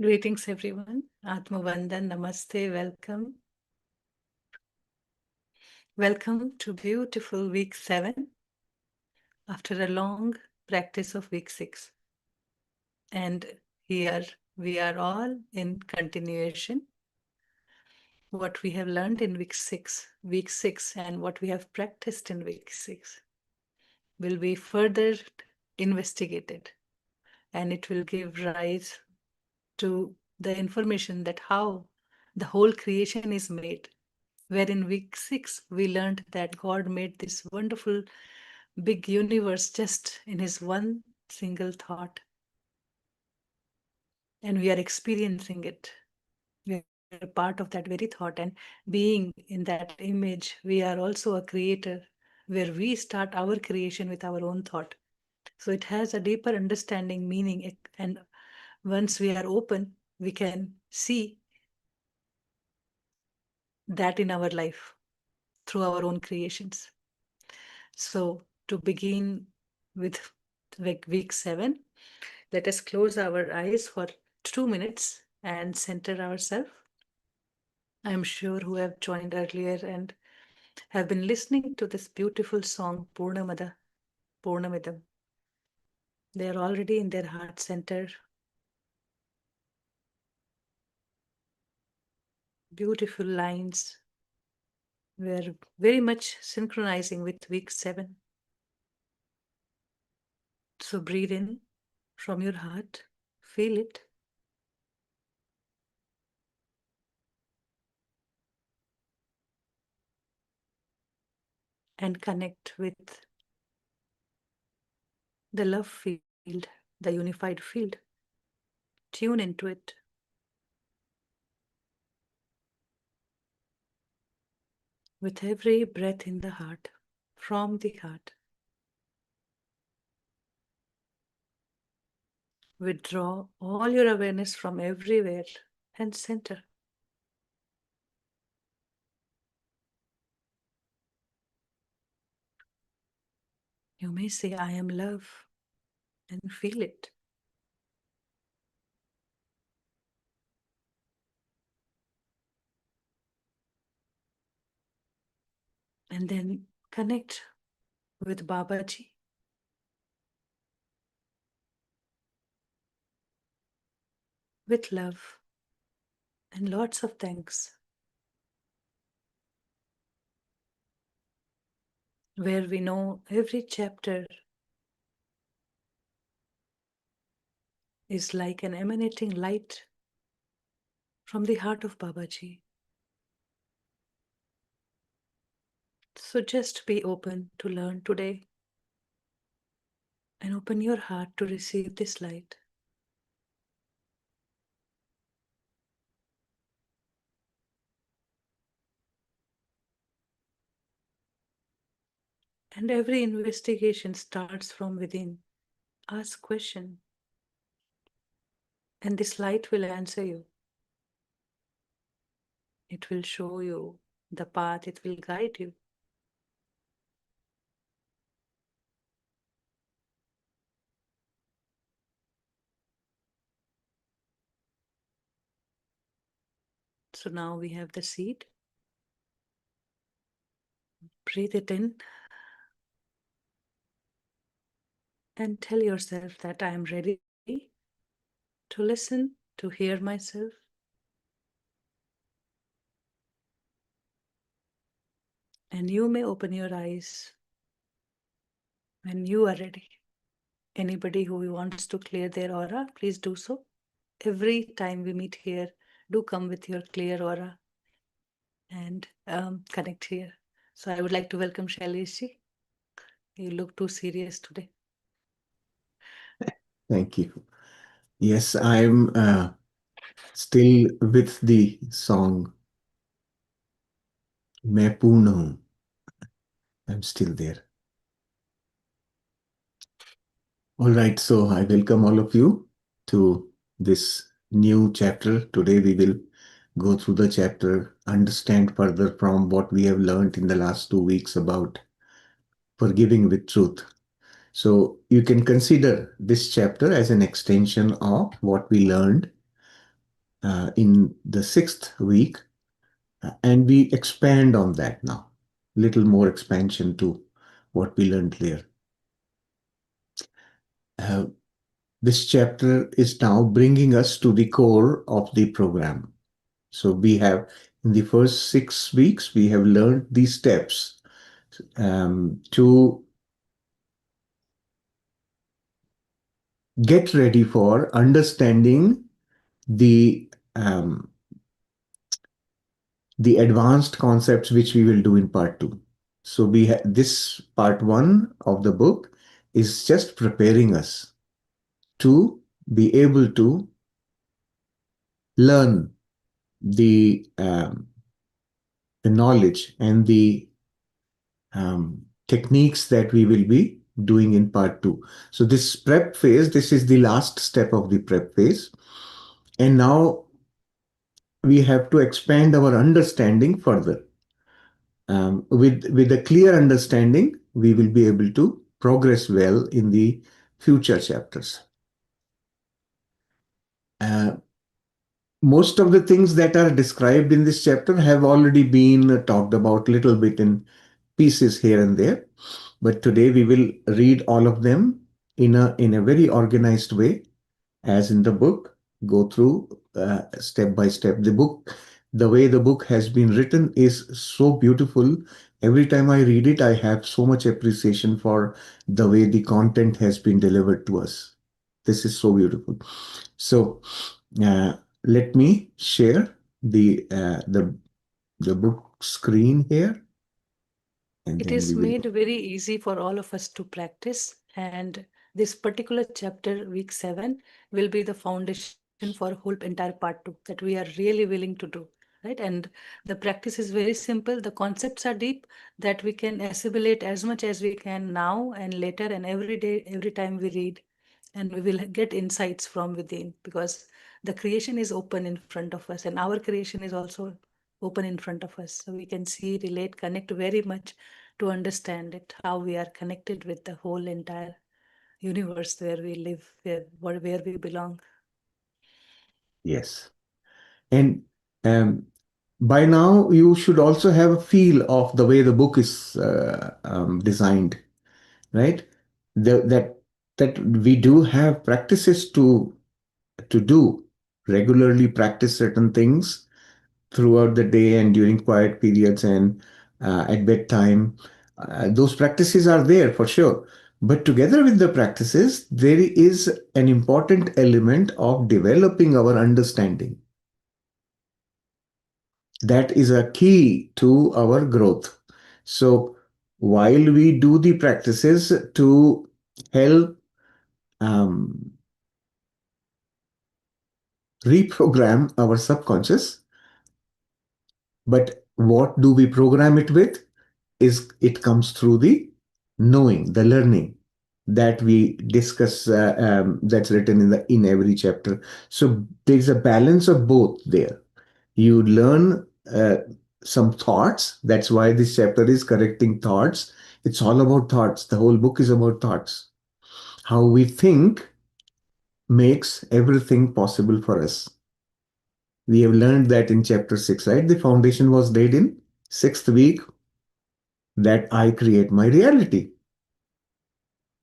Greetings, everyone. Atma Vandan, Namaste, welcome. Welcome to beautiful week 7 after a long practice of week 6. And here we are all in continuation. What we have learned in week 6, and what we have practiced in week 6 will be further investigated, and it will give rise to the information that how the whole creation is made. Where in week 6, we learned that God made this wonderful big universe just in his one single thought. And we are experiencing it. We are part of that very thought. And being in that image, we are also a creator, where we start our creation with our own thought. So it has a deeper understanding, meaning, and once we are open, we can see that in our life through our own creations. So to begin with week 7, let us close our eyes for 2 minutes and center ourselves. I'm sure who have joined earlier and have been listening to this beautiful song, Purnamidam. They are already in their heart center. Beautiful lines. We're very much synchronizing with week 7. So breathe in from your heart, feel it. And connect with the love field, the unified field. Tune into it. With every breath in the heart, from the heart. Withdraw all your awareness from everywhere and center. You may say, I am love, and feel it. And then connect with Babaji. With love and lots of thanks. Where we know every chapter is like an emanating light from the heart of Babaji. So just be open to learn today and open your heart to receive this light. And every investigation starts from within. Ask question, and this light will answer you. It will show you the path, it will guide you. So now we have the seed. Breathe it in and tell yourself that I am ready to listen, to hear myself. And you may open your eyes when you are ready. Anybody who wants to clear their aura, please do so. Every time we meet here, do come with your clear aura and connect here. So I would like to welcome Shaileshji. You look too serious today. Thank you. Yes, I'm still with the song मैं पूर्ण हूँ. I'm still there. All right, so I welcome all of you to this new chapter. Today we will go through the chapter, understand further from what we have learned in the last 2 weeks about forgiving with truth. So you can consider this chapter as an extension of what we learned in the sixth week, and we expand on that now. Little more expansion to what we learned there. Uh, this chapter is now bringing us to the core of the program. So we have, in the first 6 weeks, we have learned these steps to get ready for understanding the um, the advanced concepts which we will do in part two. So we this part one of the book is just preparing us to be able to learn the knowledge and the techniques that we will be doing in part two. So this prep phase, this is the last step of the prep phase. And now we have to expand our understanding further. With a clear understanding, we will be able to progress well in the future chapters. Uh, most of the things that are described in this chapter have already been talked about a little bit in pieces here and there. But today we will read all of them in a very organized way, as in the book, go through step by step. The way the book has been written is so beautiful. Every time I read it, I have so much appreciation for the way the content has been delivered to us. This is so beautiful. So uh, let me share the book screen here, and It then we is will. made very easy for all of us to practice. And this particular chapter, week 7, will be the foundation for whole entire part 2 that we are really willing to do. Right. And the practice is very simple. The concepts are deep that we can assimilate as much as we can now and later and every day, every time we read. And we will get insights from within because the creation is open in front of us and our creation is also open in front of us. So we can see, relate, connect very much to understand it, how we are connected with the whole entire universe where we live, where we belong. Yes. And um, by now, you should also have a feel of the way the book is designed, right? That we do have practices to do, regularly practice certain things throughout the day and during quiet periods and at bedtime. Those practices are there for sure. But together with the practices, there is an important element of developing our understanding. That is a key to our growth. So while we do the practices to help um, reprogram our subconscious, but what do we program it with? Is it comes through the knowing, the learning that we discuss. That's written in every chapter. So there's a balance of both there. You learn some thoughts. That's why this chapter is correcting thoughts. It's all about thoughts. The whole book is about thoughts. How we think makes everything possible for us. We have learned that in chapter 6, right? The foundation was laid in sixth week, that I create my reality.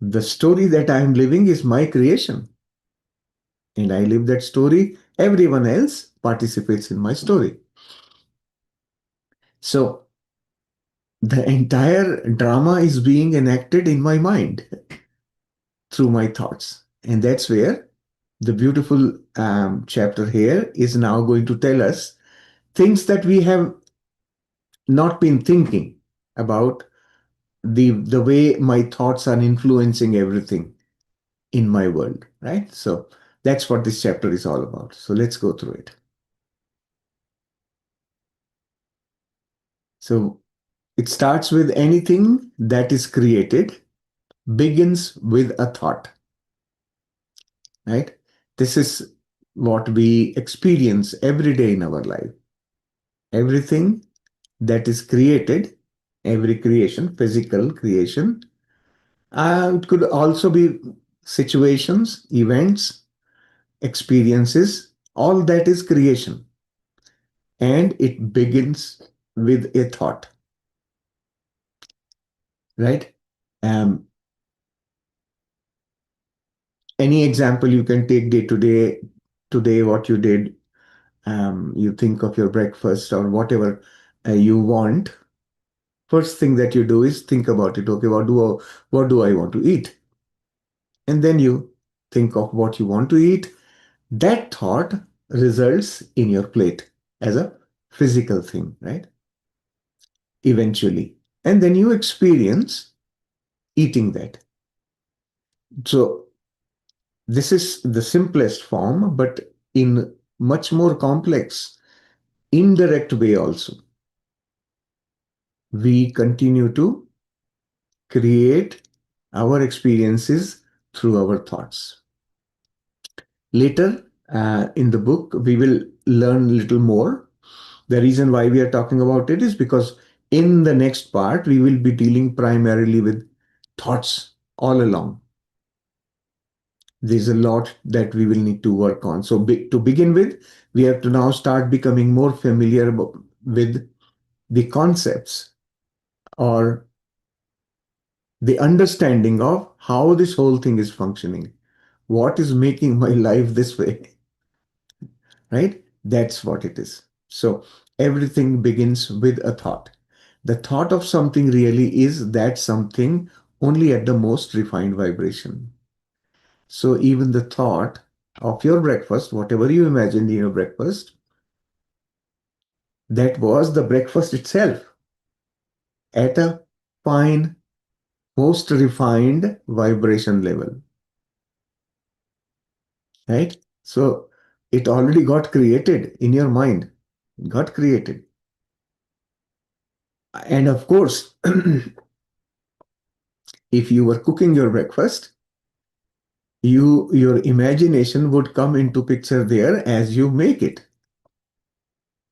The story that I am living is my creation. And I live that story. Everyone else participates in my story. So the entire drama is being enacted in my mind through my thoughts. And that's where the beautiful chapter here is now going to tell us things that we have not been thinking about, the way my thoughts are influencing everything in my world, right? So that's what this chapter is all about. So let's go through it. So it starts with anything that is created begins with a thought, right? This is what we experience every day in our life. Everything that is created, every creation, physical creation, it could also be situations, events, experiences. All that is creation. And it begins with a thought, right? Um, any example you can take day to day, today, what you did, you think of your breakfast or whatever you want. First thing that you do is think about it. Okay, what do I want to eat? And then you think of what you want to eat. That thought results in your plate as a physical thing, right? Eventually. And then you experience eating that. So this is the simplest form, but in much more complex, indirect way also. We continue to create our experiences through our thoughts. Later in the book, we will learn a little more. The reason why we are talking about it is because in the next part, we will be dealing primarily with thoughts all along. There's a lot that we will need to work on. So to begin with, we have to now start becoming more familiar with the concepts or the understanding of how this whole thing is functioning. What is making my life this way, right? That's what it is. So everything begins with a thought. The thought of something really is that something only at the most refined vibration. So even the thought of your breakfast, whatever you imagined in your breakfast, that was the breakfast itself at a fine, most refined vibration level, right? So it already got created in your mind, got created. And of course, if you were cooking your breakfast, your imagination would come into picture there as you make it.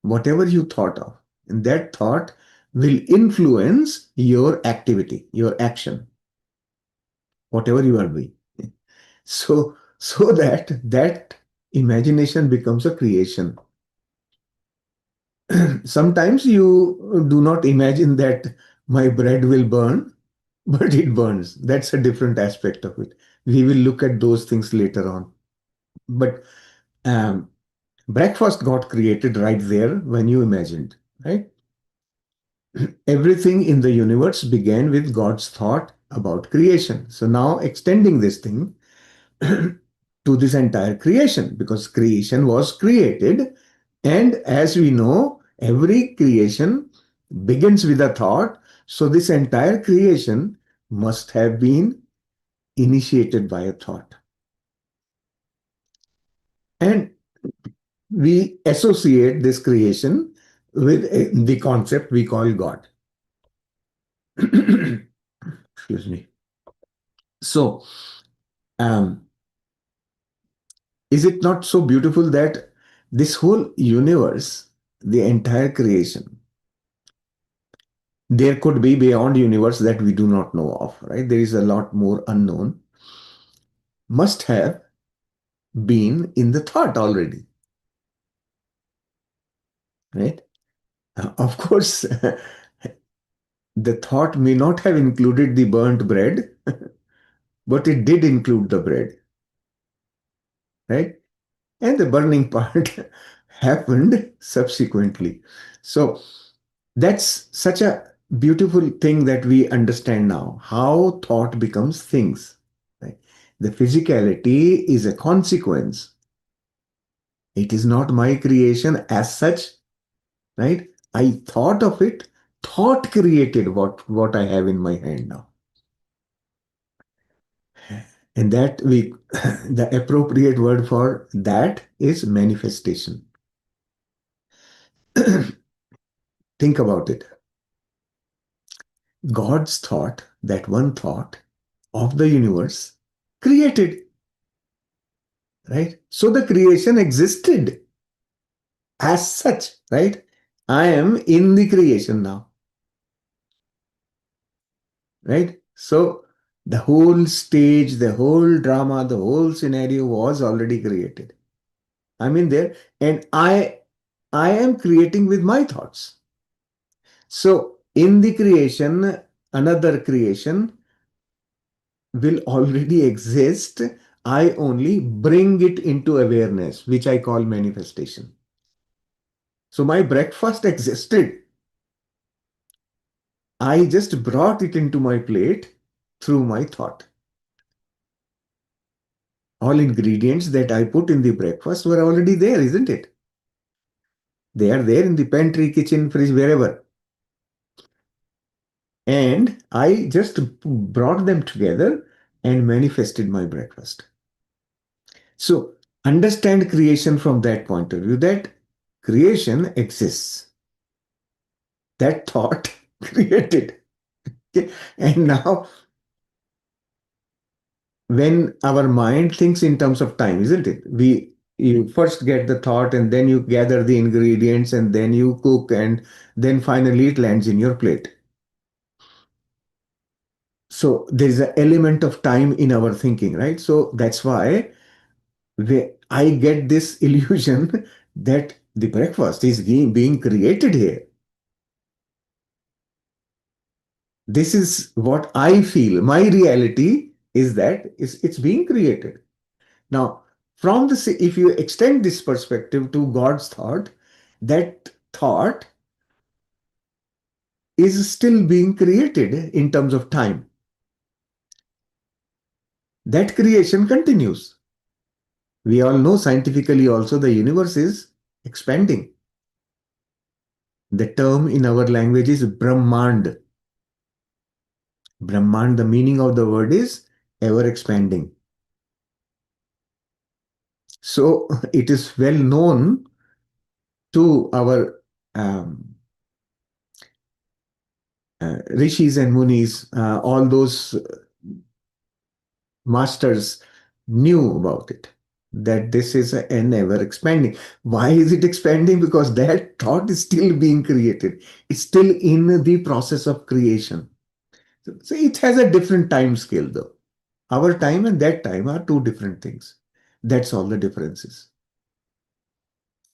Whatever you thought of, and that thought will influence your activity, your action, whatever you are doing. So that imagination becomes a creation. Sometimes you do not imagine that my bread will burn, but it burns. That's a different aspect of it. We will look at those things later on. But um, breakfast got created right there when you imagined, right? Everything in the universe began with God's thought about creation. So now extending this thing to this entire creation, because creation was created. And as we know, every creation begins with a thought. So this entire creation must have been initiated by a thought. And we associate this creation with the concept we call God. Excuse me. So, um, is it not so beautiful that this whole universe, the entire creation, there could be beyond universe that we do not know of, right? There is a lot more unknown, must have been in the thought already, right? Of course, the thought may not have included the burnt bread, but it did include the bread, right? And the burning part happened subsequently. So that's such a beautiful thing that we understand now, how thought becomes things. Right? The physicality is a consequence. It is not my creation as such, right? I thought of it, thought created what I have in my hand now. And that we the appropriate word for that is manifestation. Think about it. God's thought, that one thought of the universe, created, right? So the creation existed as such, right? I am in the creation now, right? So the whole stage, the whole drama, the whole scenario was already created. I'm in there, and I am creating with my thoughts. So in the creation, another creation will already exist. I only bring it into awareness, which I call manifestation. So my breakfast existed. I just brought it into my plate through my thought. All ingredients that I put in the breakfast were already there, isn't it? They are there in the pantry, kitchen, fridge, wherever. And I just brought them together and manifested my breakfast. So understand creation from that point of view, that creation exists. That thought created. Okay? And now, when our mind thinks in terms of time, isn't it? You first get the thought, and then you gather the ingredients, and then you cook, and then finally it lands in your plate. So there is an element of time in our thinking, right? So that's why I get this illusion that the breakfast is being created here. This is what I feel. My reality is that it's being created. Now, from the if you extend this perspective to God's thought, that thought is still being created in terms of time. That creation continues. We all know scientifically also the universe is expanding. The term in our language is Brahmand. Brahmand, the meaning of the word is ever expanding. So it is well known to our rishis and munis, all those masters knew about it, that this is an ever expanding. Why is it expanding? Because that thought is still being created. It's still in the process of creation. So it has a different time scale though. Our time and that time are two different things. That's all the differences.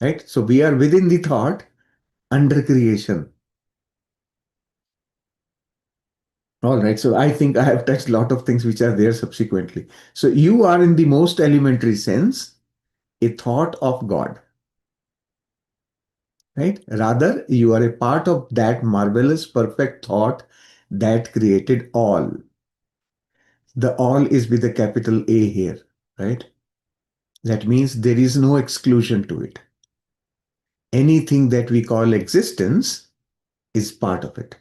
Right? So we are within the thought under creation. All right. So I think I have touched a lot of things which are there subsequently. So you are, in the most elementary sense, a thought of God. Right? Rather, you are a part of that marvelous, perfect thought that created all. The all is with a capital A here, right? That means there is no exclusion to it. Anything that we call existence is part of it.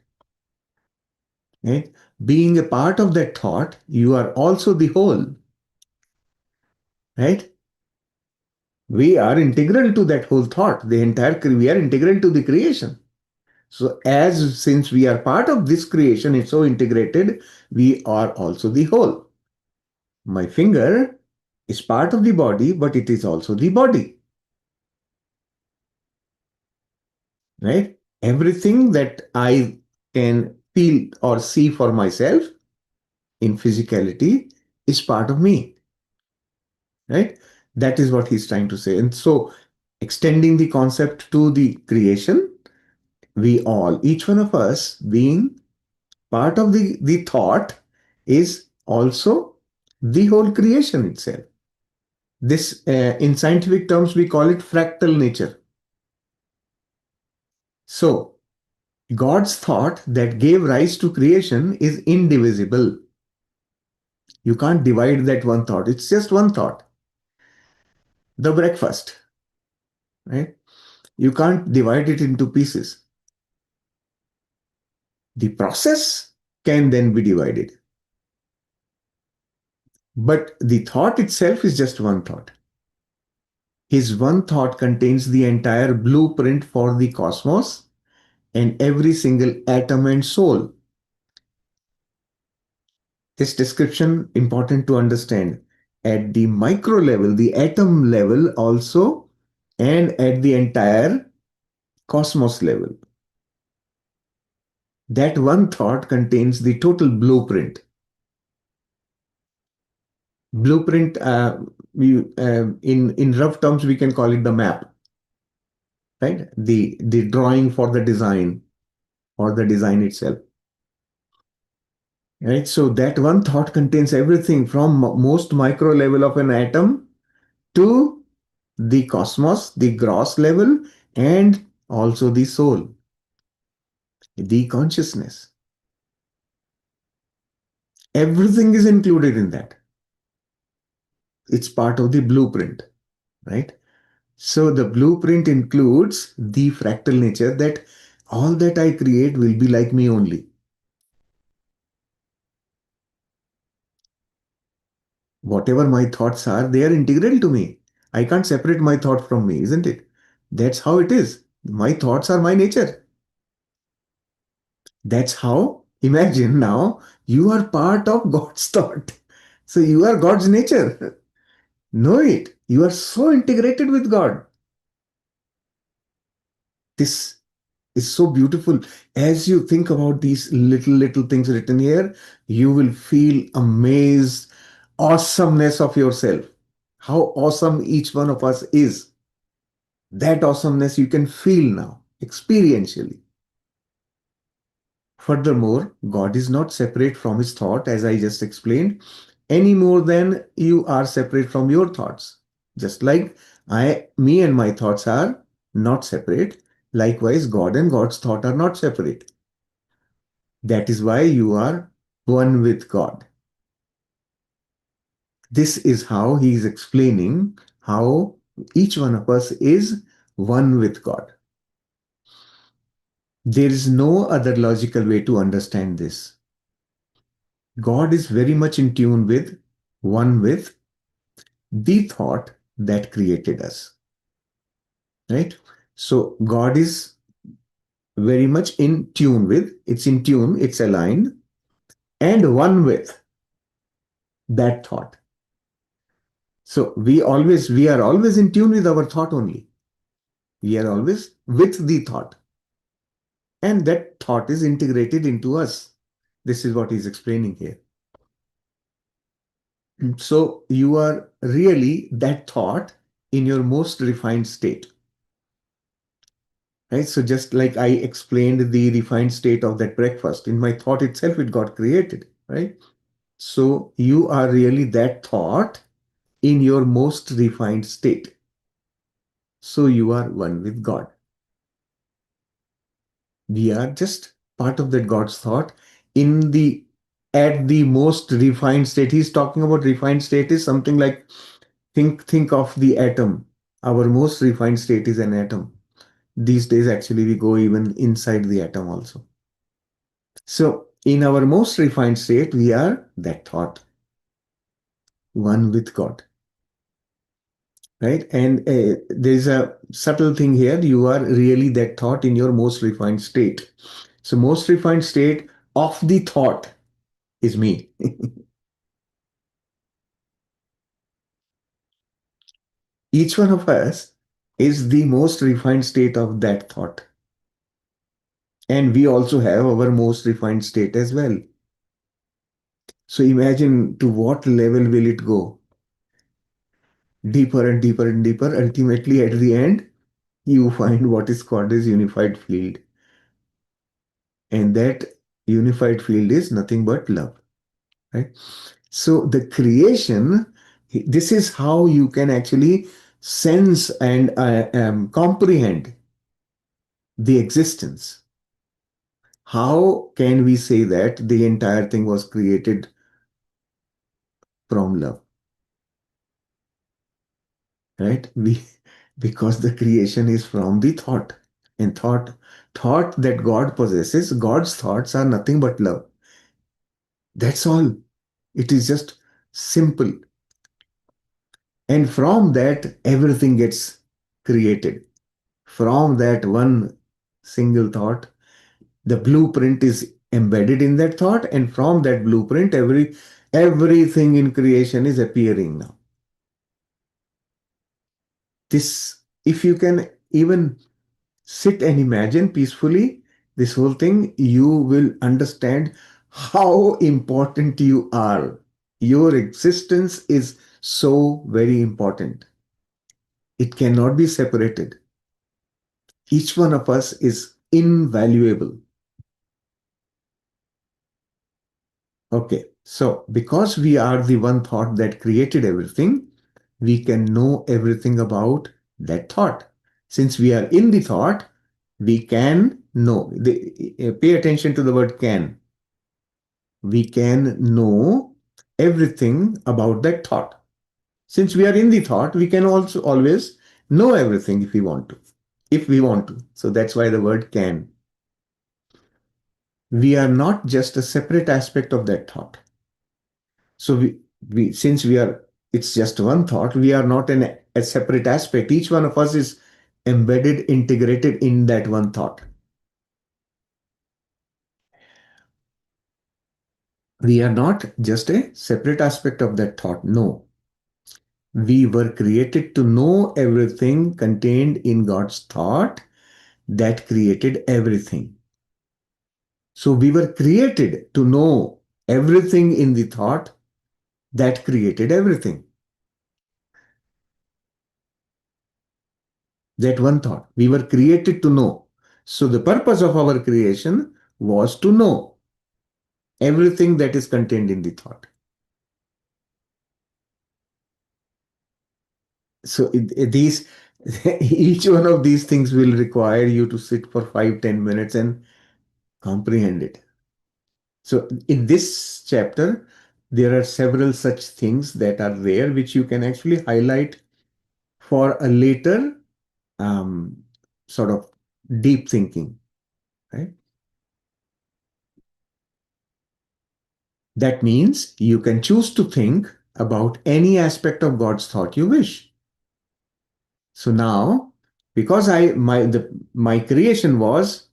Right? Being a part of that thought, you are also the whole. Right? We are integral to that whole thought. We are integral to the creation. So since we are part of this creation, it's so integrated, we are also the whole. My finger is part of the body, but it is also the body. Right? Everything that I can feel or see for myself in physicality is part of me. Right? That is what he's trying to say. And so, extending the concept to the creation, we all, each one of us being part of the thought, is also the whole creation itself. This, in scientific terms, we call it fractal nature. So, God's thought that gave rise to creation is indivisible. You can't divide that one thought. It's just one thought. The breakfast, right? You can't divide it into pieces. The process can then be divided. But the thought itself is just one thought. His one thought contains the entire blueprint for the cosmos and every single atom and soul. This description important to understand at the micro level, the atom level also, and at the entire cosmos level. That one thought contains the total blueprint. Blueprint, in rough terms, we can call it the map, right? The drawing for the design or the design itself, right? So that one thought contains everything from most micro level of an atom to the cosmos, the gross level, and also the soul, the consciousness. Everything is included in that. It's part of the blueprint, right? So the blueprint includes the fractal nature that all that I create will be like me only. Whatever my thoughts are, they are integral to me. I can't separate my thought from me, isn't it? That's how it is. My thoughts are my nature. That's how, imagine now, you are part of God's thought. So you are God's nature. Know it. You are so integrated with God. This is so beautiful. As you think about these little things written here, you will feel amazed, awesomeness of yourself. How awesome each one of us is. That awesomeness you can feel now, experientially. Furthermore, God is not separate from his thought, as I just explained, any more than you are separate from your thoughts. Just like me and my thoughts are not separate, likewise, God and God's thought are not separate. That is why you are one with God. This is how he is explaining how each one of us is one with God. There is no other logical way to understand this. God is very much in tune with, one with the thought that created us. Right? So God is very much in tune with, it's in tune, it's aligned, and one with that thought. So we are always in tune with our thought only. We are always with the thought. And that thought is integrated into us. This is what he's explaining here. So you are really that thought in your most refined state. Right? So just like I explained the refined state of that breakfast, in my thought itself, it got created, right? So you are really that thought in your most refined state. So you are one with God. We are just part of that God's thought in the at the most refined state. He's talking about refined state is something like think of the atom. Our most refined state is an atom. These days, actually, we go even inside the atom also. So, in our most refined state, we are that thought, one with God, right? And there's a subtle thing here. You are really that thought in your most refined state. So, most refined state of the thought is me. Each one of us is the most refined state of that thought. And we also have our most refined state as well. So imagine to what level will it go? Deeper and deeper and deeper. Ultimately, at the end, you find what is called as unified field. And that unified field is nothing but love. Right? So the creation, this is how you can actually sense and comprehend the existence. How can we say that the entire thing was created from love? Right? Because the creation is from the thought. And thought that God possesses, God's thoughts are nothing but love. That's all. It is just simple. And from that, everything gets created. From that one single thought, the blueprint is embedded in that thought, and from that blueprint, everything in creation is appearing now. This, if you can even sit and imagine peacefully this whole thing, you will understand how important you are. Your existence is So very important. It cannot be separated. Each one of us is invaluable. Okay, so because we are the one thought that created everything, we can know everything about that thought. Since we are in the thought, we can know. Pay attention to the word can. We can know everything about that thought. Since we are in the thought, we can also always know everything if we want to. If we want to. So that's why the word can. We are not just a separate aspect of that thought. So since we are, it's just one thought, we are not a separate aspect. Each one of us is embedded, integrated in that one thought. We are not just a separate aspect of that thought. No. We were created to know everything contained in God's thought that created everything. So we were created to know everything in the thought that created everything. That one thought. We were created to know. So the purpose of our creation was to know everything that is contained in the thought. So these each one of these things will require you to sit for 5-10 minutes and comprehend it. So in this chapter, there are several such things that are there which you can actually highlight for a later um, sort of deep thinking, right? That means you can choose to think about any aspect of God's thought you wish. So now, because my creation was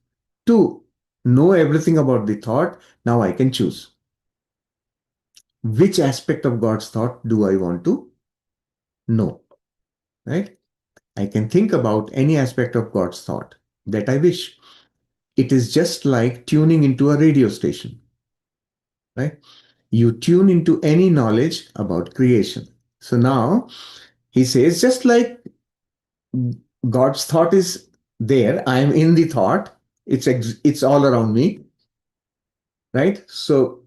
to know everything about the thought, now I can choose which aspect of God's thought do I want to know, right? I can think about any aspect of God's thought that I wish. It is just like tuning into a radio station, right? You tune into any knowledge about creation. So now he says, just like God's thought is there, I am in the thought, it's all around me, right? So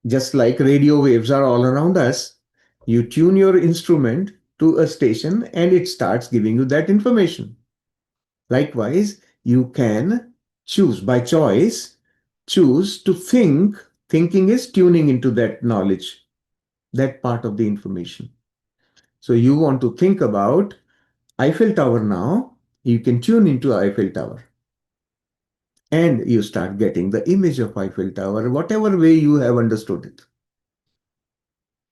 just like radio waves are all around us, you tune your instrument to a station and it starts giving you that information. Likewise, you can choose by choice, choose to think. Thinking is tuning into that knowledge, that part of the information. So you want to think about Eiffel Tower now, you can tune into Eiffel Tower. And you start getting the image of Eiffel Tower, whatever way you have understood it.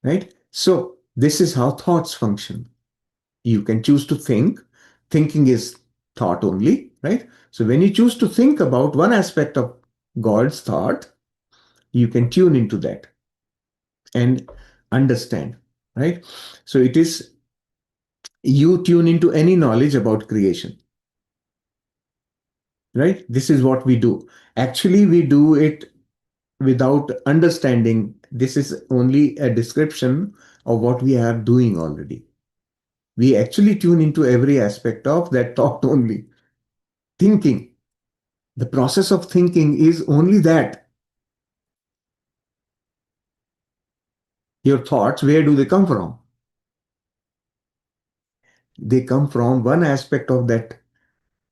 Right? So this is how thoughts function. You can choose to think. Thinking is thought only, right? So when you choose to think about one aspect of God's thought, you can tune into that and understand, right? So it is you tune into any knowledge about creation, right? This is what we do. Actually, we do it without understanding. This is only a description of what we are doing already. We actually tune into every aspect of that thought only. Thinking. The process of thinking is only that. Your thoughts, where do they come from? They come from one aspect of that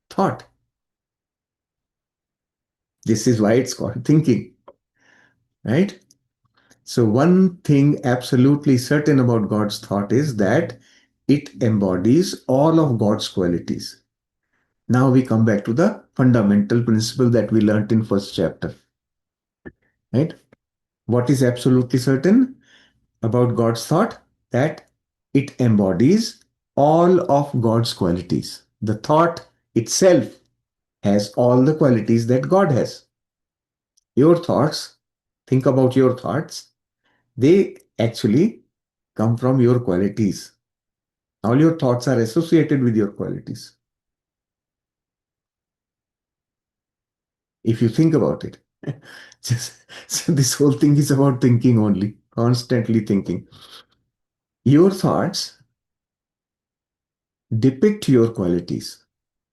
thought. This is why it's called thinking, right? So, one thing absolutely certain about God's thought is that it embodies all of God's qualities. Now we come back to the fundamental principle that we learnt in first chapter, right? What is absolutely certain about God's thought? That it embodies all of God's qualities. The thought itself has all the qualities that God has. Your thoughts, think about your thoughts, they actually come from your qualities. All your thoughts are associated with your qualities. If you think about it, so this whole thing is about thinking only, constantly thinking. Your thoughts depict your qualities.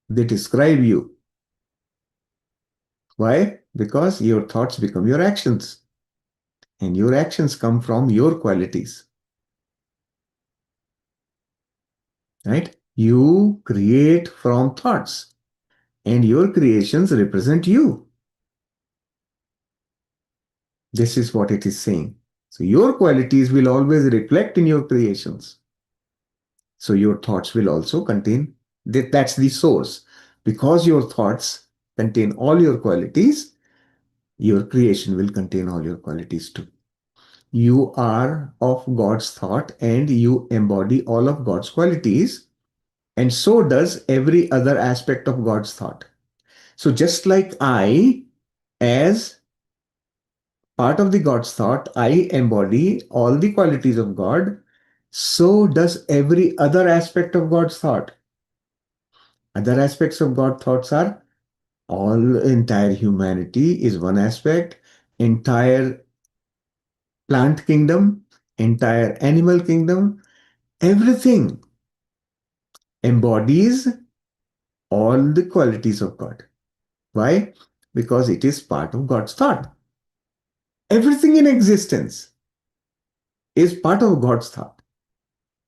They describe you. Why? Because your thoughts become your actions, and your actions come from your qualities. Right? You create from thoughts, and your creations represent you. This is what it is saying. So your qualities will always reflect in your creations. So your thoughts will also contain, that's the source. Because your thoughts contain all your qualities, your creation will contain all your qualities too. You are of God's thought and you embody all of God's qualities, and so does every other aspect of God's thought. So just like I, as part of the God's thought, I embody all the qualities of God, so does every other aspect of God's thought. Other aspects of God's thoughts are entire humanity is one aspect, entire plant kingdom, entire animal kingdom, everything embodies all the qualities of God. Why? Because it is part of God's thought. Everything in existence is part of God's thought.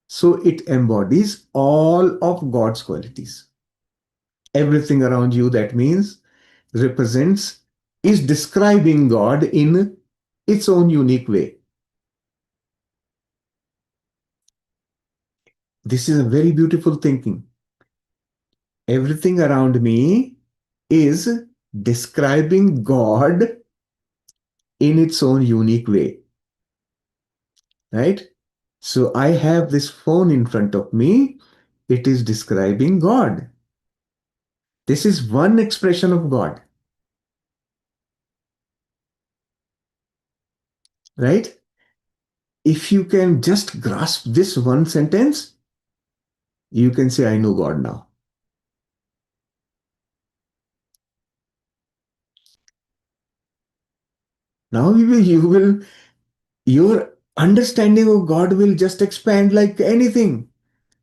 So it embodies all of God's qualities. Everything around you, that means, represents, is describing God in its own unique way. This is a very beautiful thinking. Everything around me is describing God in its own unique way, right? So I have this phone in front of me. It is describing God. This is one expression of God, right? If you can just grasp this one sentence, you can say, I know God now. Now your understanding of God will just expand like anything.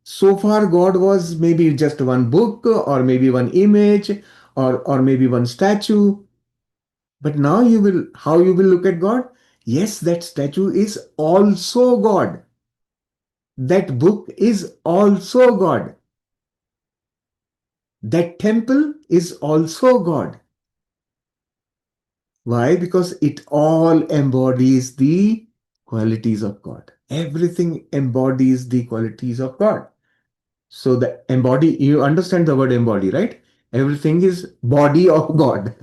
So far, God was maybe just one book or maybe one image or maybe one statue. But now how you will look at God? Yes, that statue is also God. That book is also God. That temple is also God. Why? Because it all embodies the qualities of God. Everything embodies the qualities of God. So the embody, you understand the word embody, right? Everything is body of God.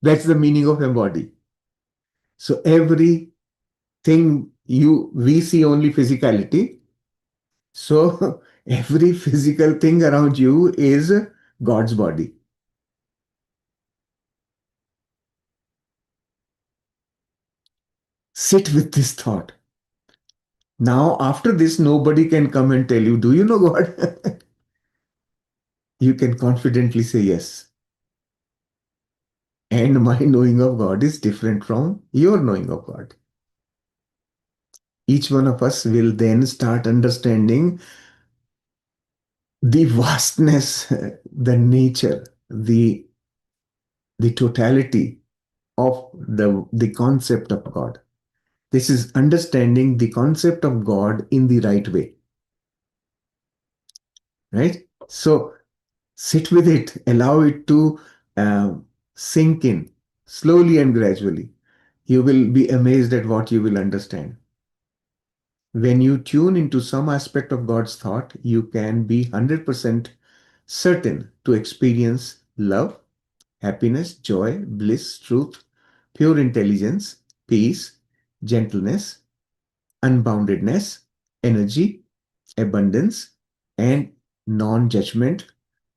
That's the meaning of embody. So everything we see only physicality. So every physical thing around you is God's body. Sit with this thought. Now, after this, nobody can come and tell you, do you know God? You can confidently say yes. And my knowing of God is different from your knowing of God. Each one of us will then start understanding the vastness, the nature, the totality of the concept of God. This is understanding the concept of God in the right way, right? So sit with it, allow it to sink in slowly and gradually. You will be amazed at what you will understand. When you tune into some aspect of God's thought, you can be 100% certain to experience love, happiness, joy, bliss, truth, pure intelligence, peace, gentleness, unboundedness, energy, abundance, and non judgment,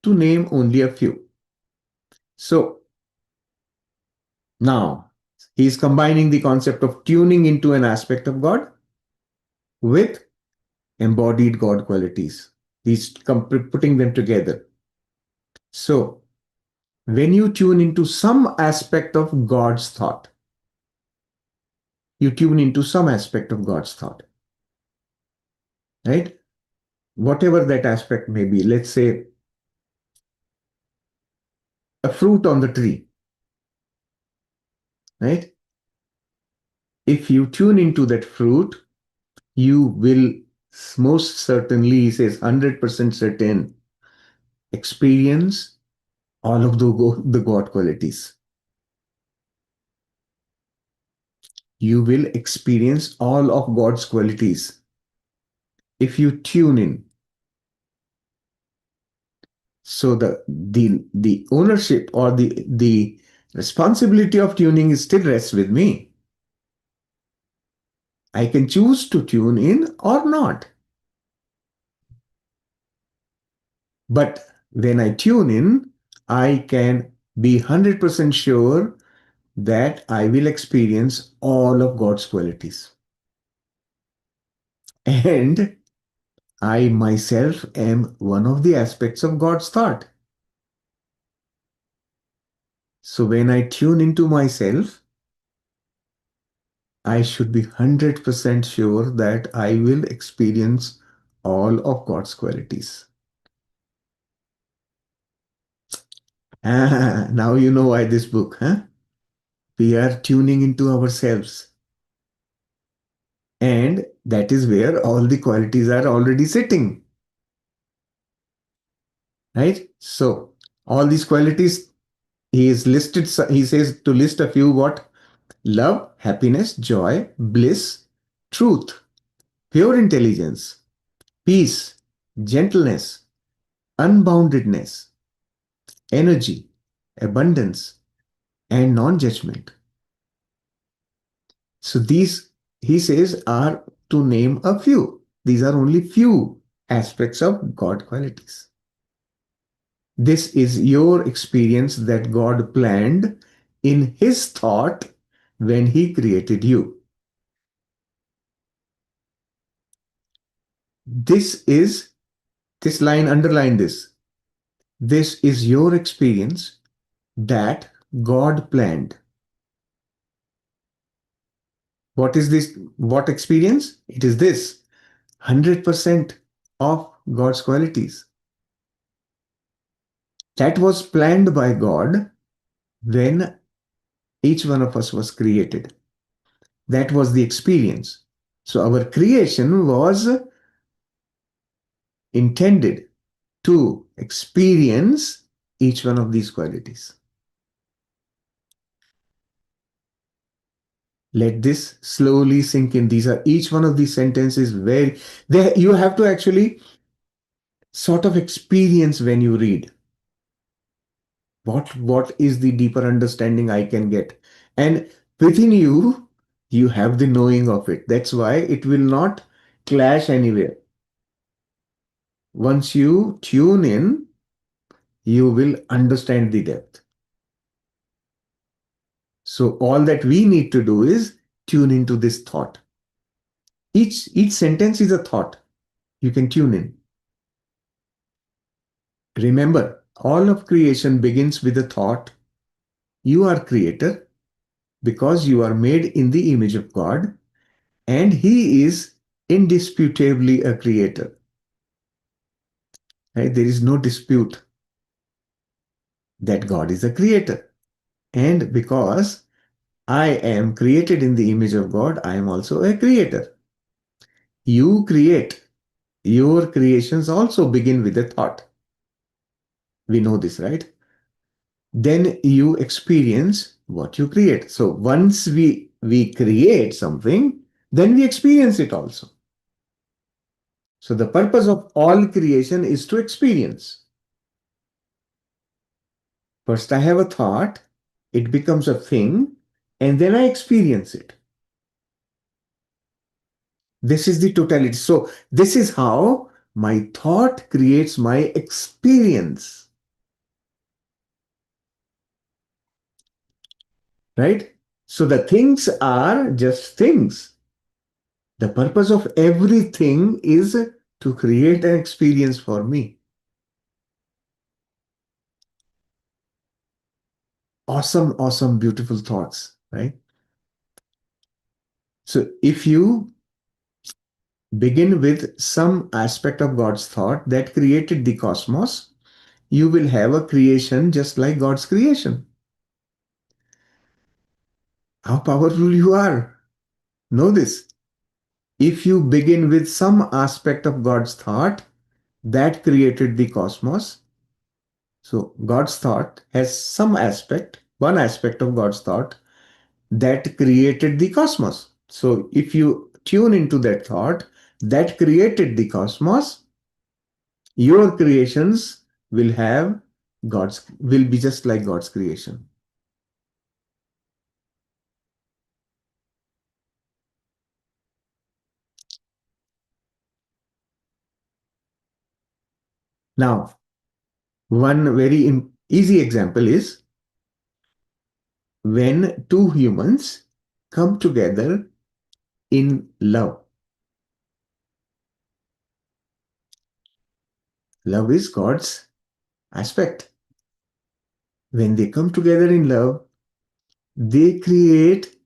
to name only a few. So now he is combining the concept of tuning into an aspect of God with embodied God qualities. He's putting them together. So when you tune into some aspect of God's thought, you tune into some aspect of God's thought. right? Whatever that aspect may be, let's say a fruit on the tree, right? If you tune into that fruit, you will most certainly, he says, 100% certain, experience all of the God qualities. You will experience all of God's qualities if you tune in. So the ownership or the responsibility of tuning still rests with me. I can choose to tune in or not. But when I tune in, I can be 100% sure that I will experience all of God's qualities. And I myself am one of the aspects of God's thought. So when I tune into myself, I should be 100% sure that I will experience all of God's qualities. Now you know why this book, huh? We are tuning into ourselves. And that is where all the qualities are already sitting. Right? So all these qualities, he is listed, he says to list a few: what? Love, happiness, joy, bliss, truth, pure intelligence, peace, gentleness, unboundedness, energy, abundance, and non-judgment. So these, he says, are to name a few. These are only few aspects of God qualities. This is your experience that God planned in his thought when he created you. This line, underline this. This is your experience that God planned. What is this? What experience? It is this: 100% of God's qualities. That was planned by God when each one of us was created. That was the experience. So our creation was intended to experience each one of these qualities. Let this slowly sink in. These are each one of these sentences where you have to actually sort of experience when you read. What is the deeper understanding I can get? And within you, you have the knowing of it. That's why it will not clash anywhere. Once you tune in, you will understand the depth. So all that we need to do is tune into this thought. Each sentence is a thought. You can tune in. Remember, all of creation begins with a thought. You are creator because you are made in the image of God, and he is indisputably a creator. Right? There is no dispute that God is a creator. And because I am created in the image of God, I am also a creator. You create. Your creations also begin with a thought. We know this, right? Then you experience what you create. So once we create something, then we experience it also. So the purpose of all creation is to experience. First I have a thought, it becomes a thing, and then I experience it. This is the totality. So this is how my thought creates my experience. Right? So the things are just things. The purpose of everything is to create an experience for me. Awesome, awesome, beautiful thoughts, right? So if you begin with some aspect of God's thought that created the cosmos, you will have a creation just like God's creation. How powerful you are. Know this. If you begin with some aspect of God's thought that created the cosmos, so God's thought has some aspect, one aspect of God's thought that created the cosmos. So if you tune into that thought that created the cosmos, your creations will be just like God's creation. Now, one very easy example is when two humans come together in love. Love is God's aspect. When they come together in love, they create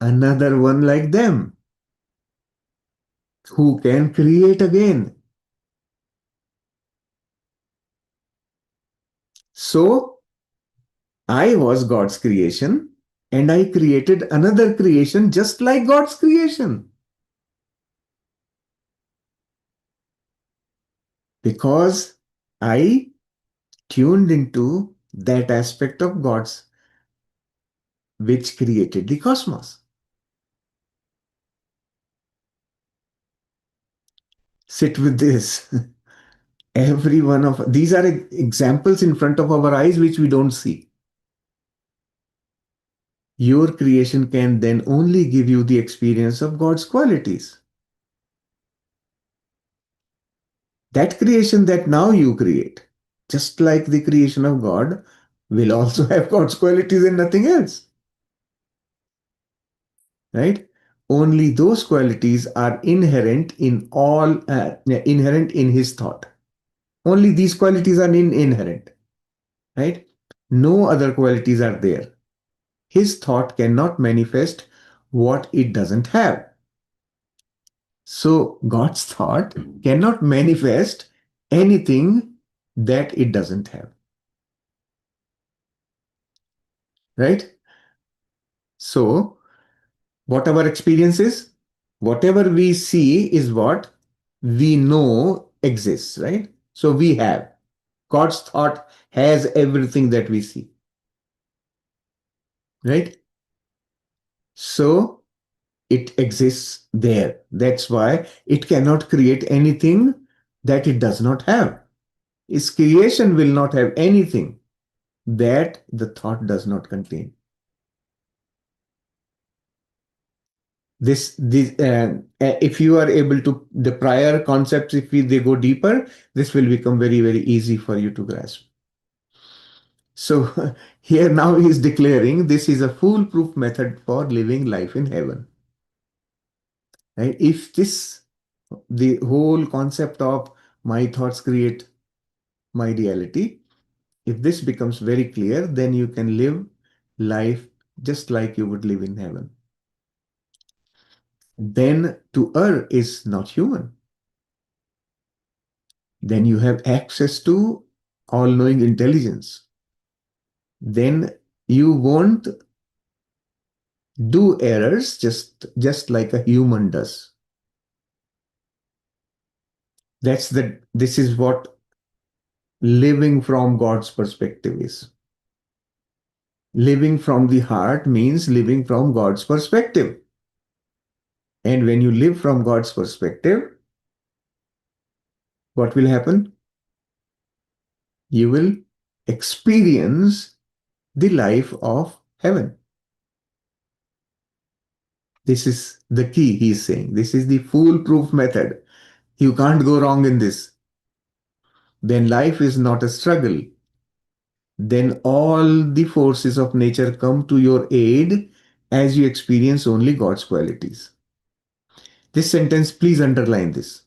another one like them who can create again. So, I was God's creation and I created another creation just like God's creation. Because I tuned into that aspect of God's which created the cosmos. Sit with this. Every one of these are examples in front of our eyes which we don't see. Your creation can then only give you the experience of God's qualities. That creation that now you create, just like the creation of God, will also have God's qualities and nothing else. Right? Only those qualities are inherent in his thought. Only these qualities are inherent. Right? No other qualities are there. His thought cannot manifest what it doesn't have. So God's thought cannot manifest anything that it doesn't have. Right? So what our experience is, whatever we see is what we know exists, right? So we have. God's thought has everything that we see, right? So it exists there. That's why it cannot create anything that it does not have. Its creation will not have anything that the thought does not contain. If you are able to, the prior concepts, if they go deeper, this will become very, very easy for you to grasp. So here now he is declaring this is a foolproof method for living life in heaven. Right? If this, the whole concept of my thoughts create my reality, if this becomes very clear, then you can live life just like you would live in heaven. Then to err is not human. Then you have access to all-knowing intelligence. Then you won't do errors just like a human does. This is what living from God's perspective is. Living from the heart means living from God's perspective. And when you live from God's perspective, what will happen? You will experience the life of heaven. This is the key, he is saying. This is the foolproof method. You can't go wrong in this. Then life is not a struggle. Then all the forces of nature come to your aid as you experience only God's qualities. This sentence, please underline this.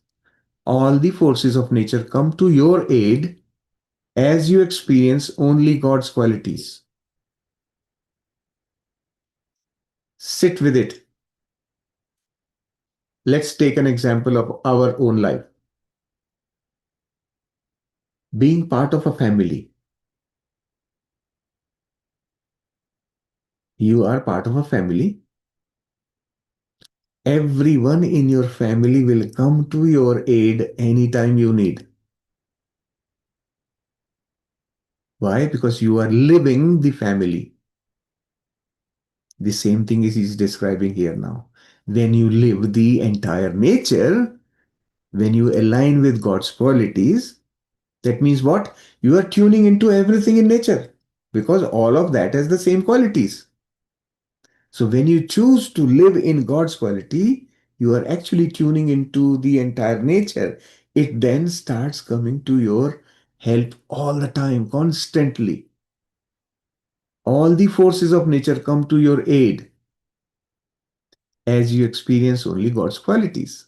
All the forces of nature come to your aid as you experience only God's qualities. Sit with it. Let's take an example of our own life. Being part of a family. You are part of a family. Everyone in your family will come to your aid anytime you need. Why? Because you are living the family. The same thing is he's describing here now. When you live the entire nature, when you align with God's qualities, that means what? You are tuning into everything in nature because all of that has the same qualities. So when you choose to live in God's quality, you are actually tuning into the entire nature. It then starts coming to your help all the time, constantly. All the forces of nature come to your aid as you experience only God's qualities,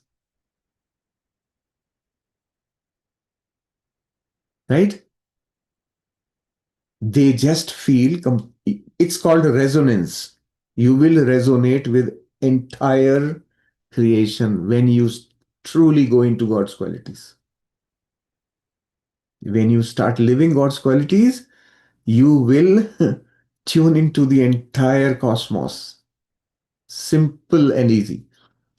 right? They just feel, it's called resonance. You will resonate with entire creation when you truly go into God's qualities. When you start living God's qualities, you will tune into the entire cosmos. Simple and easy.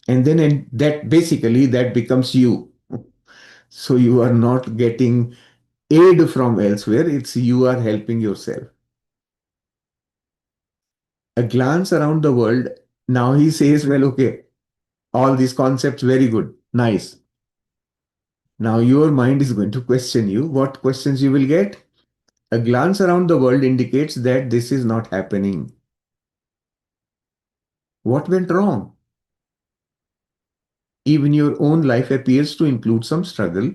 And then that basically that becomes you. So you are not getting aid from elsewhere, it's you are helping yourself. A glance around the world, now he says, well, okay, all these concepts very good, nice. Now your mind is going to question you. What questions you will get? A glance around the world indicates that this is not happening. What went wrong? Even your own life appears to include some struggle,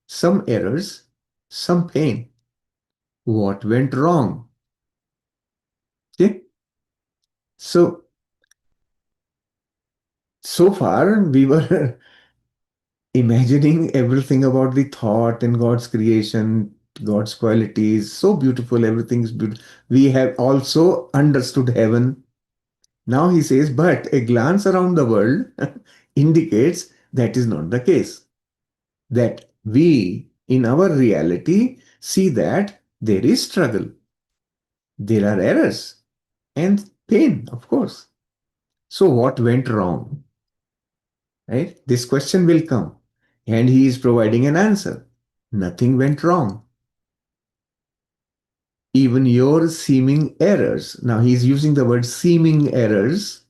some errors, some pain. What went wrong? Okay? So, so far we were imagining everything about the thought and God's creation, God's qualities. So beautiful, everything is beautiful. We have also understood heaven. Now he says, but a glance around the world indicates that is not the case. That we, in our reality, see that there is struggle, there are errors, and pain, of course. So, what went wrong? Right? This question will come, and he is providing an answer. Nothing went wrong. Even your seeming errors, now he's using the word seeming errors,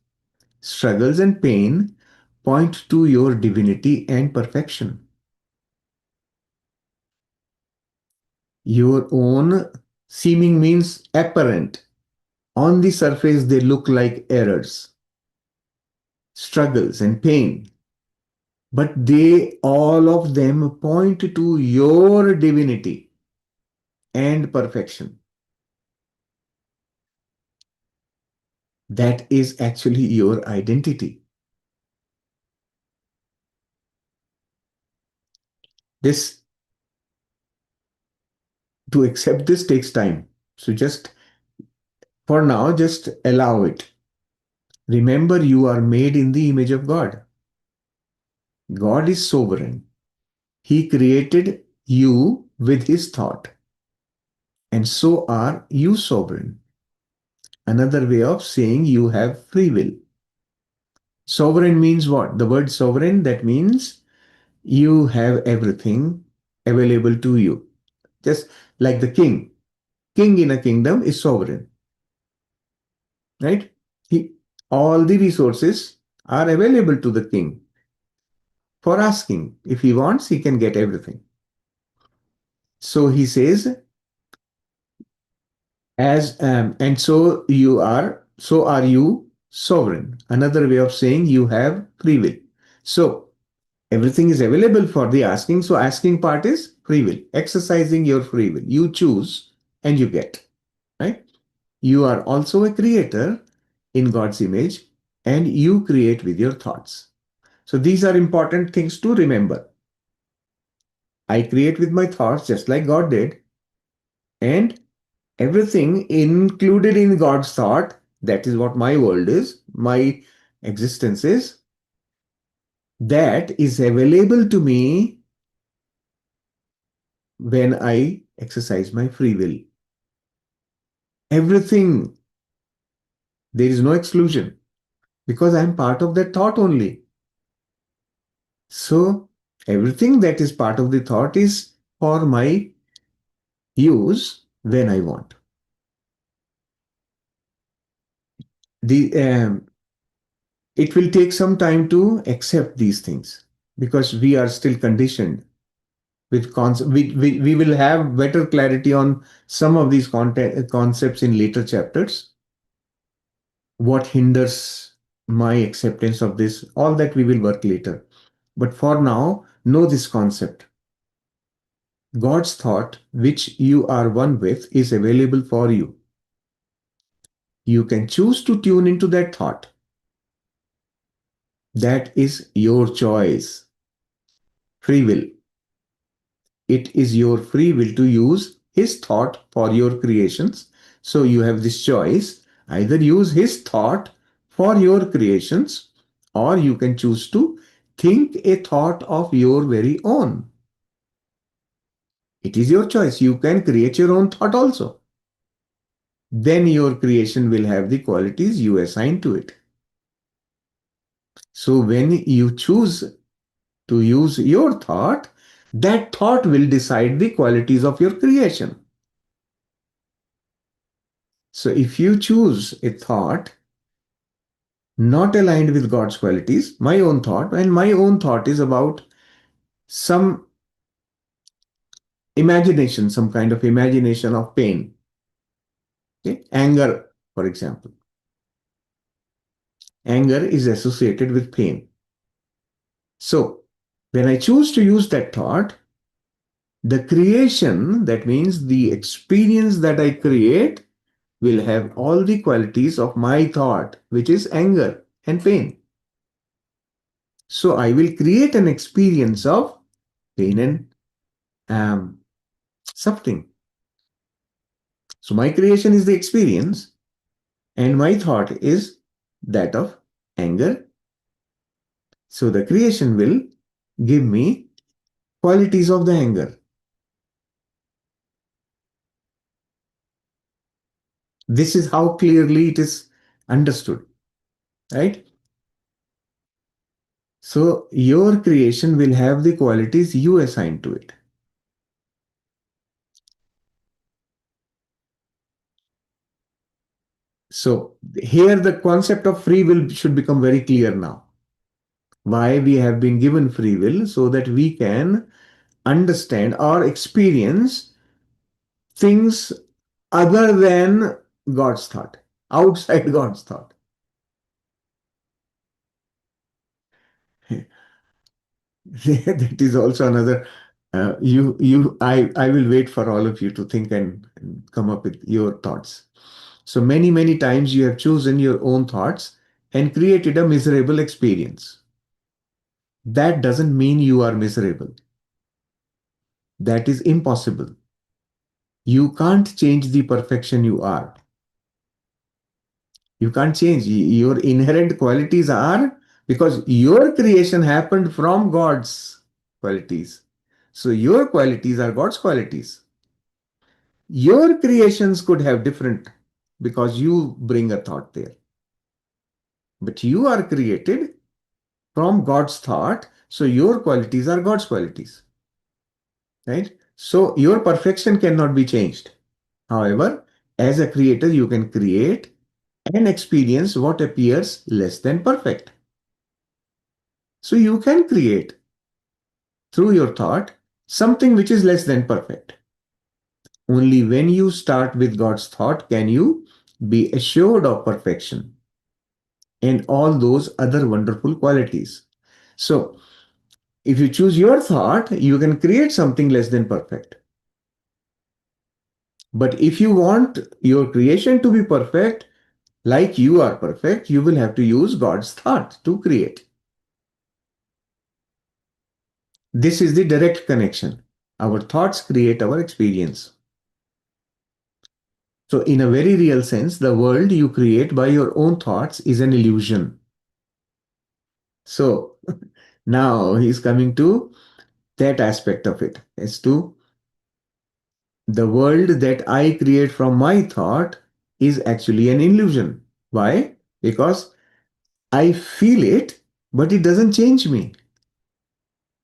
struggles, and pain point to your divinity and perfection. Your own seeming means apparent. On the surface, they look like errors, struggles, and pain, but they all of them point to your divinity and perfection. That is actually your identity. This to accept this takes time. So just for now, just allow it. Remember, you are made in the image of God. God is sovereign. He created you with his thought, and so are you sovereign. Another way of saying you have free will. Sovereign means what? The word sovereign, that means you have everything available to you. Just like the king. King in a kingdom is sovereign, right? All the resources are available to the king for asking. If he wants, he can get everything. So he says, and so are you sovereign. Another way of saying you have free will. So everything is available for the asking. So asking part is free will, exercising your free will. You choose and you get, right? You are also a creator in God's image and you create with your thoughts. So these are important things to remember. I create with my thoughts just like God did, and everything included in God's thought, that is what my world is, my existence is, that is available to me when I exercise my free will. Everything, there is no exclusion because I'm part of that thought only. So everything that is part of the thought is for my use when I want. The It will take some time to accept these things because we are still conditioned with concept. We will have better clarity on some of these concepts in later chapters. What hinders my acceptance of this? All that we will work later. But for now, know this concept. God's thought, which you are one with, is available for you. You can choose to tune into that thought. That is your choice. Free will. It is your free will to use His thought for your creations. So you have this choice. Either use His thought for your creations, or you can choose to think a thought of your very own. It is your choice. You can create your own thought also. Then your creation will have the qualities you assign to it. So when you choose to use your thought, that thought will decide the qualities of your creation. So if you choose a thought not aligned with God's qualities, my own thought, and my own thought is about some imagination, some kind of imagination of pain. Okay? Anger, for example. Anger is associated with pain. So when I choose to use that thought, the creation, that means the experience that I create, will have all the qualities of my thought, which is anger and pain. So I will create an experience of pain and suffering. So my creation is the experience, and my thought is that of anger. So the creation will give me qualities of the anger. This is how clearly it is understood, right? So your creation will have the qualities you assign to it. So here the concept of free will should become very clear now. Why we have been given free will, so that we can understand or experience things other than God's thought, outside God's thought. That is also another. I will wait for all of you to think and come up with your thoughts. So many times you have chosen your own thoughts and created a miserable experience. That doesn't mean you are miserable. That is impossible. You can't change the perfection you are. You can't change. Your inherent qualities are because your creation happened from God's qualities. So your qualities are God's qualities. Your creations could have different because you bring a thought there. But you are created from God's thought. So your qualities are God's qualities. Right? So your perfection cannot be changed. However, as a creator, you can create and experience what appears less than perfect. So you can create through your thought something which is less than perfect. Only when you start with God's thought can you be assured of perfection and all those other wonderful qualities. So if you choose your thought, you can create something less than perfect. But if you want your creation to be perfect, like you are perfect, you will have to use God's thought to create. This is the direct connection. Our thoughts create our experience. So, in a very real sense, the world you create by your own thoughts is an illusion. So, Now he's coming to that aspect of it as to the world that I create from my thought is actually an illusion. Why? Because I feel it, but it doesn't change me.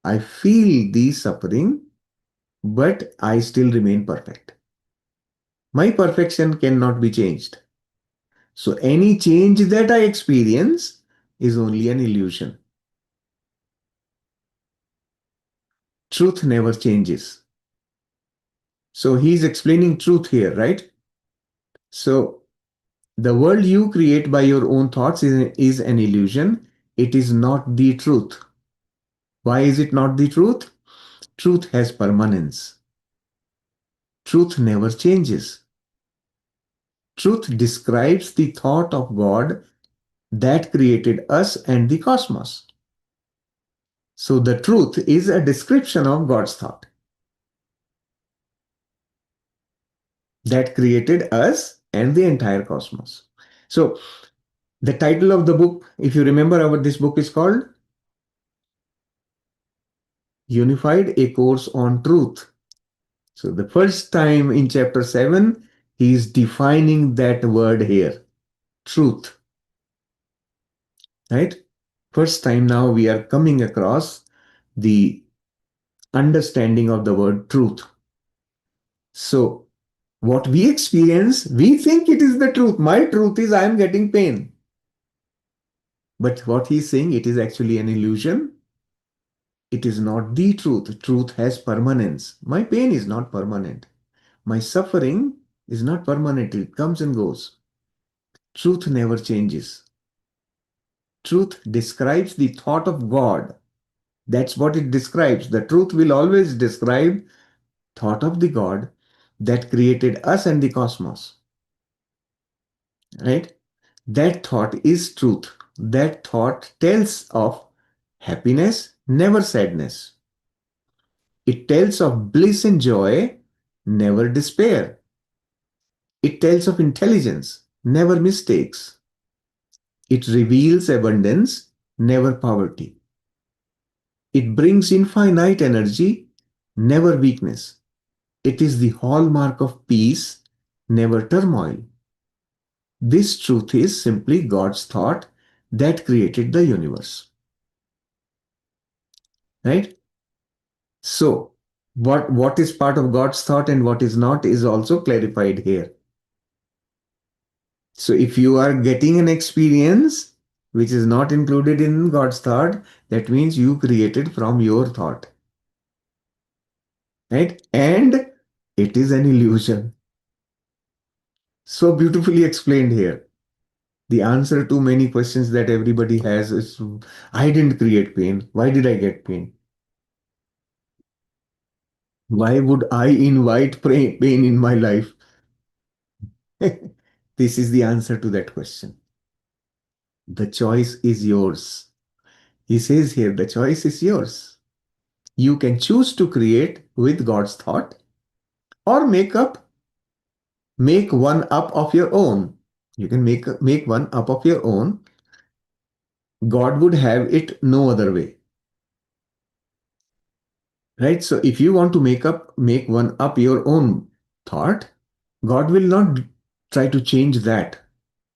I feel the suffering, but I still remain perfect. My perfection cannot be changed. So any change that I experience is only an illusion. Truth never changes. So he's explaining truth here, right? So the world you create by your own thoughts is an illusion. It is not the truth. Why is it not the truth? Truth has permanence. Truth never changes. Truth describes the thought of God that created us and the cosmos. So the truth is a description of God's thought that created us and the entire cosmos. So the title of the book, if you remember, this book is called Unified, a Course on Truth. So the first time in chapter 7, he is defining that word here, truth, right? First time now we are coming across the understanding of the word truth. So what we experience, we think it is the truth. My truth is I am getting pain. But what he's saying, it is actually an illusion. It is not the truth. Truth has permanence. My pain is not permanent. My suffering is not permanent. It comes and goes. Truth never changes. Truth describes the thought of God. That's what it describes. The truth will always describe thought of the God that created us and the cosmos. Right? That thought is truth. That thought tells of happiness, never sadness. It tells of bliss and joy, never despair. It tells of intelligence, never mistakes. It reveals abundance, never poverty. It brings infinite energy, never weakness. It is the hallmark of peace, never turmoil. This truth is simply God's thought that created the universe. Right? So, what is part of God's thought and what is not is also clarified here. So, if you are getting an experience which is not included in God's thought, that means you created from your thought. Right? And it is an illusion. So beautifully explained here. The answer to many questions that everybody has is I didn't create pain. Why did I get pain? Why would I invite pain in my life? This is the answer to that question. The choice is yours. He says here, the choice is yours. You can choose to create with God's thought or make one up of your own. You can make one up of your own. God would have it no other way. Right? So if you want to make one up your own thought, God will not try to change that.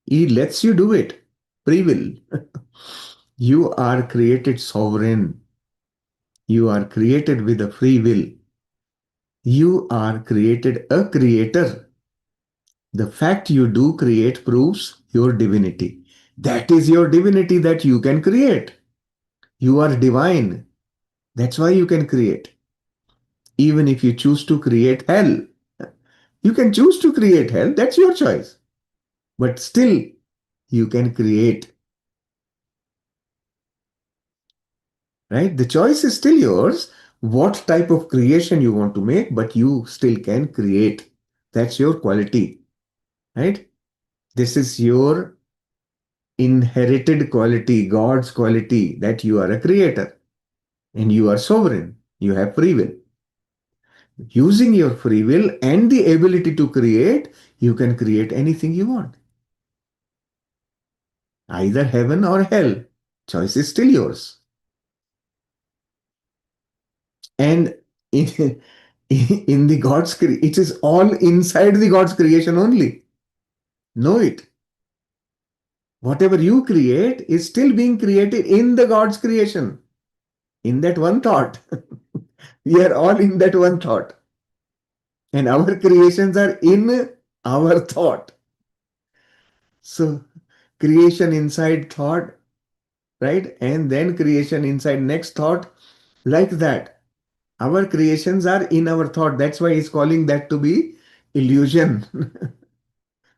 He lets you do it. Free will. You are created sovereign. You are created with a free will. You are created a creator. The fact you do create proves your divinity. That is your divinity that you can create. You are divine. That's why you can create. Even if you choose to create hell, you can choose to create hell. That's your choice. But still, you can create. Right? The choice is still yours. What type of creation you want to make, but you still can create. That's your quality. Right? This is your inherited quality, God's quality, that you are a creator and you are sovereign. You have free will. Using your free will and the ability to create, you can create anything you want. Either heaven or hell. Choice is still yours. And in, in the God's creation, it is all inside the God's creation only. Know it. Whatever you create is still being created in the God's creation, in that one thought. We are all in that one thought. And our creations are in our thought. So creation inside thought, right? And then creation inside next thought, like that. Our creations are in our thought. That's why he's calling that to be illusion,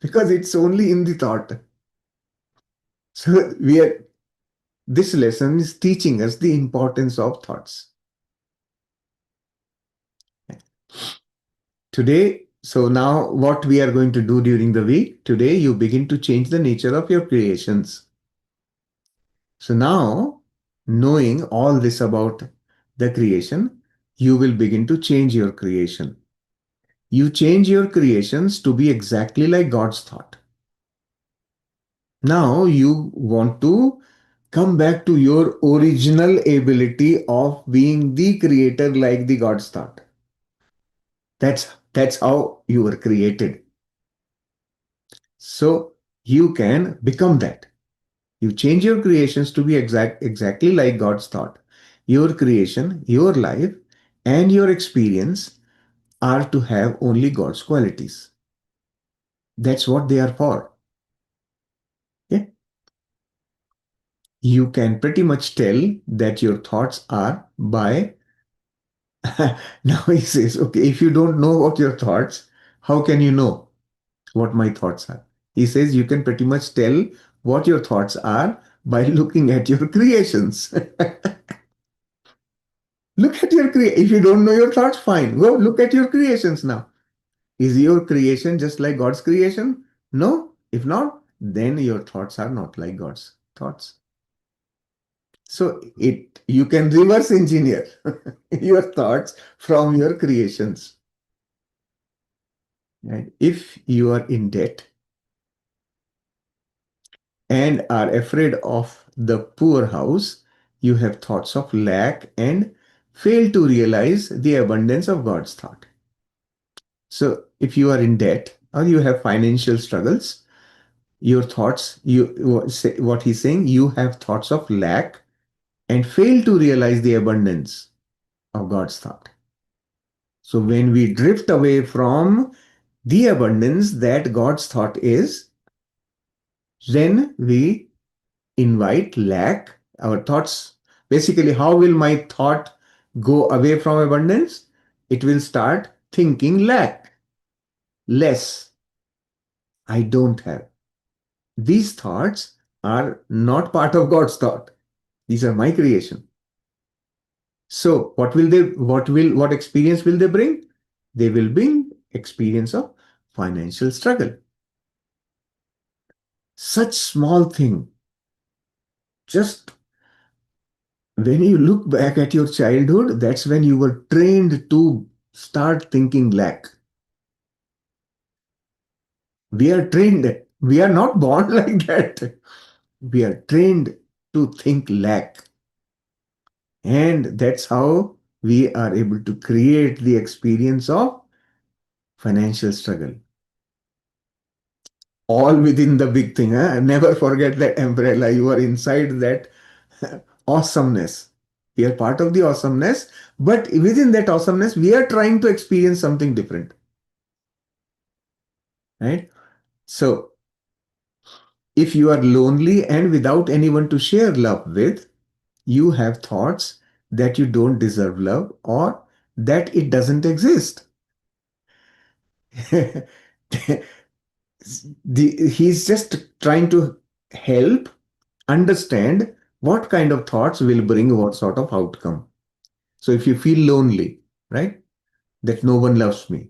because it's only in the thought. So this lesson is teaching us the importance of thoughts. Today, so now what we are going to do during the week, today you begin to change the nature of your creations. So now, knowing all this about the creation, you will begin to change your creation. You change your creations to be exactly like God's thought. Now you want to come back to your original ability of being the creator like the God's thought. That's how you were created. So you can become that. You change your creations to be exactly like God's thought. Your creation, your life, and your experience are to have only God's qualities. That's what they are for. Okay? You can pretty much tell that your thoughts are by. Now he says, okay, if you don't know what your thoughts, how can you know what my thoughts are? He says you can pretty much tell what your thoughts are by looking at your creations. Look at your creation. If you don't know your thoughts, fine. Go look at your creations now. Is your creation just like God's creation? No. If not, then your thoughts are not like God's thoughts. So you can reverse engineer your thoughts from your creations. And if you are in debt and are afraid of the poor house, you have thoughts of lack and fail to realize the abundance of God's thought. So if you are in debt or you have financial struggles, your thoughts, what he's saying, you have thoughts of lack and fail to realize the abundance of God's thought. So when we drift away from the abundance that God's thought is, then we invite lack. Our thoughts, basically, how will my thought go away from abundance? It will start thinking lack, less, I don't have. These thoughts are not part of God's thought. These are my creation. So what experience will they bring? They will bring experience of financial struggle. Such small thing. Just when you look back at your childhood, that's when you were trained to start thinking lack. We are trained. We are not born like that. We are trained to think lack. And that's how we are able to create the experience of financial struggle. All within the big thing. Huh? Never forget that umbrella. You are inside that awesomeness. We are part of the awesomeness, but within that awesomeness, we are trying to experience something different. Right? So, if you are lonely and without anyone to share love with, you have thoughts that you don't deserve love or that it doesn't exist. He's just trying to help understand what kind of thoughts will bring what sort of outcome. So if you feel lonely, right, that no one loves me,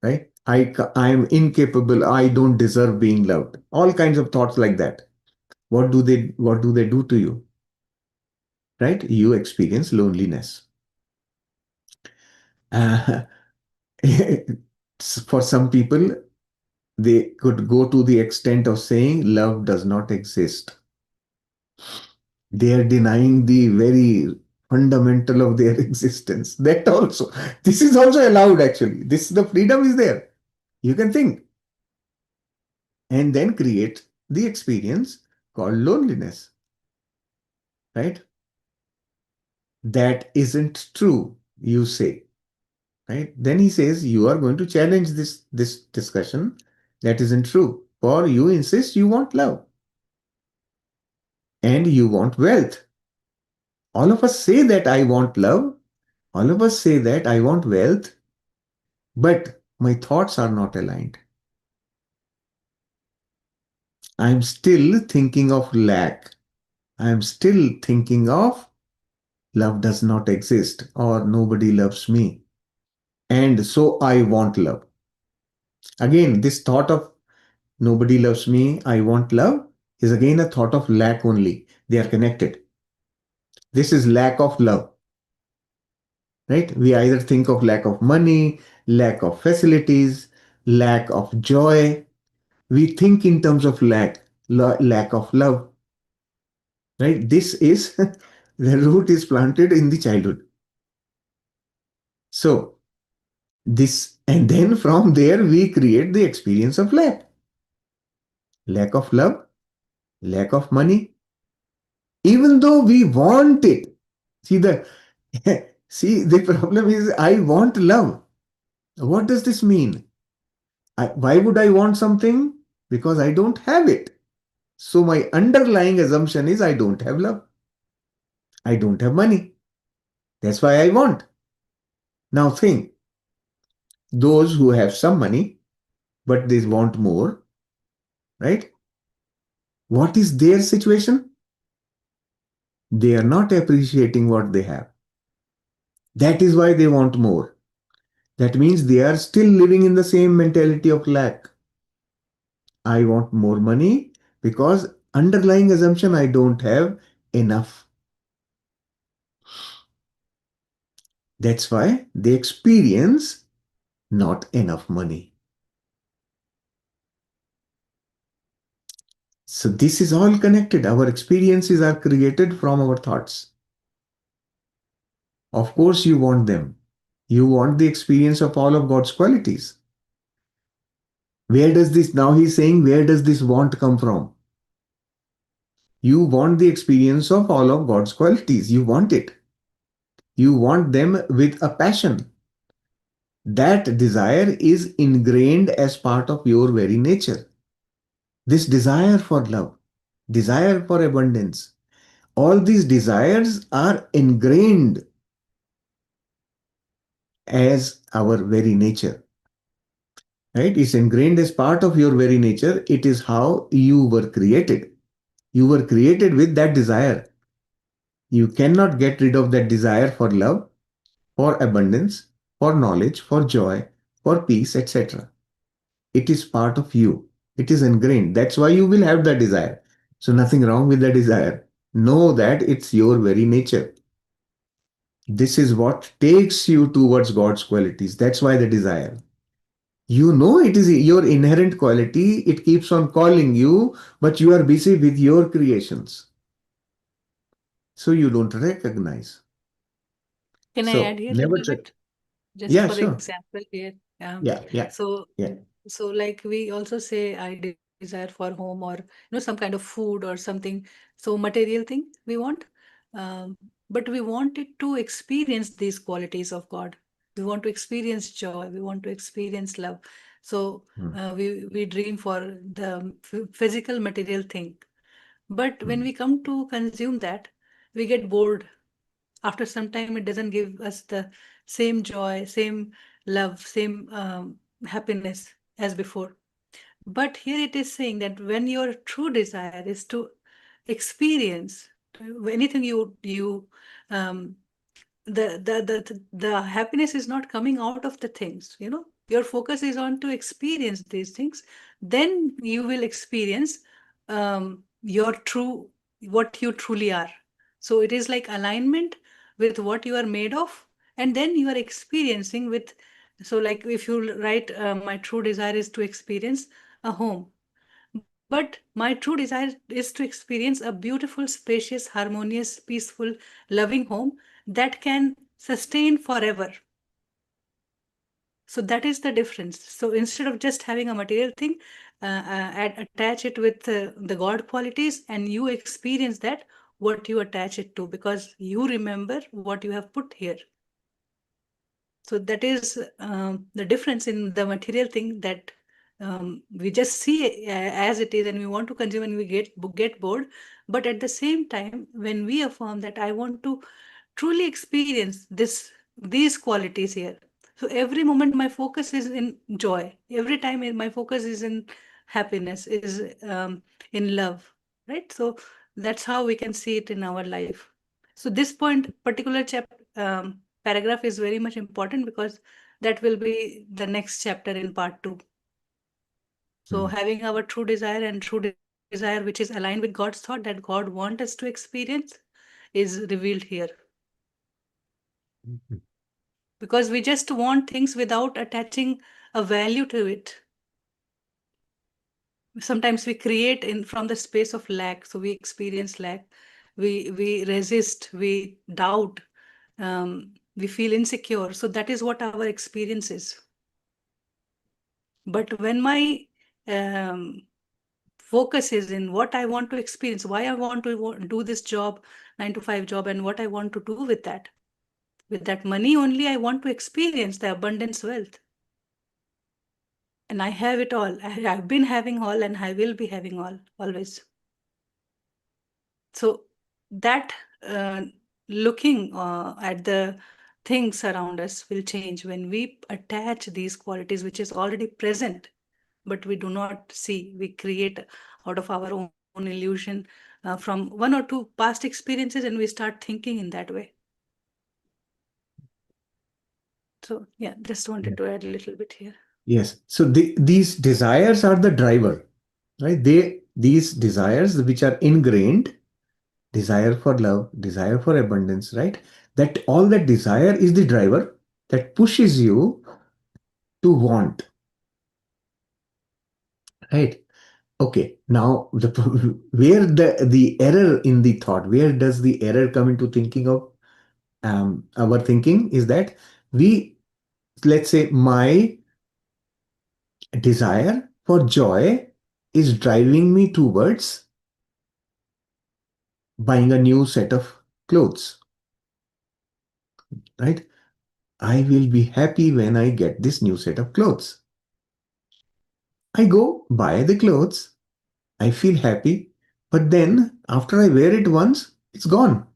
right, I am incapable, I don't deserve being loved, all kinds of thoughts like that. What do they do to you? Right? You experience loneliness. Uh, for some people, they could go to the extent of saying love does not exist. They are denying the very fundamental of their existence. That also, this is also allowed actually. This, the freedom is there. You can think and then create the experience called loneliness, right? That isn't true, you say, right? Then he says you are going to challenge this discussion. That isn't true. For you insist you want love and you want wealth. All of us say that I want love. All of us say that I want wealth, but my thoughts are not aligned. I'm still thinking of lack. I'm still thinking of love does not exist or nobody loves me. And so I want love. Again, this thought of nobody loves me, I want love is again a thought of lack only. They are connected. This is lack of love, right? We either think of lack of money, lack of facilities, lack of joy. We think in terms of lack of love, right? This is the root is planted in the childhood. So, this, and then from there, we create the experience of lack of love, lack of money, even though we want it. See, the see, the problem is I want love. What does this mean? Why would I want something? Because I don't have it. So my underlying assumption is I don't have love. I don't have money. That's why I want. Now think, those who have some money, but they want more, right? What is their situation? They are not appreciating what they have. That is why they want more. That means they are still living in the same mentality of lack. I want more money because underlying assumption I don't have enough. That's why they experience not enough money. So this is all connected. Our experiences are created from our thoughts. Of course, you want them. You want the experience of all of God's qualities. Where does this, now he's saying, where does this want come from? You want the experience of all of God's qualities. You want it. You want them with a passion. That desire is ingrained as part of your very nature. This desire for love, desire for abundance, all these desires are ingrained as our very nature, right? It's ingrained as part of your very nature. It is how you were created. You were created with that desire. You cannot get rid of that desire for love, for abundance, for knowledge, for joy, for peace, etc. It is part of you. It is ingrained. That's why you will have that desire. So nothing wrong with the desire. Know that it's your very nature. This is what takes you towards God's qualities. That's why the desire. You know it is your inherent quality. It keeps on calling you, but you are busy with your creations. So you don't recognize. Can I add So here a never little try. bit? Just Yeah, for sure. example here. Yeah, yeah, So yeah. like we also say I desire for home or some kind of food or something. So material thing we want. But we want it to experience these qualities of God. We want to experience joy. We want to experience love. So Hmm, we dream for the physical material thing. But when hmm, we come to consume that, we get bored. After some time, it doesn't give us the same joy, same love, same happiness as before. But here it is saying that when your true desire is to experience anything um, the happiness is not coming out of the things, your focus is on to experience these things, then you will experience your true, what you truly are. So it is like alignment with what you are made of, and then you are experiencing with. So like if you write, my true desire is to experience a home, But my true desire is to experience a beautiful, spacious, harmonious, peaceful, loving home that can sustain forever. So that is the difference. So instead of just having a material thing, attach it with the God qualities, and you experience that what you attach it to, because you remember what you have put here. So that is the difference in the material thing, that we just see as it is, and we want to consume, and we get bored. But at the same time, when we affirm that I want to truly experience these qualities here, so every moment my focus is in joy. Every time my focus is in happiness, is in love, right? So that's how we can see it in our life. So this particular paragraph is very much important, because that will be the next chapter in part 2. So Mm. having our true desire, and true desire which is aligned with God's thought, that God wants us to experience, is revealed here. Mhm. Because we just want things without attaching a value to it. Sometimes we create in from the space of lack, so we experience lack. We resist, we doubt, we feel insecure. So that is what our experience is. But when my um, focus is in what I want to experience, why I want to do this job, 9 to 5 job, and what I want to do with that. With that money only, I want to experience the abundance wealth. And I have it all. I've been having all, and I will be having all, always. So that looking at the things around us will change when we attach these qualities, which is already present, but we do not see. We create out of our own illusion from one or two past experiences, and we start thinking in that way. So yeah, just Yeah. wanted to add a little bit here. Yes. So these desires are the driver, right? These desires which are ingrained, desire for love, desire for abundance, right? That all that desire is the driver that pushes you to want, right? Okay. Now where the error in the thought, where does the error come into thinking of our thinking is that we, let's say, my desire for joy is driving me towards buying a new set of clothes, right? I will be happy when I get this new set of clothes. I go buy the clothes, I feel happy, but then after I wear it once, it's gone.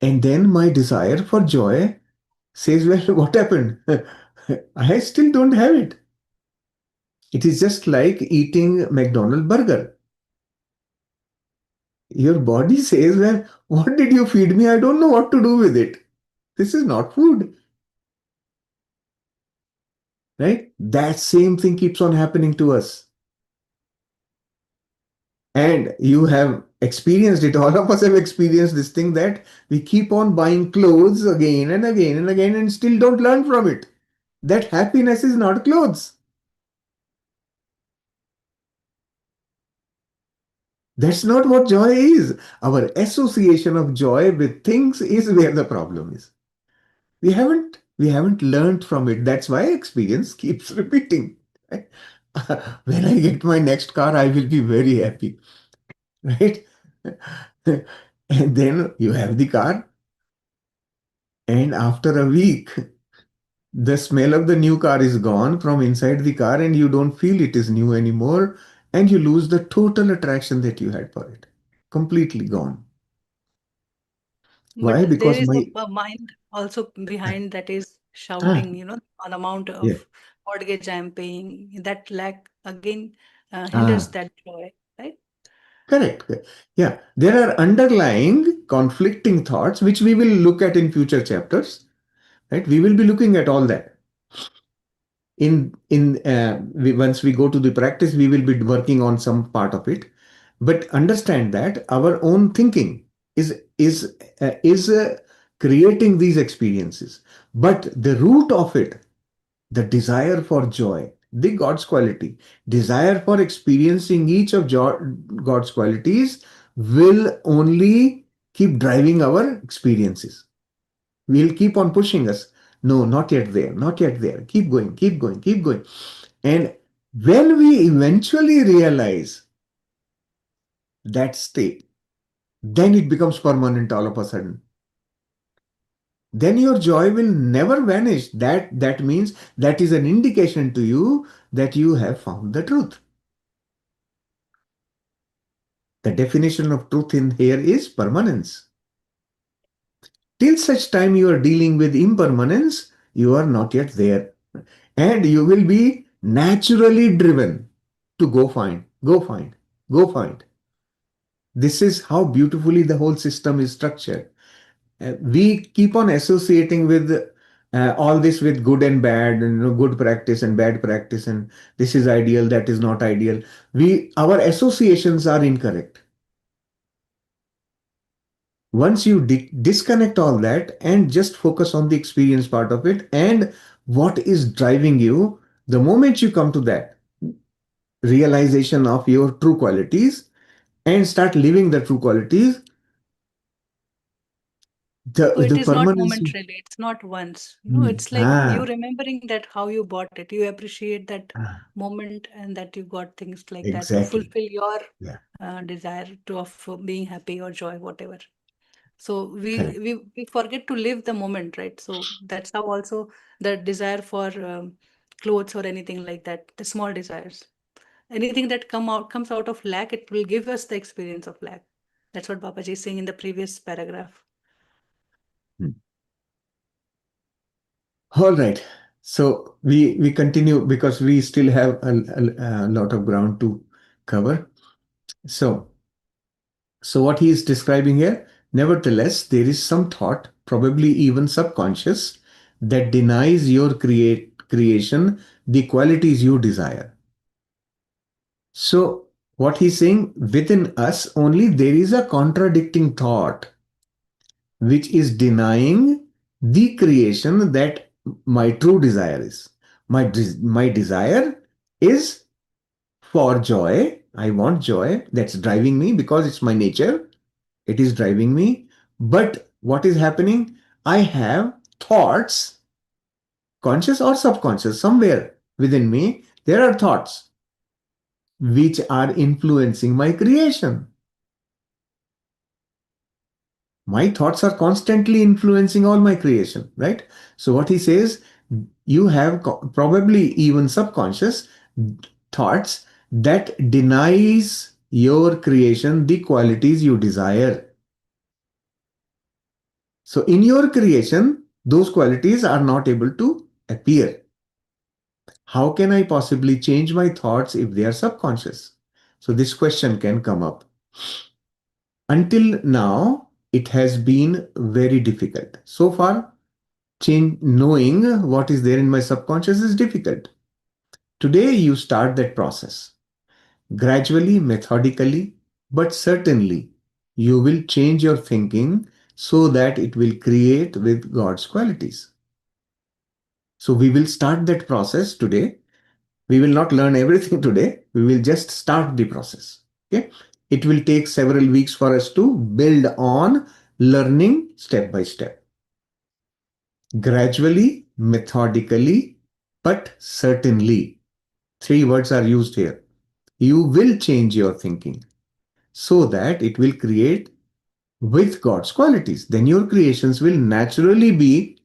And then my desire for joy says, well, what happened? I still don't have it. It is just like eating McDonald's burger. Your body says, well, what did you feed me? I don't know what to do with it. This is not food, right? That same thing keeps on happening to us. And you have experienced it. All of us have experienced this thing that we keep on buying clothes again and again and again and still don't learn from it. That happiness is not clothes. That's not what joy is. Our association of joy with things is where the problem is. We haven't learned from it. That's why experience keeps repeating. When I get my next car, I will be very happy, right? And then you have the car, and after a week, the smell of the new car is gone from inside the car, and you don't feel it is new anymore, and you lose the total attraction that you had for it. Completely gone. But Why? there Because is my a mind also behind that is ah, shouting, an amount yeah, of mortgage I'm paying. That lack again hinders ah, that joy, right? correct. Yeah, there are underlying conflicting thoughts which we will look at in future chapters. Right? We will be looking at all that. Once we go to the practice, we will be working on some part of it. But understand that our own thinking is creating these experiences. But the root of it, the desire for joy, the God's quality. Desire for experiencing each of God's qualities will only keep driving our experiences. Will keep on pushing us. No, not yet there, not yet there. Keep going, keep going, keep going. And when we eventually realize that state, then it becomes permanent all of a sudden. Then your joy will never vanish. That means that is an indication to you that you have found the truth. The definition of truth in here is permanence. Till such time you are dealing with impermanence, you are not yet there. And you will be naturally driven to go find, go find, go find. This is how beautifully the whole system is structured. We keep on associating with all this with good and bad, and good practice and bad practice, and this is ideal, that is not ideal. Our associations are incorrect. Once you disconnect all that and just focus on the experience part of it and what is driving you, the moment you come to that realization of your true qualities and start living the true qualities, So it the is not permanence. momentarily, it's not once. Hmm. It's like you Ah, remembering that how you bought it. You appreciate that ah, moment and that you got things like that to exactly. fulfill your Yeah, desire to of being happy or joy, whatever. So correct. we forget to live the moment, right? So that's how also the desire for clothes or anything like that, the small desires. Anything that comes out of lack, it will give us the experience of lack. That's what Babaji is saying in the previous paragraph. Hmm. All right. So we continue because we still have a lot of ground to cover. So what he is describing here, nevertheless, there is some thought, probably even subconscious, that denies your creation the qualities you desire. So what he's saying, within us only there is a contradicting thought which is denying the creation that my true desire is. My desire is for joy. I want joy. That's driving me because it's my nature. It is driving me. But what is happening? I have thoughts, conscious or subconscious, somewhere within me, there are thoughts which are influencing my creation. My thoughts are constantly influencing all my creation, right? So what he says, you have probably even subconscious thoughts that denies your creation the qualities you desire. So in your creation, those qualities are not able to appear. How can I possibly change my thoughts if they are subconscious? So this question can come up. Until now, it has been very difficult. So far, knowing what is there in my subconscious is difficult. Today, you start that process. Gradually, methodically, but certainly, you will change your thinking so that it will create with God's qualities. So, we will start that process today. We will not learn everything today. We will just start the process. Okay. It will take several weeks for us to build on learning step by step. Gradually, methodically, but certainly. Three words are used here. You will change your thinking so that it will create with God's qualities. Then your creations will naturally be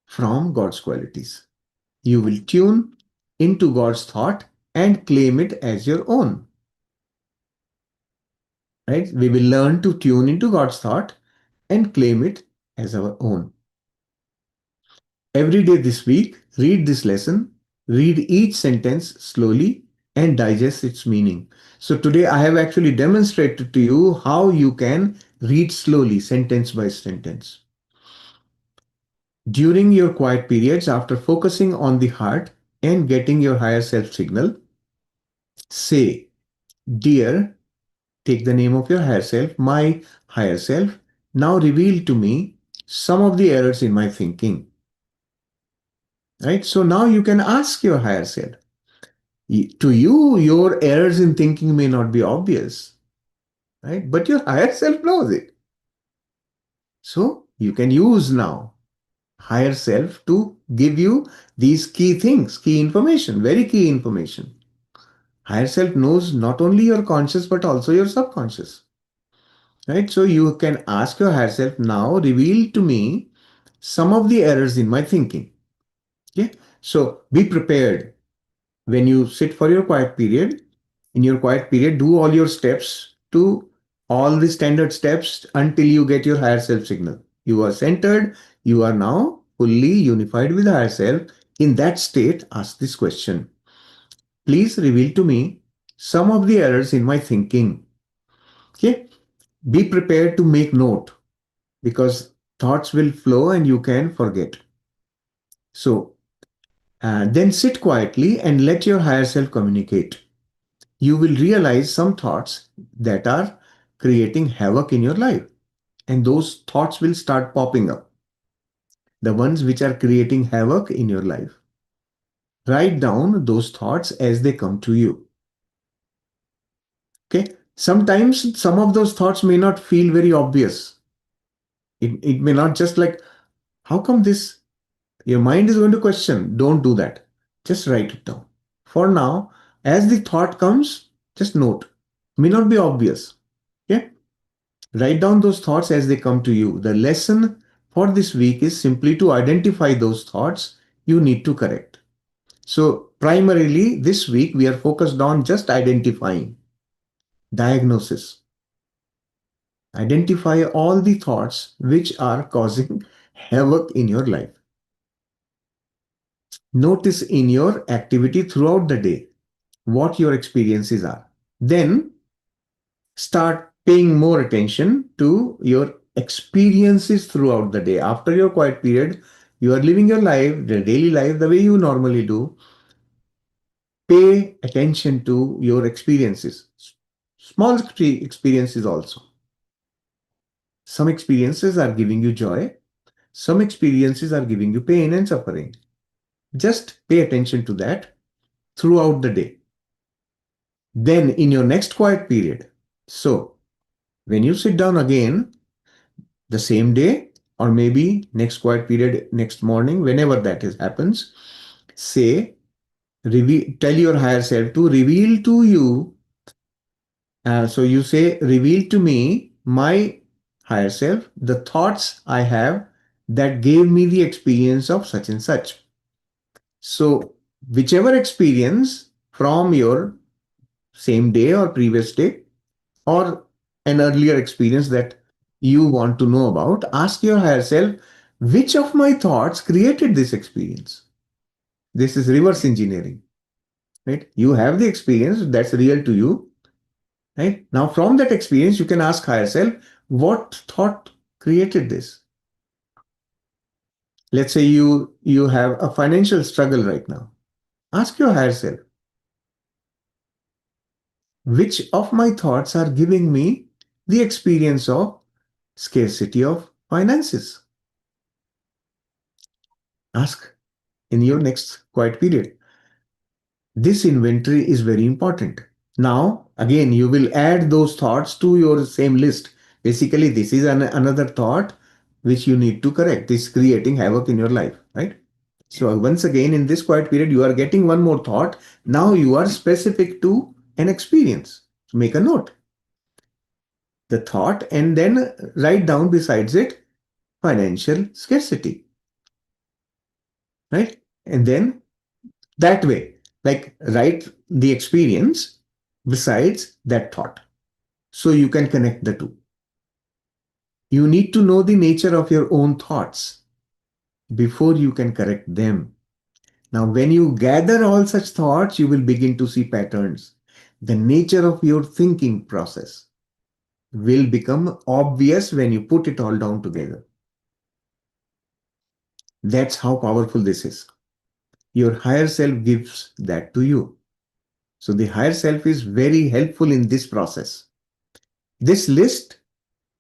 from God's qualities. You will tune into God's thought and claim it as your own. Right? We will learn to tune into God's thought and claim it as our own. Every day this week, read this lesson, read each sentence slowly and digest its meaning. So today I have actually demonstrated to you how you can read slowly, sentence by sentence. During your quiet periods, after focusing on the heart and getting your higher self signal, say, Dear, take the name of your higher self, my higher self, now reveal to me some of the errors in my thinking. right? So now you can ask your higher self. To you, your errors in thinking may not be obvious, right? But your higher self knows it. So you can use now higher self to give you these key things, key information, very key information. Higher self knows not only your conscious but also your subconscious, right? So you can ask your higher self now, reveal to me some of the errors in my thinking. Okay. So be prepared when you sit for your quiet period. In your quiet period, do all your steps to all the standard steps until you get your higher self signal. You are centered. You are now fully unified with the higher self. In that state, ask this question. Please reveal to me some of the errors in my thinking. Okay. Be prepared to make note because thoughts will flow and you can forget. So then sit quietly and let your higher self communicate. You will realize some thoughts that are creating havoc in your life. And those thoughts will start popping up. The ones which are creating havoc in your life. Write down those thoughts as they come to you. Okay. Sometimes some of those thoughts may not feel very obvious. It may not just like, how come this? Your mind is going to question. Don't do that. Just write it down. For now, as the thought comes, just note. May not be obvious. Okay. Write down those thoughts as they come to you. The lesson for this week is simply to identify those thoughts you need to correct. So, primarily this week, we are focused on just identifying, diagnosis. Identify all the thoughts which are causing havoc in your life. Notice in your activity throughout the day what your experiences are. Then start paying more attention to your experiences throughout the day. After your quiet period, you are living your life, the daily life, the way you normally do. Pay attention to your experiences, small experiences also. Some experiences are giving you joy, some experiences are giving you pain and suffering. Just pay attention to that throughout the day. Then, in your next quiet period, so when you sit down again, the same day or maybe next quiet period next morning whenever that is happens, say tell your higher self to reveal to you, so you say reveal to me, my higher self, the thoughts I have that gave me the experience of such and such. So whichever experience from your same day or previous day or an earlier experience that you want to know about, ask your higher self, which of my thoughts created this experience? This is reverse engineering, right? You have the experience that's real to you, right? Now, from that experience, you can ask higher self, what thought created this? Let's say you have a financial struggle right now. Ask your higher self, which of my thoughts are giving me the experience of scarcity of finances? Ask in your next quiet period. This inventory is very important. Now, again, you will add those thoughts to your same list. Basically, this is another thought which you need to correct. This is creating havoc in your life, right? So, once again, in this quiet period, you are getting one more thought. Now, you are specific to an experience. So, make a note. The thought and then write down besides it financial scarcity, right? And then that way, like write the experience besides that thought. So you can connect the two. You need to know the nature of your own thoughts before you can correct them. Now, when you gather all such thoughts, you will begin to see patterns. The nature of your thinking process will become obvious when you put it all down together. That's how powerful this is. Your higher self gives that to you. So the higher self is very helpful in this process. This list,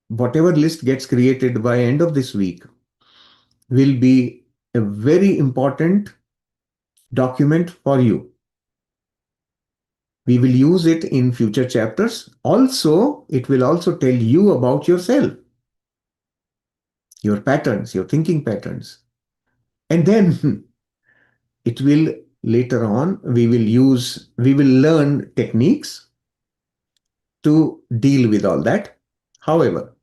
whatever list gets created by end of this week, will be a very important document for you. We will use it in future chapters. Also, it will also tell you about yourself, your patterns, your thinking patterns. And then it will later on, we will learn techniques to deal with all that. However,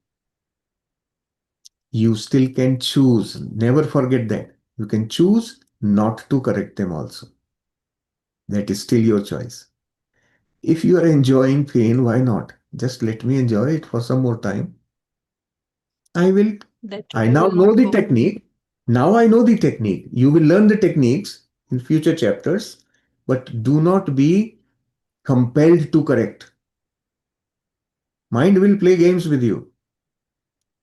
you still can choose. Never forget that. You can choose not to correct them also. That is still your choice. If you are enjoying pain, why not? Just let me enjoy it for some more time. I will. That I I now will know not the go. technique. Now I know the technique. You will learn the techniques in future chapters, but do not be compelled to correct. Mind will play games with you.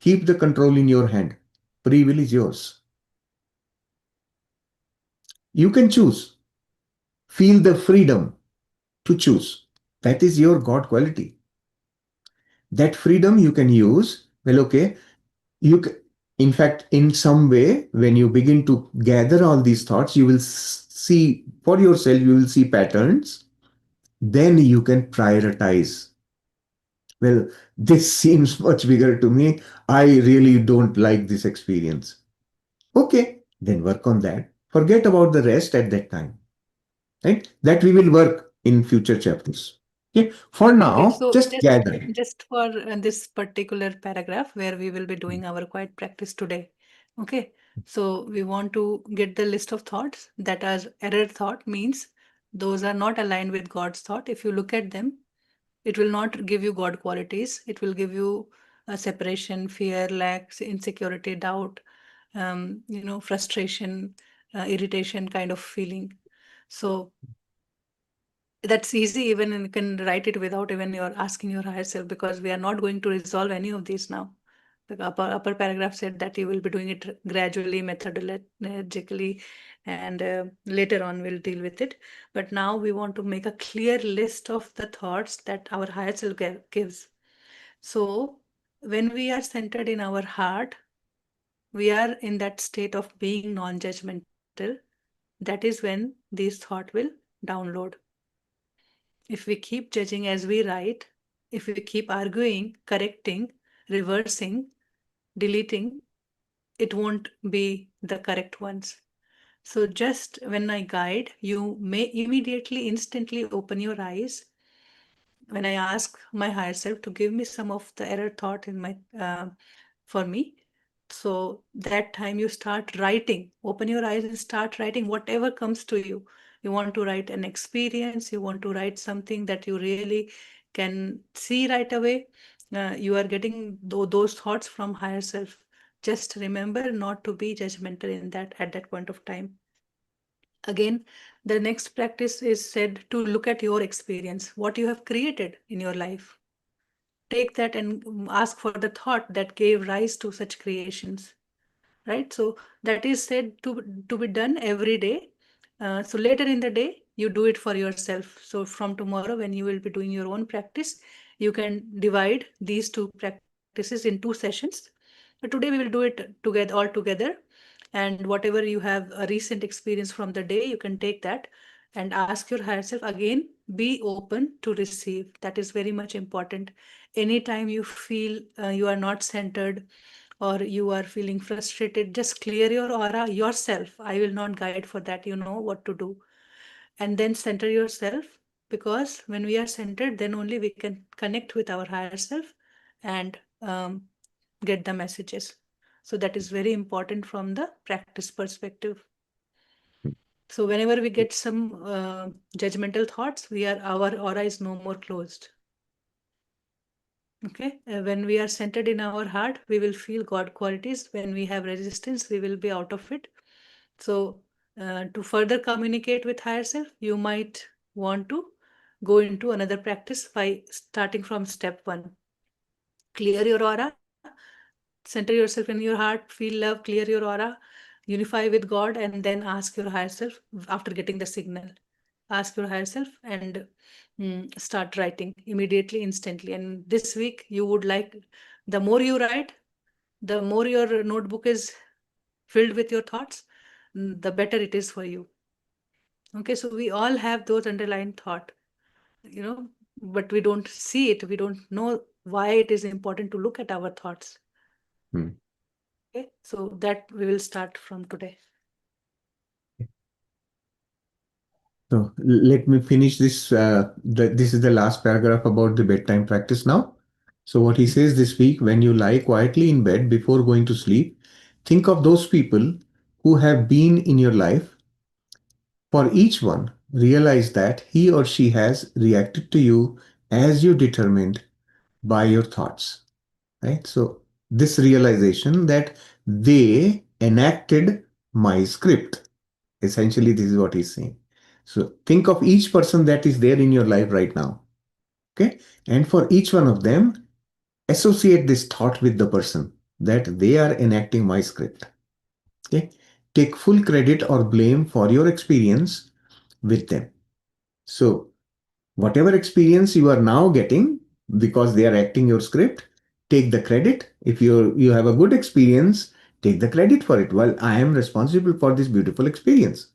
Keep the control in your hand. Free will is yours. You can choose. Feel the freedom to choose. That is your God quality. That freedom you can use. Well, okay. You can, in fact, in some way, when you begin to gather all these thoughts, you will see for yourself, you will see patterns. Then you can prioritize. Well, this seems much bigger to me. I really don't like this experience. Okay, then work on that. Forget about the rest at that time. Right? That we will work in future chapters. Okay. For Okay, now, so just gather. just for this particular paragraph where we will be doing our quiet practice today. Okay, so we want to get the list of thoughts that are error thought means those are not aligned with God's thought. If you look at them, it will not give you God qualities. It will give you a separation, fear, lack, insecurity, doubt, frustration, irritation kind of feeling. So that's easy, even, and you can write it without even you're asking your higher self, because we are not going to resolve any of these now. The upper paragraph said that you will be doing it gradually, methodologically, and later on we'll deal with it. But now we want to make a clear list of the thoughts that our higher self gives. So when we are centered in our heart, we are in that state of being non-judgmental. That is when these thought will download. If we keep judging as we write, if we keep arguing, correcting, reversing, deleting, it won't be the correct ones. So just when I guide, you may immediately, instantly open your eyes when I ask my higher self to give me some of the error thought in my for me. So that time you start writing, open your eyes and start writing whatever comes to you. You want to write an experience, you want to write something that you really can see right away. You are getting those thoughts from higher self. Just remember not to be judgmental in that at that point of time. Again, the next practice is said to look at your experience, what you have created in your life. Take that and ask for the thought that gave rise to such creations, right? So that is said to be done every day. So later in the day, you do it for yourself. So from tomorrow, when you will be doing your own practice, you can divide these two practices in 2 sessions. But today we will do it together, all together. And whatever you have a recent experience from the day, you can take that and ask your higher self again. Be open to receive. That is very much important. Anytime you feel you are not centered, or you are feeling frustrated, just clear your aura yourself. I will not guide for that. You know what to do. And then center yourself, because when we are centered, then only we can connect with our higher self and get the messages. So that is very important from the practice perspective. So whenever we get some judgmental thoughts, our aura is no more closed. Okay, when we are centered in our heart, we will feel God qualities. When we have resistance, we will be out of it. So, to further communicate with higher self, you might want to go into another practice by starting from step one. Clear your aura, center yourself in your heart, feel love, clear your aura, unify with God, and then ask your higher self after getting the signal. Ask your higher self and start writing immediately, instantly. And this week, you would like, the more you write, the more your notebook is filled with your thoughts, the better it is for you. Okay, so we all have those underlying thought, you know, but we don't see it. We don't know why it is important to look at our thoughts. Hmm. Okay, so that we will start from today. So let me finish this. This is the last paragraph about the bedtime practice now. So what he says this week, when you lie quietly in bed before going to sleep, think of those people who have been in your life. For each one, realize that he or she has reacted to you as you determined by your thoughts. Right? So this realization that they enacted my script. Essentially, this is what he's saying. So think of each person that is there in your life right now. Okay. And for each one of them, associate this thought with the person that they are enacting my script. Okay. Take full credit or blame for your experience with them. So whatever experience you are now getting because they are acting your script, take the credit. If you have a good experience, take the credit for it. Well, I am responsible for this beautiful experience.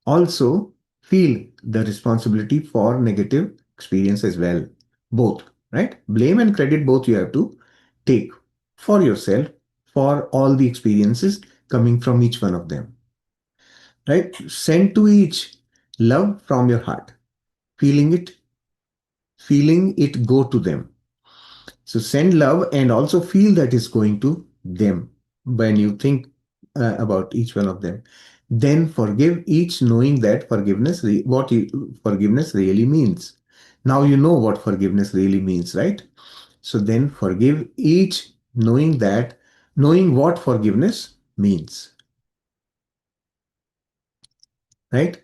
Also, feel the responsibility for negative experience as well. Both, right? Blame and credit, both you have to take for yourself for all the experiences coming from each one of them, right? Send to each love from your heart, feeling it, feeling it go to them. So send love and also feel that is going to them when you think about each one of them. Then forgive each, knowing that forgiveness really means. Now you know what forgiveness really means, right? So then forgive each, knowing what forgiveness means, right?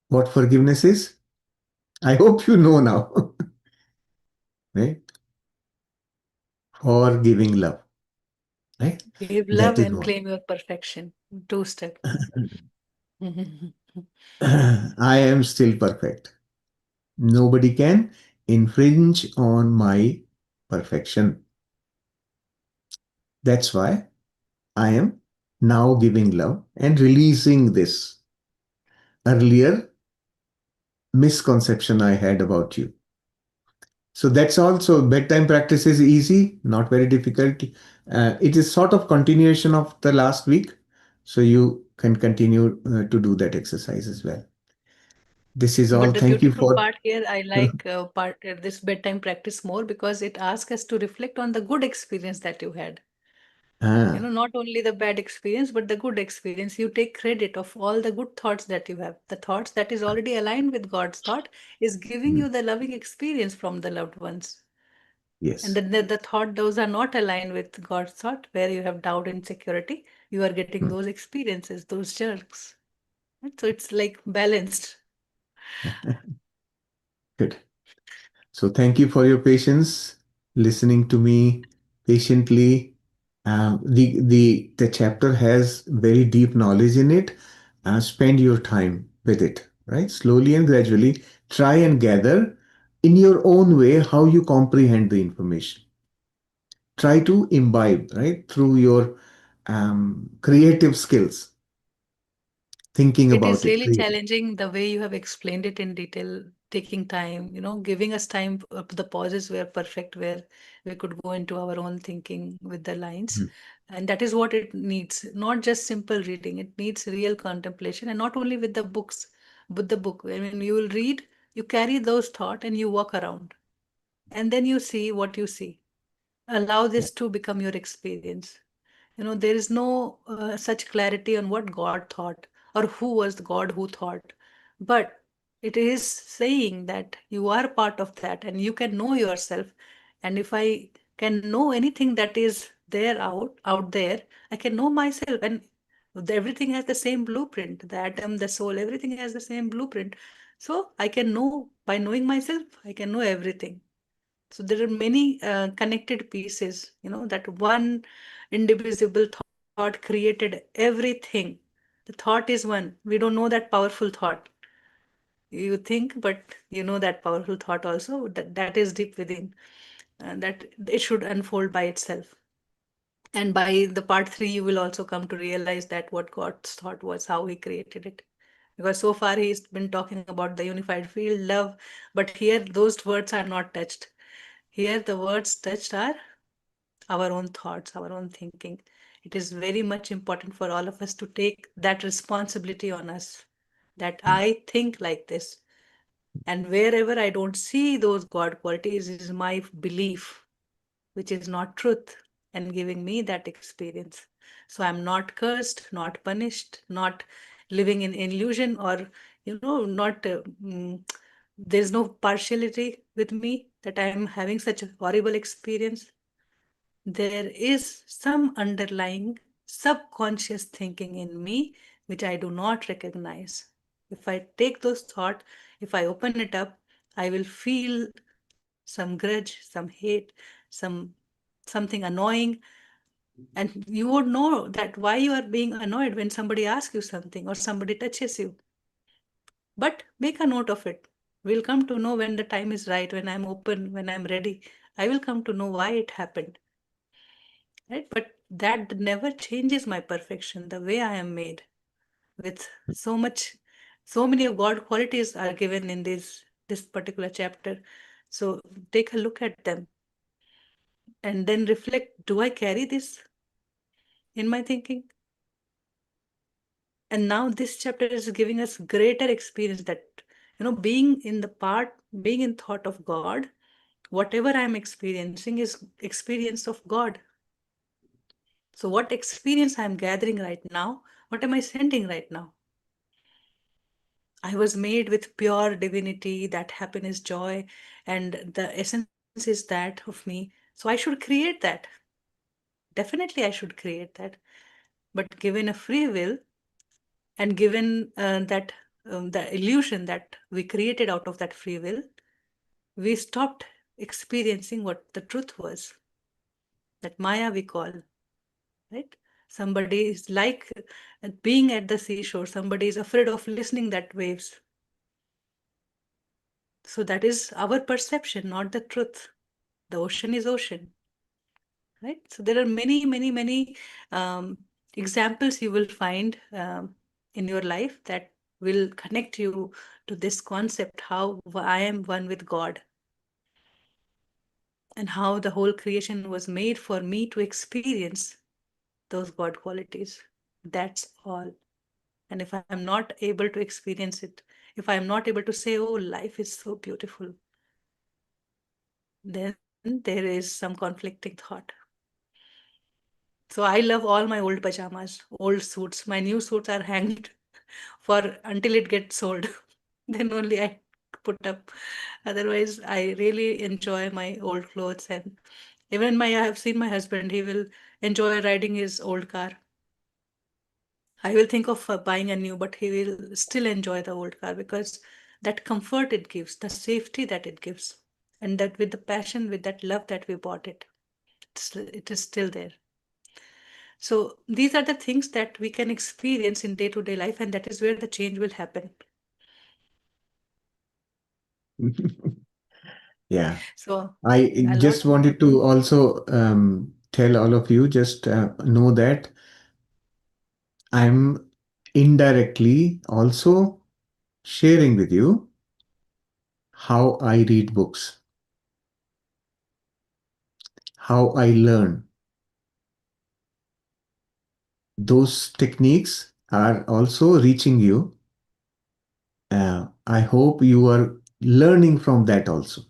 What forgiveness is? I hope you know now, right? Forgiving love, right? Give That love is and what. claim your perfection. Two step. I am still perfect. Nobody can infringe on my perfection. That's why I am now giving love and releasing this earlier misconception I had about you. So that's also bedtime practice is easy, not very difficult. It is sort of continuation of the last week. So you can continue to do that exercise as well. This is all. But the Thank you beautiful for. part here, I like this bedtime practice more because it asks us to reflect on the good experience that you had. You Ah, know, not only the bad experience, but the good experience. You take credit of all the good thoughts that you have. The thoughts that is already aligned with God's thought is giving mm, you the loving experience from the loved ones. And yes. then the thought those are not aligned with God's thought, where you have doubt and insecurity, you are getting Mm, those experiences, those jerks. Right? So it's like balanced. good. So thank you for your patience, listening to me patiently. The chapter has very deep knowledge in it. Spend your time with it, right? Slowly and gradually, try and gather in your own way how you comprehend the information. Try to imbibe, right, through your creative skills, thinking It about is it really creative. challenging the way you have explained it in detail, taking time, giving us time. The pauses were perfect, where we could go into our own thinking with the lines. Mm, And that is what it needs, not just simple reading. It needs real contemplation, and not only with the books, with the book. I mean, you will read, you carry those thoughts and you walk around, and then you see what you see. Allow yeah. this to become your experience. There is no such clarity on what God thought or who was the God who thought, but it is saying that you are part of that and you can know yourself. And if I can know anything that is there out there, I can know myself. And everything has the same blueprint. The atom, the soul, everything has the same blueprint. So I can know, by knowing myself, I can know everything. So there are many connected pieces, that one indivisible thought created everything. The thought is one. We don't know that powerful thought. You think, but you know that powerful thought also, that is deep within, that it should unfold by itself. And by the part three, you will also come to realize that what God's thought was, how he created it. Because so far he's been talking about the unified field, love, but here those words are not touched. Here the words touched are our own thoughts, our own thinking. It is very much important for all of us to take that responsibility on us, that I think like this. And wherever I don't see those God qualities is my belief, which is not truth, and giving me that experience. So I'm not cursed, not punished, not living in illusion, or, not, there's no partiality with me that I'm having such a horrible experience. There is some underlying subconscious thinking in me which I do not recognize. If I take those thoughts, if I open it up, I will feel some grudge, some hate, some something annoying, and you would know that why you are being annoyed when somebody asks you something or somebody touches you. But make a note of it. We'll come to know when the time is right, when I'm open, when I'm ready. I will come to know why it happened. Right? But that never changes my perfection, the way I am made, with so many of God qualities are given in this particular chapter. So take a look at them and then reflect, do I carry this in my thinking? And now this chapter is giving us greater experience that, being in the part, being in thought of God, whatever I'm experiencing is experience of God. So what experience I'm gathering right now, what am I sending right now? I was made with pure divinity, that happiness, joy, and the essence is that of me. So I should create that. Definitely, I should create that. But given a free will, and given that the illusion that we created out of that free will, we stopped experiencing what the truth was. That Maya we call, right? Somebody is like being at the seashore. Somebody is afraid of listening that waves. So that is our perception, not the truth. The ocean is ocean, right? So there are many, many, many examples you will find in your life that will connect you to this concept, how I am one with God, and how the whole creation was made for me to experience those God qualities. That's all. And if I'm not able to experience it, if I'm not able to say, oh, life is so beautiful, then there is some conflicting thought. So I love all my old pajamas, old suits. My new suits are hanged for until it gets sold. Then only I put up. Otherwise, I really enjoy my old clothes. And even I have seen my husband, he will enjoy riding his old car. I will think of buying a new, but he will still enjoy the old car because that comfort it gives, the safety that it gives, and that with the passion, with that love that we bought it, it is still there. So these are the things that we can experience in day-to-day life, and that is where the change will happen. Yeah. So I a lot. just wanted to also tell all of you, just know that I'm indirectly also sharing with you how I read books, how I learn. Those techniques are also reaching you. I hope you are learning from that also.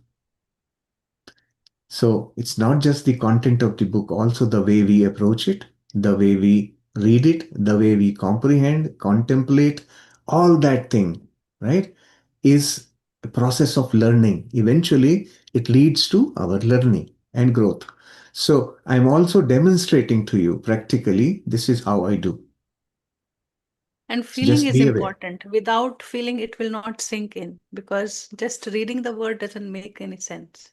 So it's not just the content of the book, also the way we approach it, the way we read it, the way we comprehend, contemplate, all that thing, right, is a process of learning. Eventually, it leads to our learning and growth. So I'm also demonstrating to you practically, this is how I do. And So feeling just is be aware. important. Without feeling, it will not sink in because just reading the word doesn't make any sense.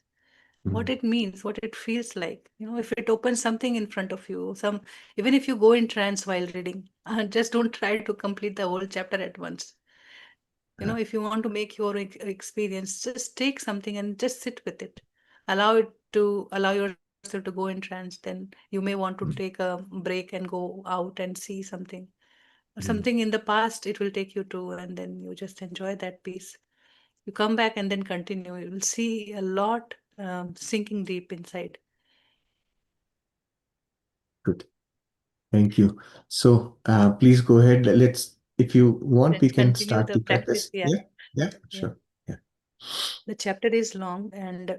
What Mhm. it means, what it feels like. If it opens something in front of you, even if you go in trance while reading, just don't try to complete the whole chapter at once. If you want to make your experience, just take something and just sit with it. Allow yourself to go in trance. Then you may want to take a break and go out and see something. or something in the past it will take you to, and then you just enjoy that piece. You come back and then continue. You will see a lot sinking deep inside. Good. Thank you. So please go ahead. If you want, we Let's can continue start the the practice. practice. Yeah, Yeah, yeah, yeah. sure. Yeah. The chapter is long, and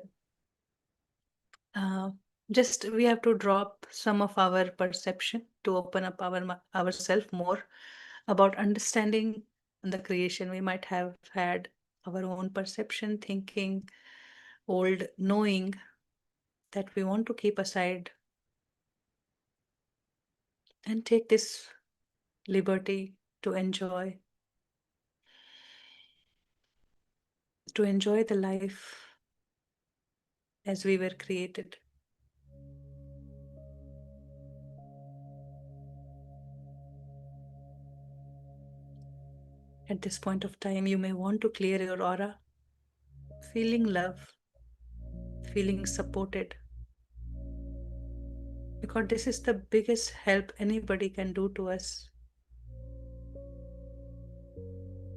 just we have to drop some of our perception to open up ourselves more about understanding the creation. We might have had our own perception, thinking, old knowing that we want to keep aside and take this liberty to enjoy the life as we were created. At this point of time, you may want to clear your aura, feeling love, feeling supported, because this is the biggest help anybody can do to us.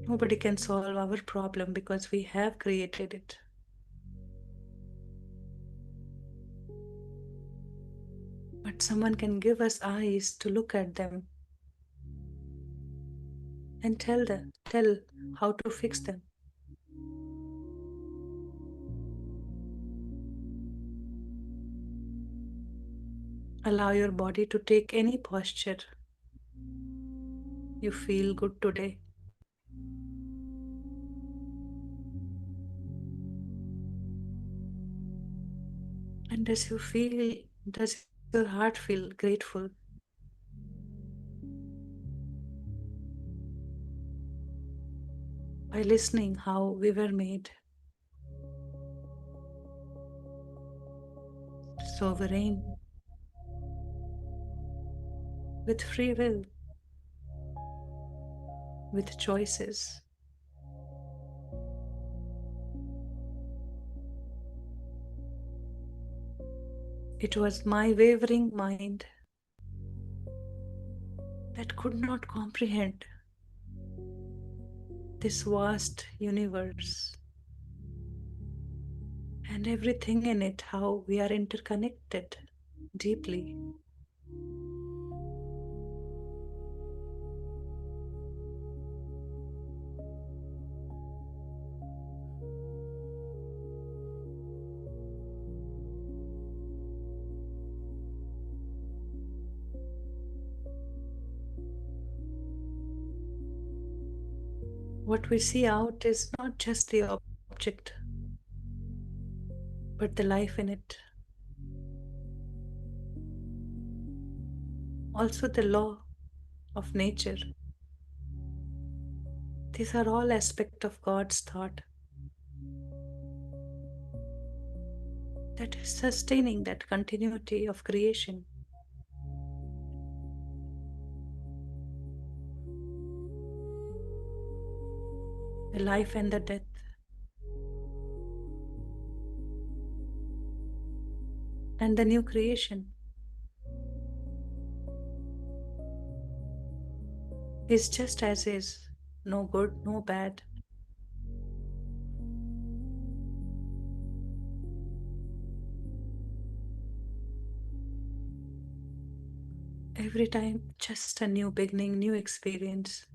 Nobody can solve our problem because we have created it. But someone can give us eyes to look at them and tell how to fix them. Allow your body to take any posture you feel good today. And does your heart feel grateful? By listening how we were made. Sovereign. With free will. With choices. It was my wavering mind that could not comprehend this vast universe and everything in it, how we are interconnected deeply. What we see out is not just the object, but the life in it. Also the law of nature. These are all aspects of God's thought that is sustaining that continuity of creation. The life and the death. And the new creation is just as is, no good, no bad. Every time, just a new beginning, new experience.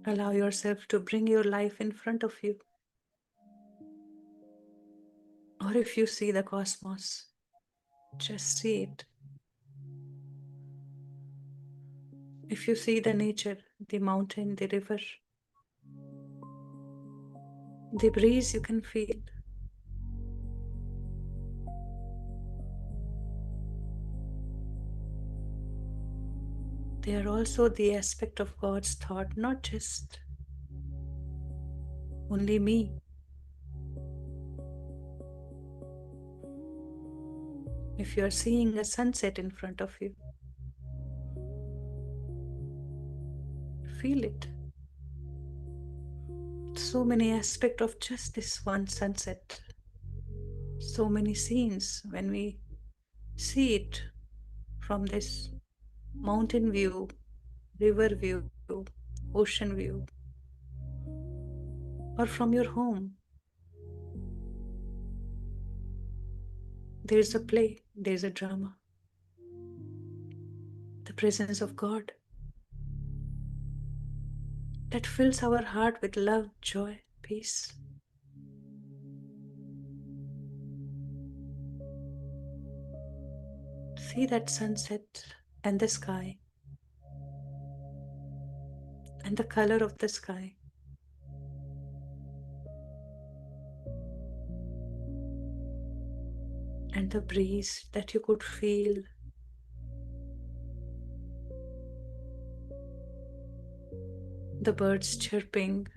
Allow yourself to bring your life in front of you. Or if you see the cosmos, just see it. If you see the nature, the mountain, the river, the breeze you can feel. They are also the aspect of God's thought, not just only me. If you are seeing a sunset in front of you, feel it. So many aspects of just this one sunset. So many scenes when we See it from this mountain view, river view, ocean view, or from your home. There's a play, there's a drama, the presence of God that fills our heart with love, joy, peace. See that sunset and the sky and the color of the sky. And the breeze that you could feel. The birds chirping,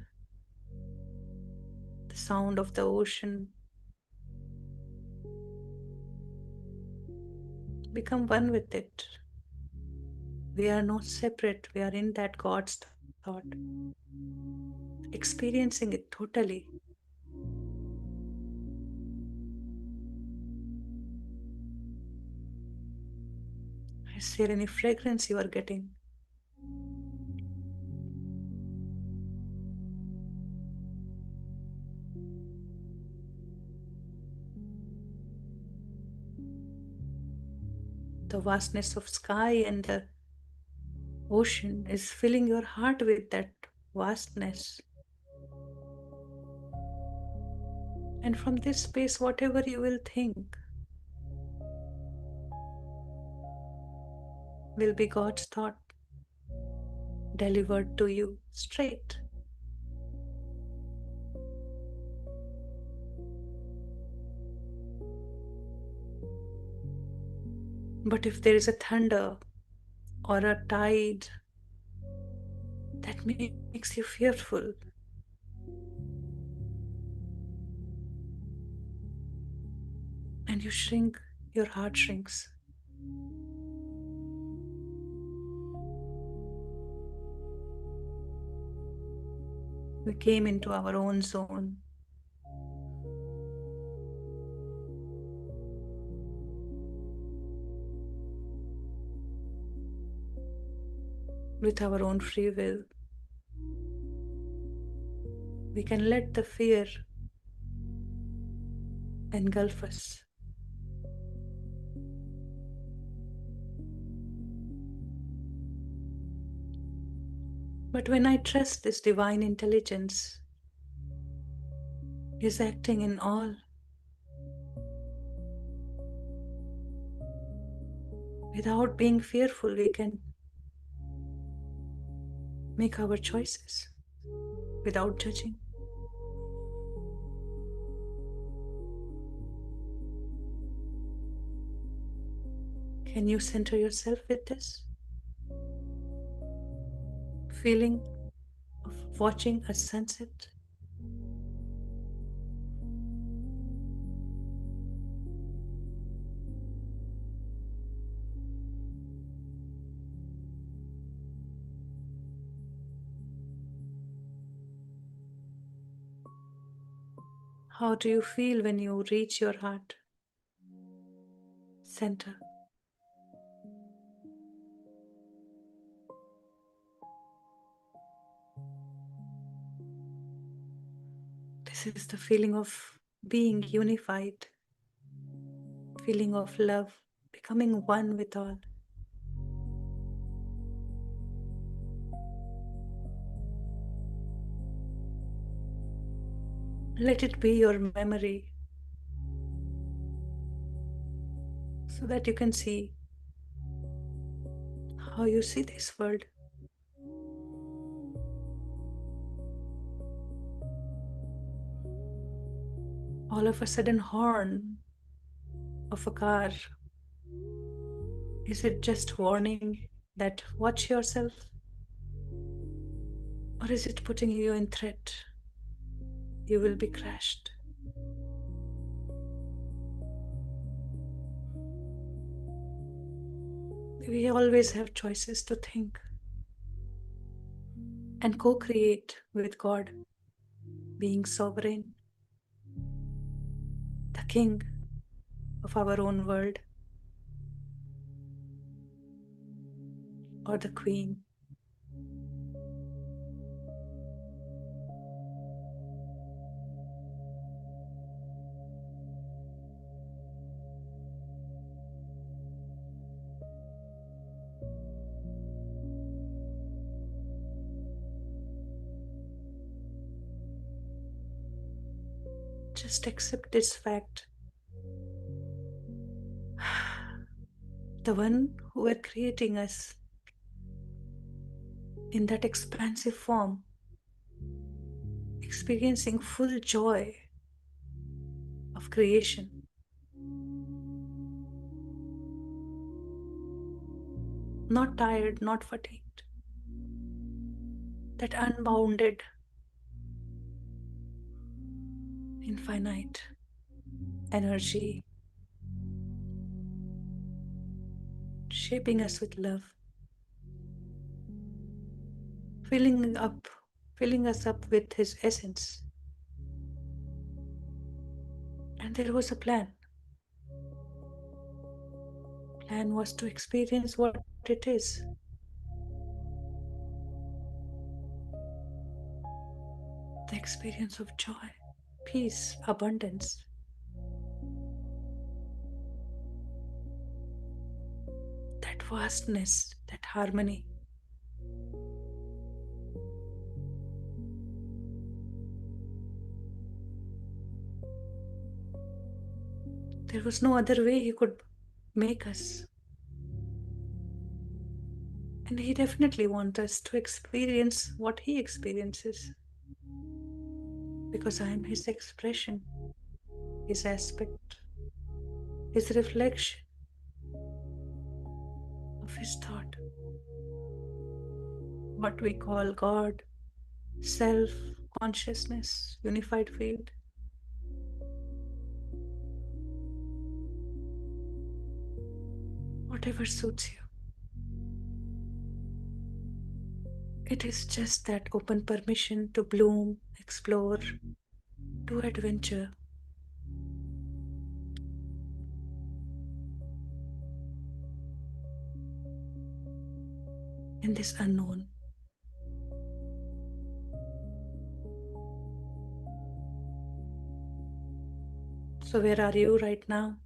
the sound of the ocean. Become one with it. We are not separate, we are in that God's thought, experiencing it totally. Is there any fragrance you are getting? The vastness of sky and the ocean is filling your heart with that vastness. And from this space, whatever you will think will be God's thought delivered to you straight. But if there is a thunder or a tide that makes you fearful, and you shrink, your heart shrinks. We came into our own zone. With our own free will, we can let the fear engulf us. But when I trust this divine intelligence is acting in all, without being fearful, we can make our choices without judging. Can you center yourself with this? Feeling of watching a sunset. How do you feel when you reach your heart center? This is the feeling of being unified, feeling of love, becoming one with all. Let it be your memory so that you can see how you see this world. All of a sudden horn of a car, is it just warning that watch yourself? Or is it putting you in threat? You will be crushed. We always have choices to think and co-create with God, being sovereign, the king of our own world. or the queen. Just accept this fact. The one who were creating us in that expansive form, experiencing full joy of creation, not tired, not fatigued, that unbounded, infinite energy, shaping us with love, filling us up with his essence. And there was a plan. Plan was to experience what it is. The experience of joy, peace, abundance. That vastness, that harmony. There was no other way he could make us. And he definitely wants us to experience what he experiences. Because I am his expression, his aspect, his reflection of his thought. What we call God, self, consciousness, unified field. Whatever suits you. It is just that open permission to bloom, explore, to adventure. In this unknown. So where are you right now?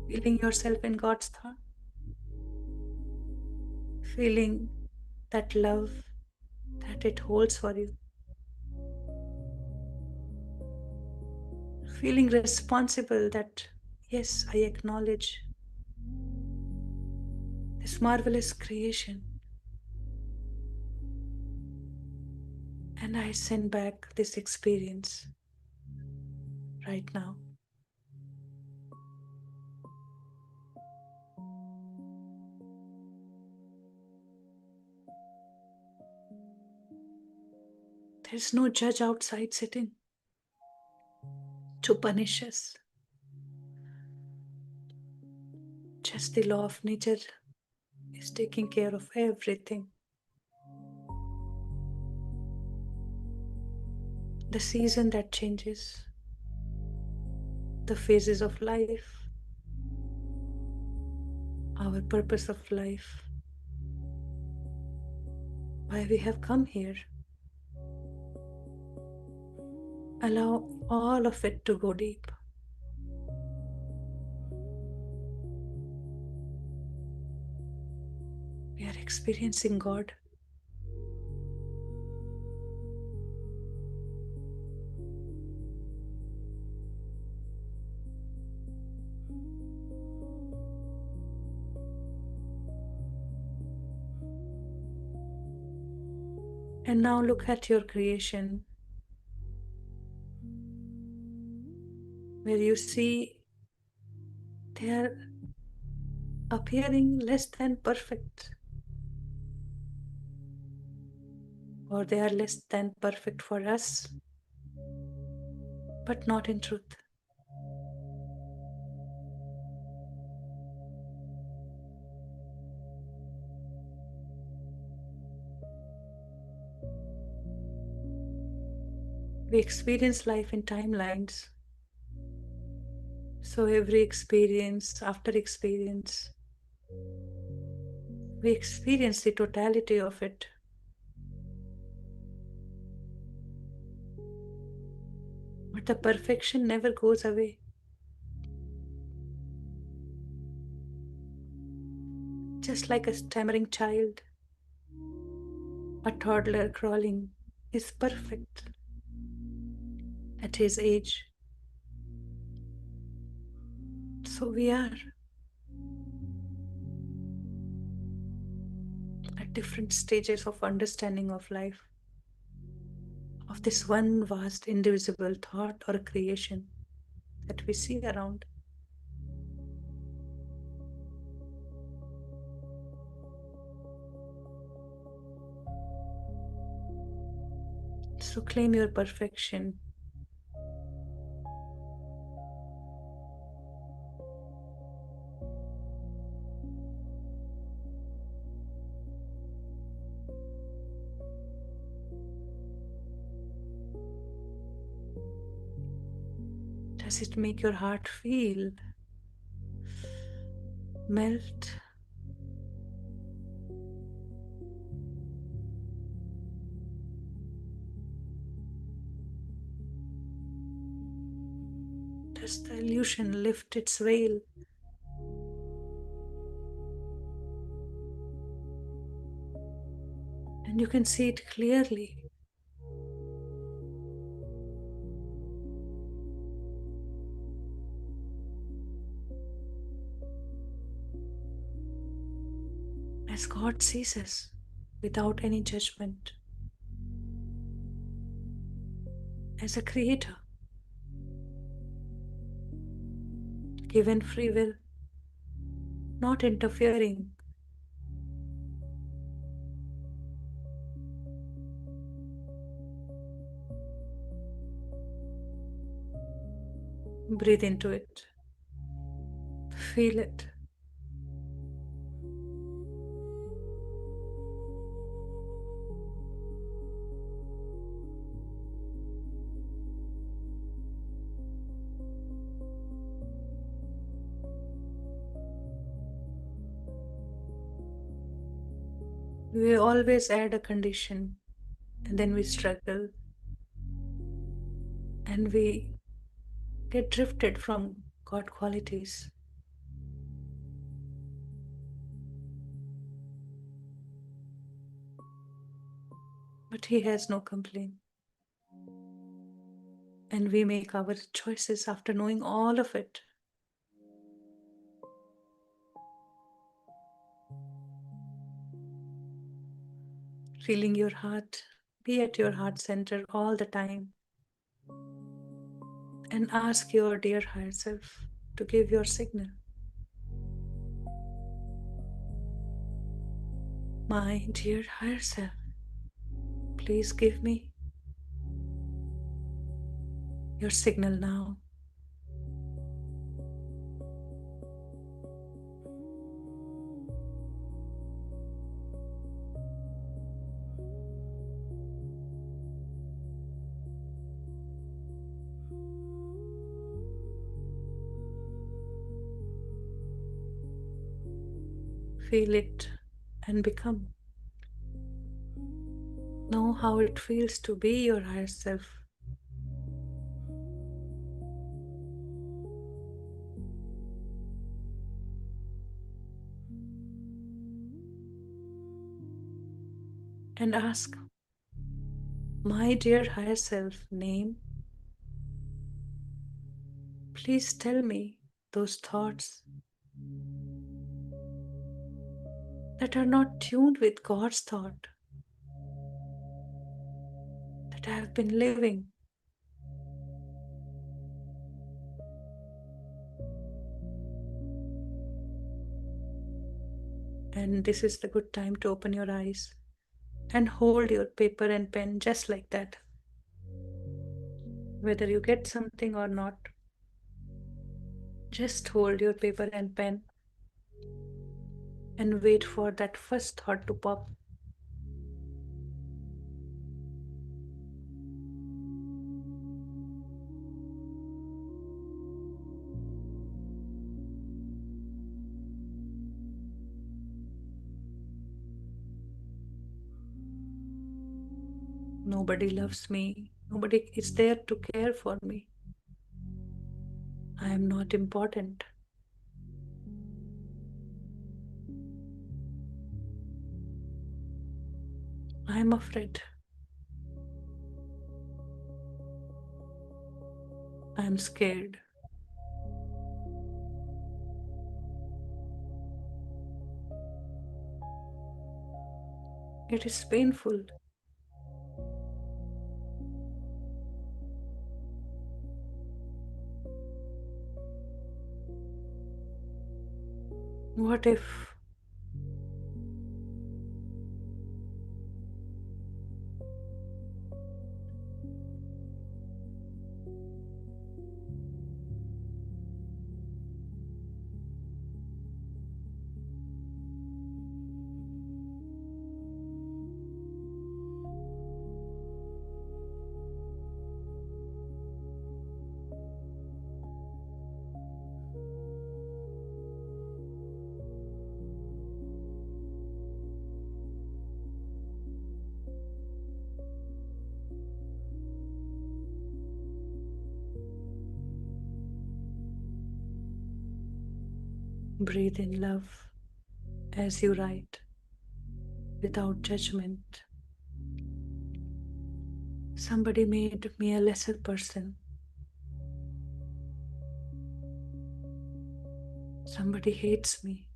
Feeling yourself in God's thought? Feeling that love that it holds for you. Feeling responsible that, yes, I acknowledge this marvelous creation. And I send back this experience right now. There's no judge outside sitting to punish us. Just the law of nature is taking care of everything. The season that changes, the phases of life, our purpose of life, why we have come here. Allow all of it to go deep. We are experiencing God. And now look at your creation, where you see they are appearing less than perfect, or they are less than perfect for us, but not in truth. We experience life in timelines, So every experience after experience, we experience the totality of it. But the perfection never goes away. Just like a stammering child, a toddler crawling is perfect at his age. So we are at different stages of understanding of life, of this one vast indivisible thought or creation that we see around. So claim your perfection. Does it make your heart feel melt? Does the illusion lift its veil? And you can see it clearly. As God sees us without any judgment, as a creator, given free will, not interfering. Breathe into it. Feel it. We always add a condition and then we struggle and we get drifted from God qualities. But He has no complaint. And we make our choices after knowing all of it. Feeling your heart, be at your heart center all the time. And ask your dear higher self to give your signal. My dear higher self, please give me your signal now. Feel it and become. Know how it feels to be your higher self. And ask, my dear higher self name, please tell me those thoughts that are not tuned with God's thought that I have been living. And this is the good time to open your eyes and hold your paper and pen just like that. Whether you get something or not, just hold your paper and pen and wait for that first thought to pop. Nobody loves me. Nobody is there to care for me. I am not important. I am afraid. I am scared. It is painful. What if breathe in love as you write, without judgment. Somebody made me a lesser person. Somebody hates me.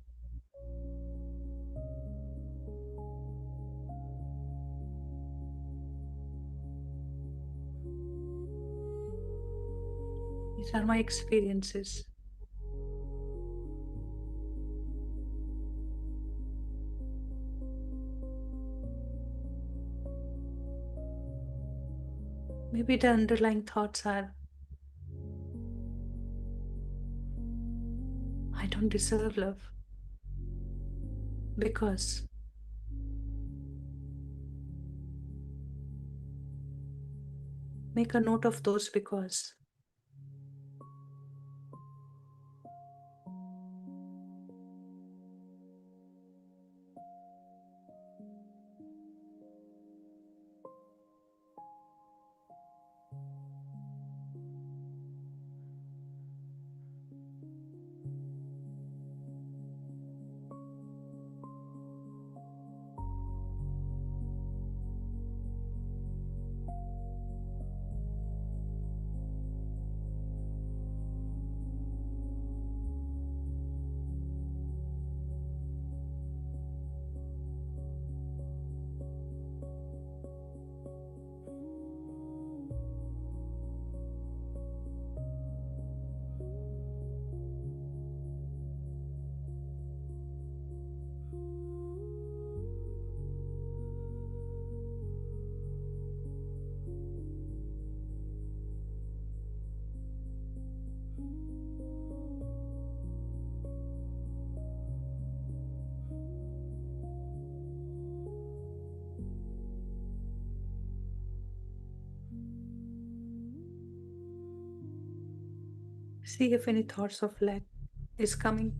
These are my experiences. Maybe the underlying thoughts are, I don't deserve love because. Make a note of those because. See if any thoughts of lack is coming.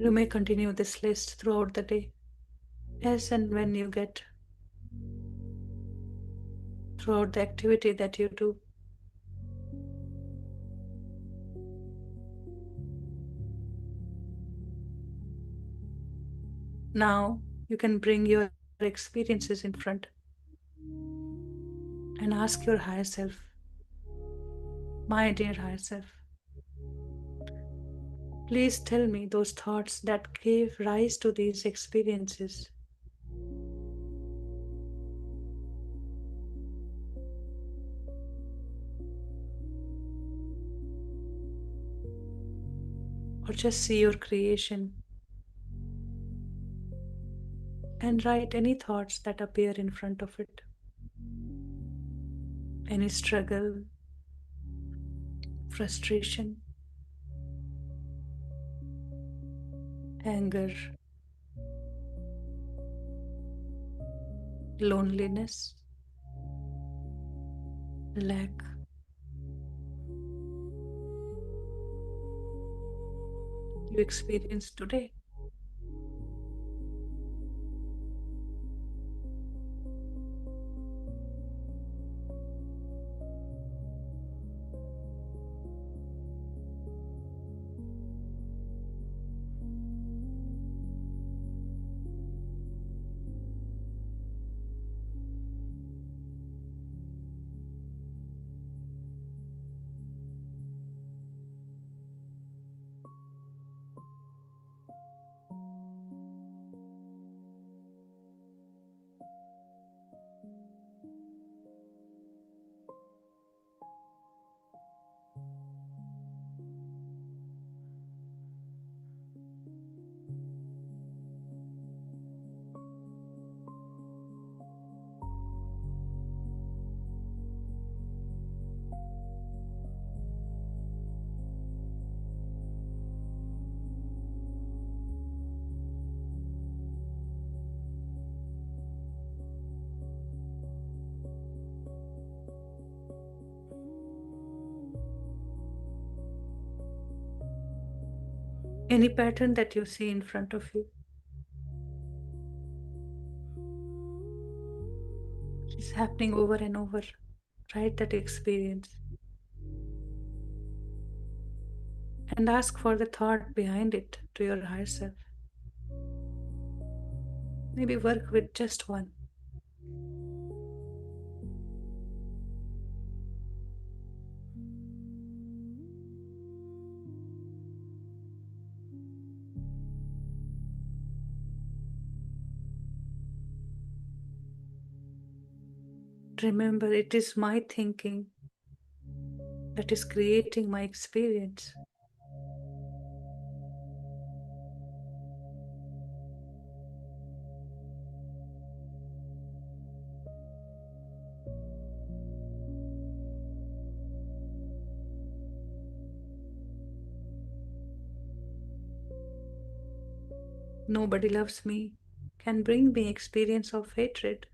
You may continue this list throughout the day, as and when you get, throughout the activity that you do. Now you can bring your experiences in front and ask your higher self, my dear higher self, please tell me those thoughts that gave rise to these experiences. Or just see your creation and write any thoughts that appear in front of it. Any struggle, frustration, anger, loneliness, lack, you experience today. Any pattern that you see in front of you is happening over and over. Write that experience and ask for the thought behind it to your higher self. Maybe work with just one. Remember, it is my thinking that is creating my experience. Nobody loves me can bring me experience of hatred.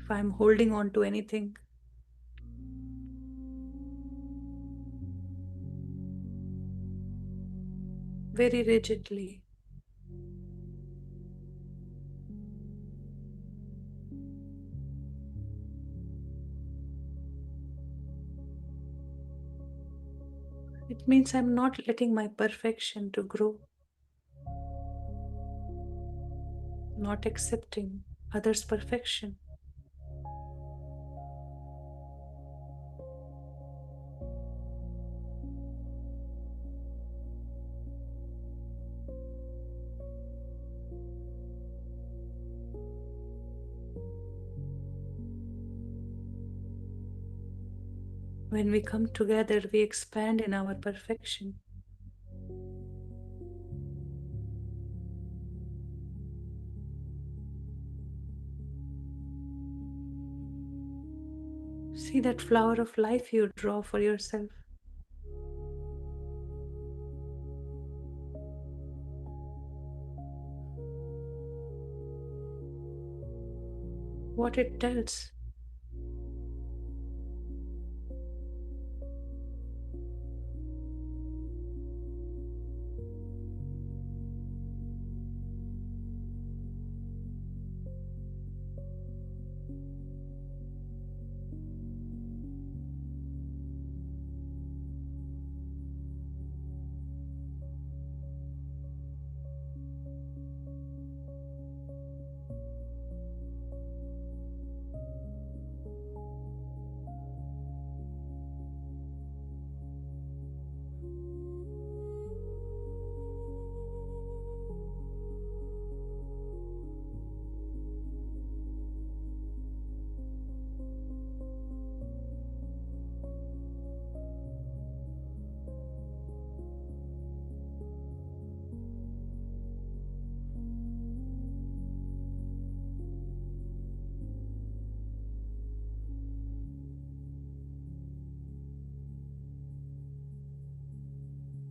If I'm holding on to anything, very rigidly, it means I'm not letting my perfection to grow, not accepting others' perfection. When we come together, we expand in our perfection. See that flower of life you draw for yourself. What it tells.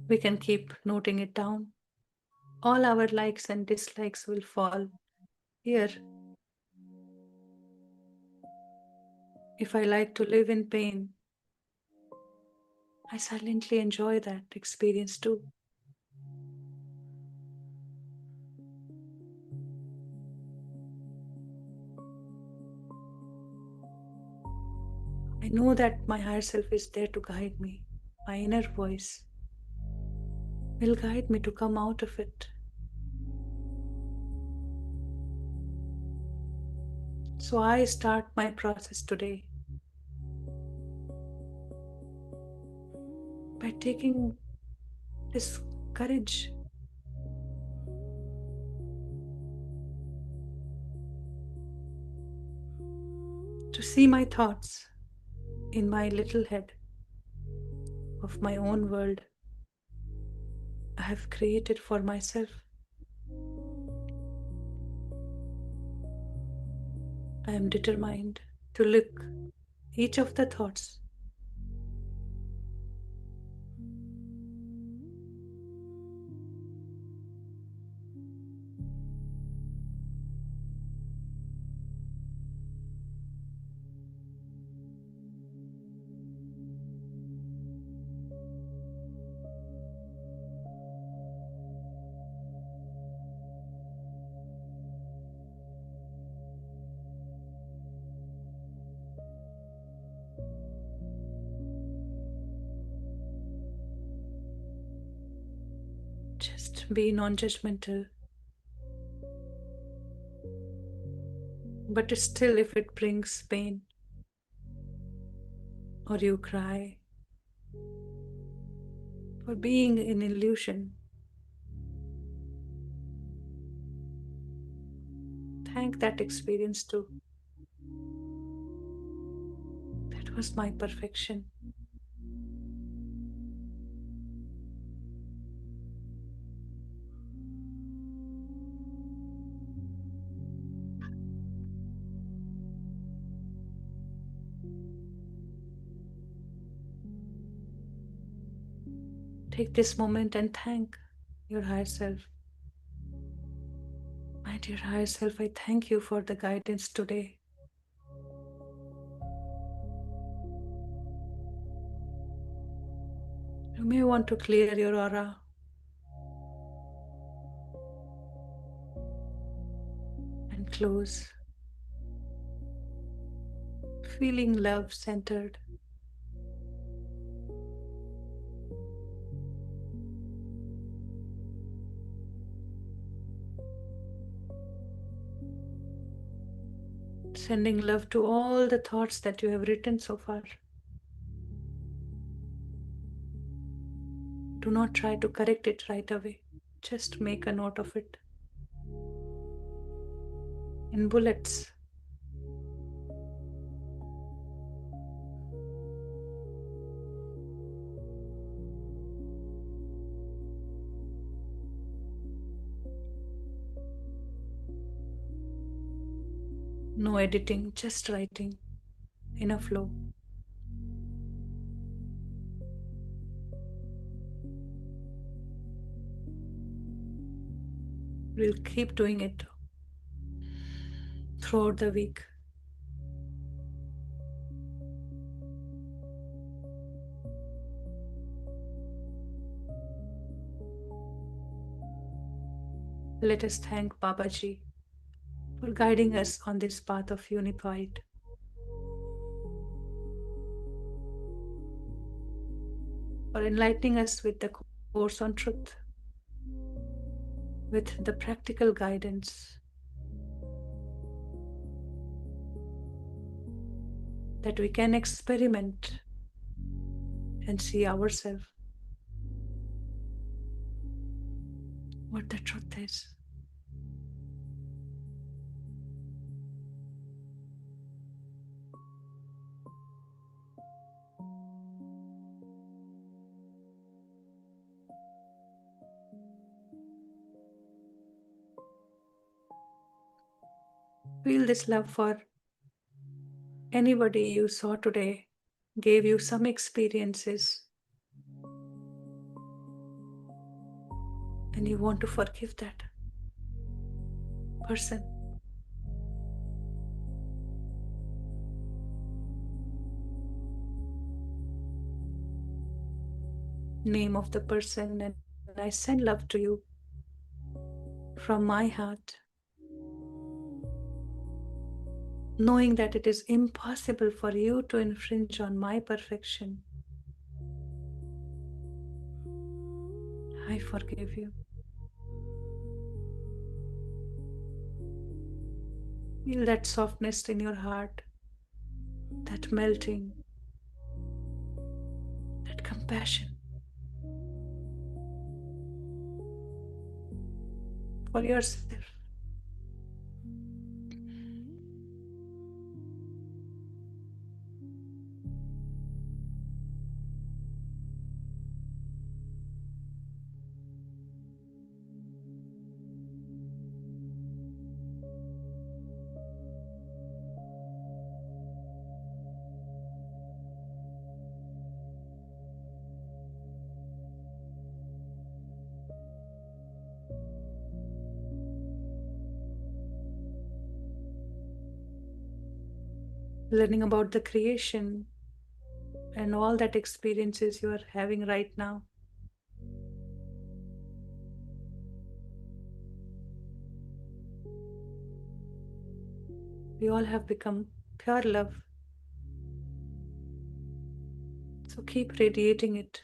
We can keep noting it down. All our likes and dislikes will fall here. If I like to live in pain, I silently enjoy that experience too. I know that my higher self is there to guide me. My inner voice will guide me to come out of it. So I start my process today by taking this courage to see my thoughts in my little head of my own world I have created for myself. I am determined to look each of the thoughts just be non-judgmental. But still, if it brings pain or you cry for being in illusion, thank that experience too. That was my perfection. Take this moment and thank your higher self. My dear higher self, I thank you for the guidance today. You may want to clear your aura and close, feeling love centered. Sending love to all the thoughts that you have written so far. Do not try to correct it right away. Just make a note of it in bullets. No editing, just writing in a flow. We'll keep doing it throughout the week. Let us thank Babaji for guiding us on this path of unified. For enlightening us with the course on truth, with the practical guidance that we can experiment and see ourselves what the truth is. Feel this love for anybody you saw today, gave you some experiences, and you want to forgive that person. Name of the person, and I send love to you from my heart, knowing that it is impossible for you to infringe on my perfection. I forgive you. Feel that softness in your heart, that melting, that compassion for yourself. Learning about the creation and all that experiences you are having right now. We all have become pure love. So keep radiating it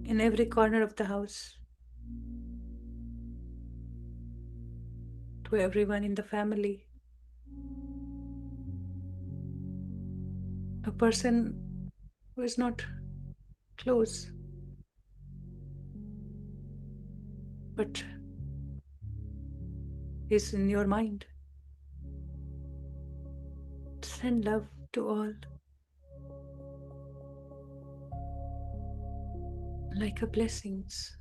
in every corner of the house, to everyone in the family. A person who is not close, but is in your mind. Send love to all, like a blessings.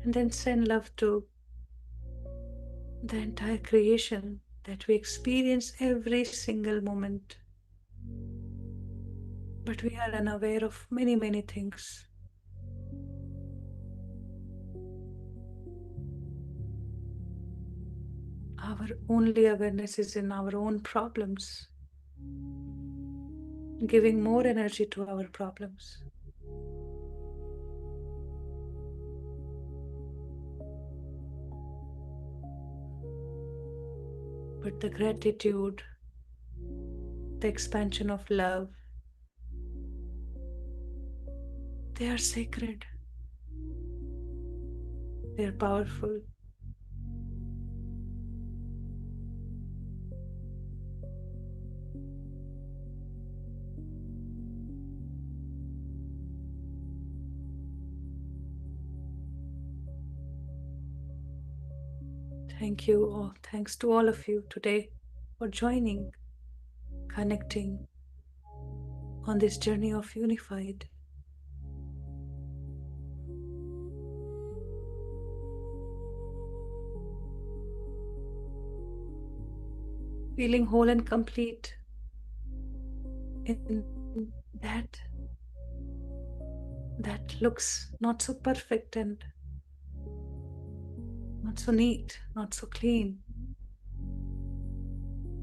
And then send love to the entire creation that we experience every single moment. But we are unaware of many, many things. Our only awareness is in our own problems, giving more energy to our problems. But the gratitude, the expansion of love, they are sacred. They are powerful. Thank you all. Thanks to all of you today for joining, connecting on this journey of unified. feeling whole and complete in that looks not so perfect and not so neat, not so clean.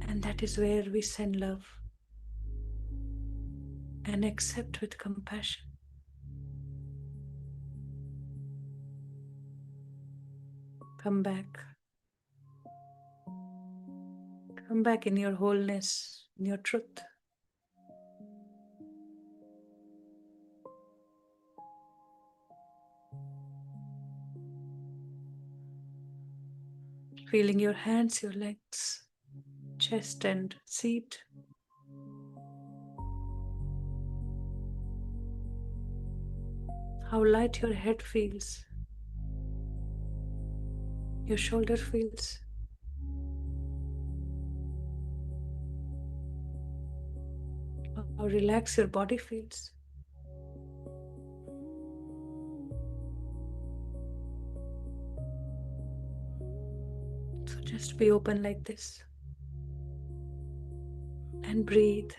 And that is where we send love and accept with compassion. Come back. Come back in your wholeness, in your truth. Feeling your hands, your legs, chest and seat. How light your head feels, your shoulder feels. How relaxed your body feels. So just be open like this and breathe.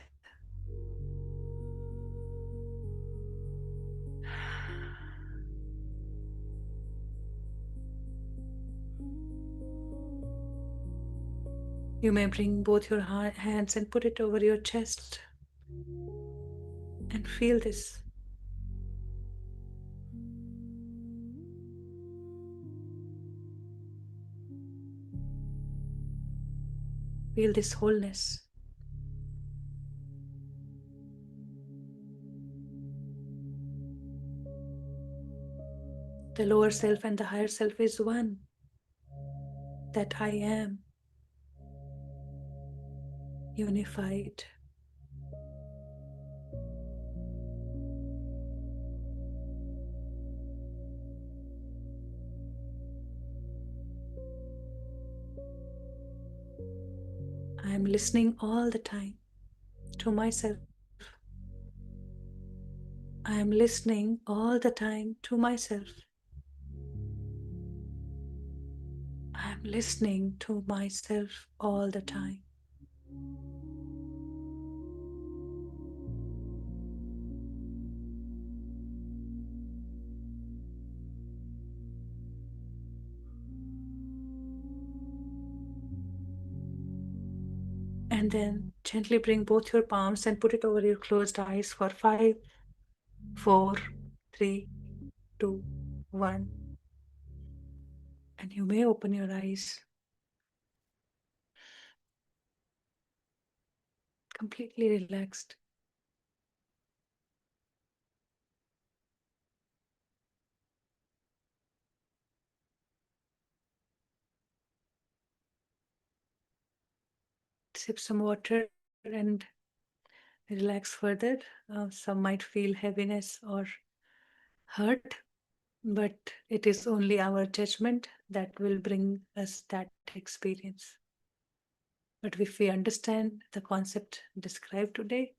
You may bring both your hands and put it over your chest and feel this. Feel this wholeness. The lower self and the higher self is one. That I am unified. I am listening all the time to myself. I am listening all the time to myself. I am listening to myself all the time. And then gently bring both your palms and put it over your closed eyes for 5, 4, 3, 2, 1. And you may open your eyes completely relaxed. Sip some water and relax further. Some might feel heaviness or hurt, but it is only our judgment that will bring us that experience. But if we understand the concept described today,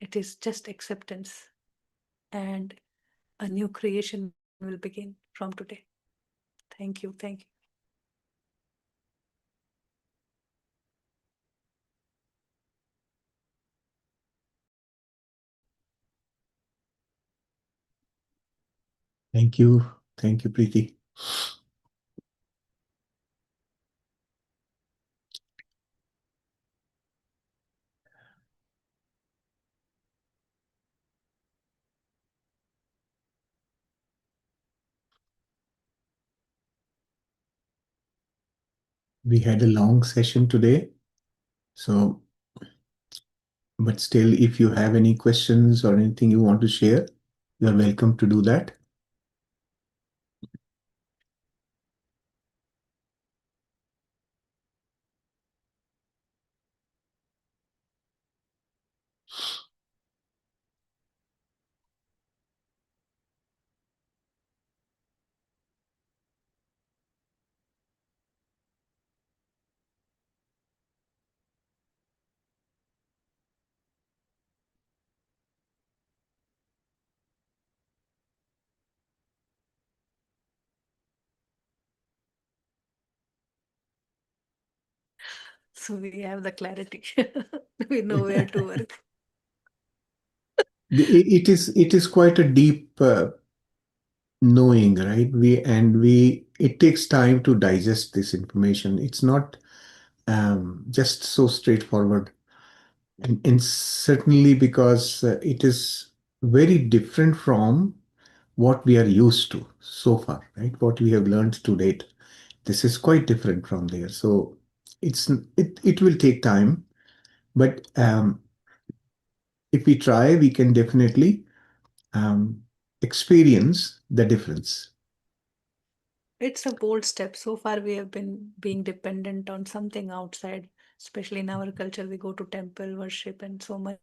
it is just acceptance, and a new creation will begin from today. Thank you. Thank you. Thank you. Thank you, Preeti. We had a long session today. So, but still, if you have any questions or anything you want to share, you are welcome to do that. So we have the clarity. We know where to work. It is quite a deep knowing, right? It takes time to digest this information. It's not just so straightforward, and certainly because it is very different from what we are used to so far, right? What we have learned to date. This is quite different from there. So it will take time, but if we try, we can definitely experience the difference. It's a bold step. So far, we have been being dependent on something outside, especially in our culture. We go to temple, worship, and so much.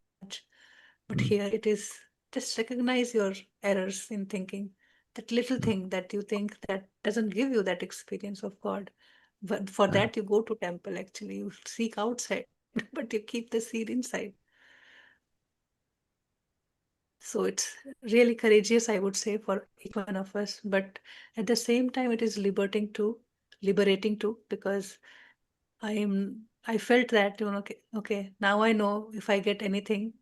But here Mm, it is just recognize your errors in thinking. That little mm, thing that you think that doesn't give you that experience of God. But for uh, that, you go to temple actually. You seek outside, but you keep the seed inside. So it's really courageous, I would say, for each one of us. But at the same time, it is liberating too, because I felt that, okay, okay, now I know if I get anything,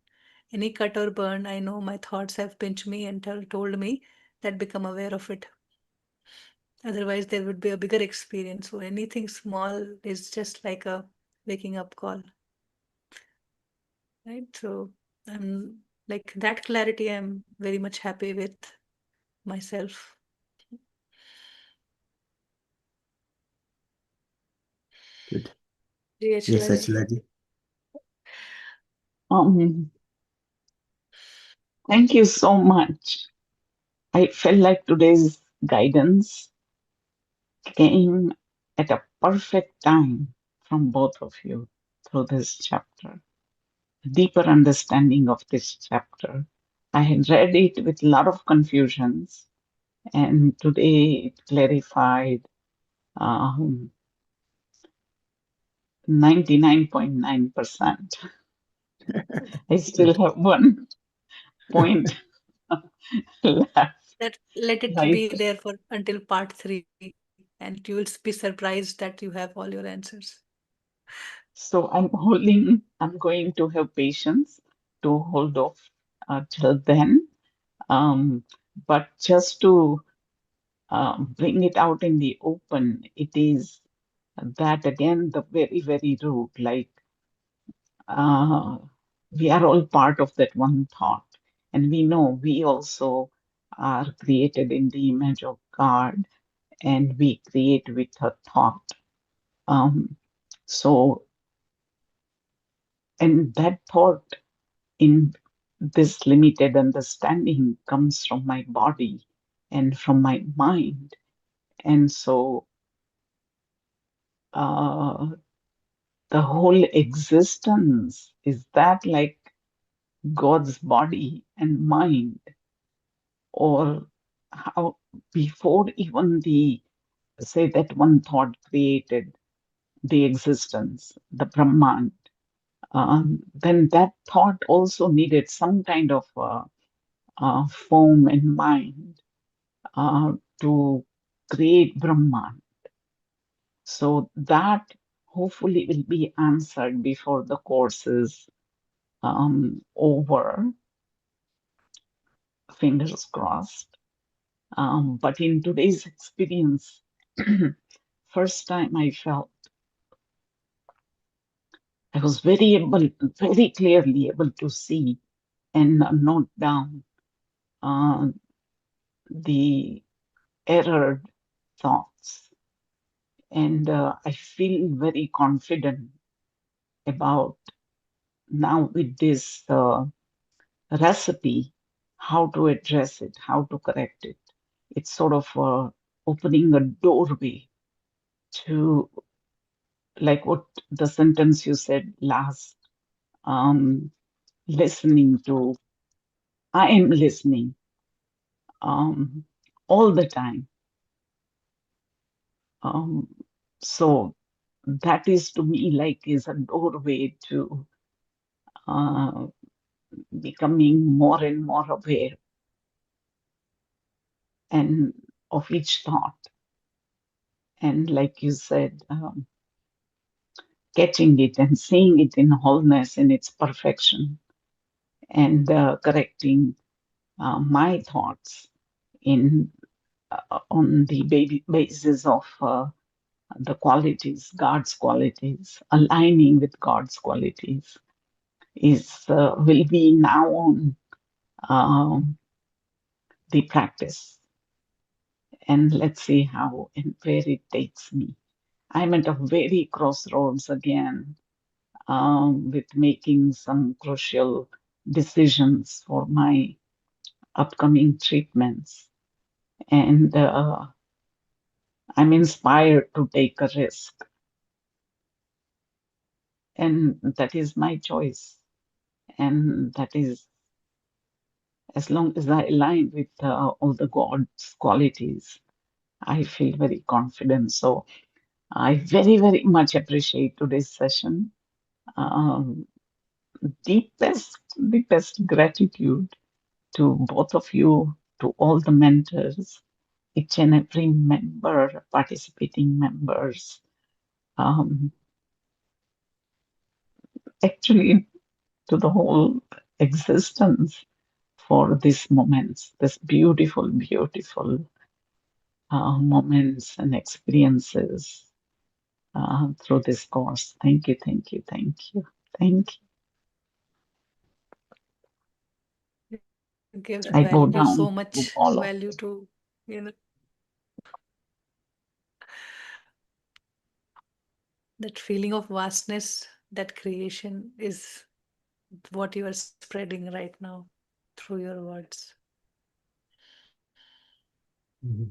any cut or burn, I know my thoughts have pinched me and told me that become aware of it. Otherwise, there would be a bigger experience. So anything small is just like a waking up call, right? So I'm like that clarity, I'm very much happy with myself. good. Yes, DHLG. Achalaji. Um, Thank you so much. I felt like today's guidance came at a perfect time from both of you through this chapter. A deeper understanding of this chapter. I had read it with a lot of confusions, and today it clarified 99.9%. I still have one point left. That let it Like, be there for until part three, and you will be surprised that you have all your answers. so I'm going to have patience to hold off till then. Um, but just to bring it out in the open, it is that again, the very, very root, like uh, we are all part of that one thought. And we know we also are created in the image of God and we create with a thought. Um, so, and that thought in this limited understanding comes from my body and from my mind. And so uh, the whole existence is that like God's body and mind, or how before even the say that one thought created the existence, the Brahman, then that thought also needed some kind of form and mind uh, to create Brahman. So that hopefully will be answered before the course is over, fingers crossed. But in today's experience, first time I felt I was very clearly able to see and note down uh, the errored thoughts. And I feel very confident about now with this recipe, how to address it, how to correct it. It's sort of opening a doorway to, like what the sentence you said last, um, listening to, I am listening um, all the time. Um, so that is to me like is a doorway to uh, becoming more and more aware and of each thought. And like you said, catching it and seeing it in wholeness, in its perfection, and correcting my thoughts in on the basis of the qualities, God's qualities, aligning with God's qualities is will be now on the practice, and let's see how and where it takes me. I'm at a very crossroads again, with making some crucial decisions for my upcoming treatments. And I'm inspired to take a risk, and that is my choice. And that is as long as I align with all the God's qualities, I feel very confident. So I very, very much appreciate today's session. Um, deepest gratitude to both of you, to all the mentors, each and every member, participating members, um, actually to the whole existence for these moments, this beautiful, beautiful moments and experiences through this course. Thank you, thank you, thank you, thank you. It gives I bow value, down so to much all of value to, you know, that feeling of vastness, that creation is what you are spreading right now through your words. Mhm.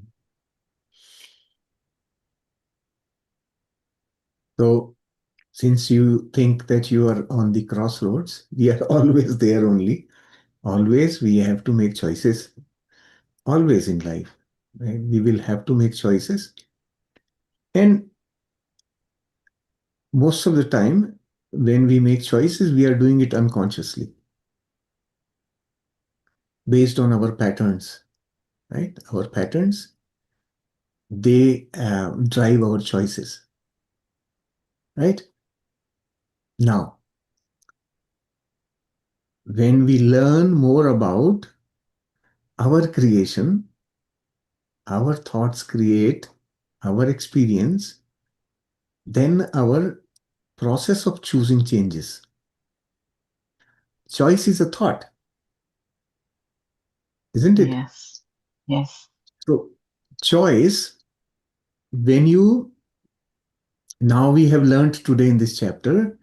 So, since you think that you are on the crossroads, we are always there only. Always we have to make choices. Always in life, right? We will have to make choices. And most of the time, when we make choices, we are doing it unconsciously based on our patterns, right? Our patterns, they drive our choices, right? Now, when we learn more about our creation, our thoughts create our experience, then our process of choosing changes. Choice is a thought, isn't it? yes, yes, So, choice, when you, now we have learned today in this chapter,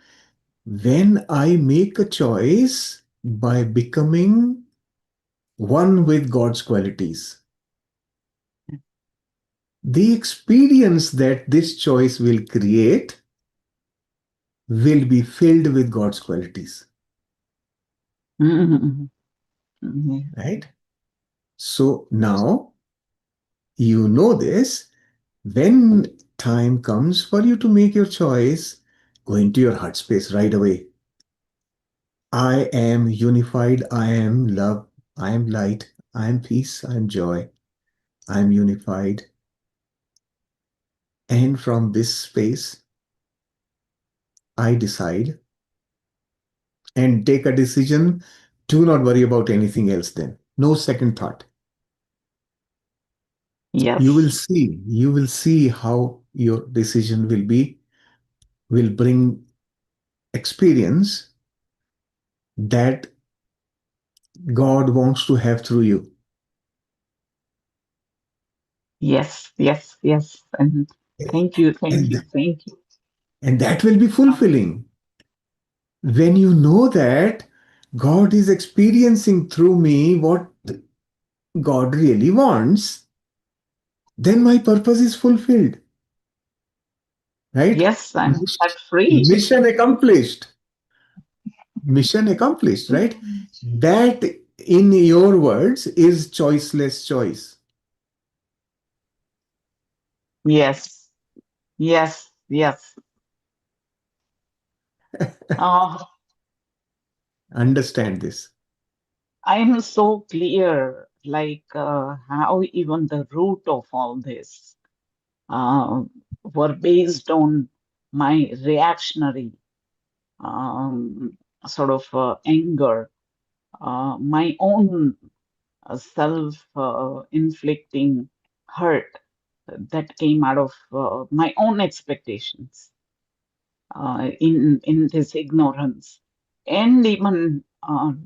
when I make a choice by becoming one with God's qualities, the experience that this choice will create will be filled with God's qualities, Mhm. Mhm. right? So now you know this. When time comes for you to make your choice, go into your heart space right away. I am unified. I am love. I am light. I am peace. I am joy. I am unified. And from this space, I decide and take a decision. Do not worry about anything else then. No second thought. Yes, You will see how your decision will bring experience that God wants to have through you. yes, yes, yes. And thank you, thank And, you, thank you. and that will be fulfilling. When you know that God is experiencing through me what God really wants, then my purpose is fulfilled, right? Yes, I'm set free. Mission accomplished. Mission accomplished, right? That, in your words, is choiceless choice. Yes, yes, yes. Oh, Understand this. I am so clear, like how even the root of all this uh, were based on my reactionary um, sort of anger, my own self-inflicting hurt that came out of my own expectations in this ignorance, and even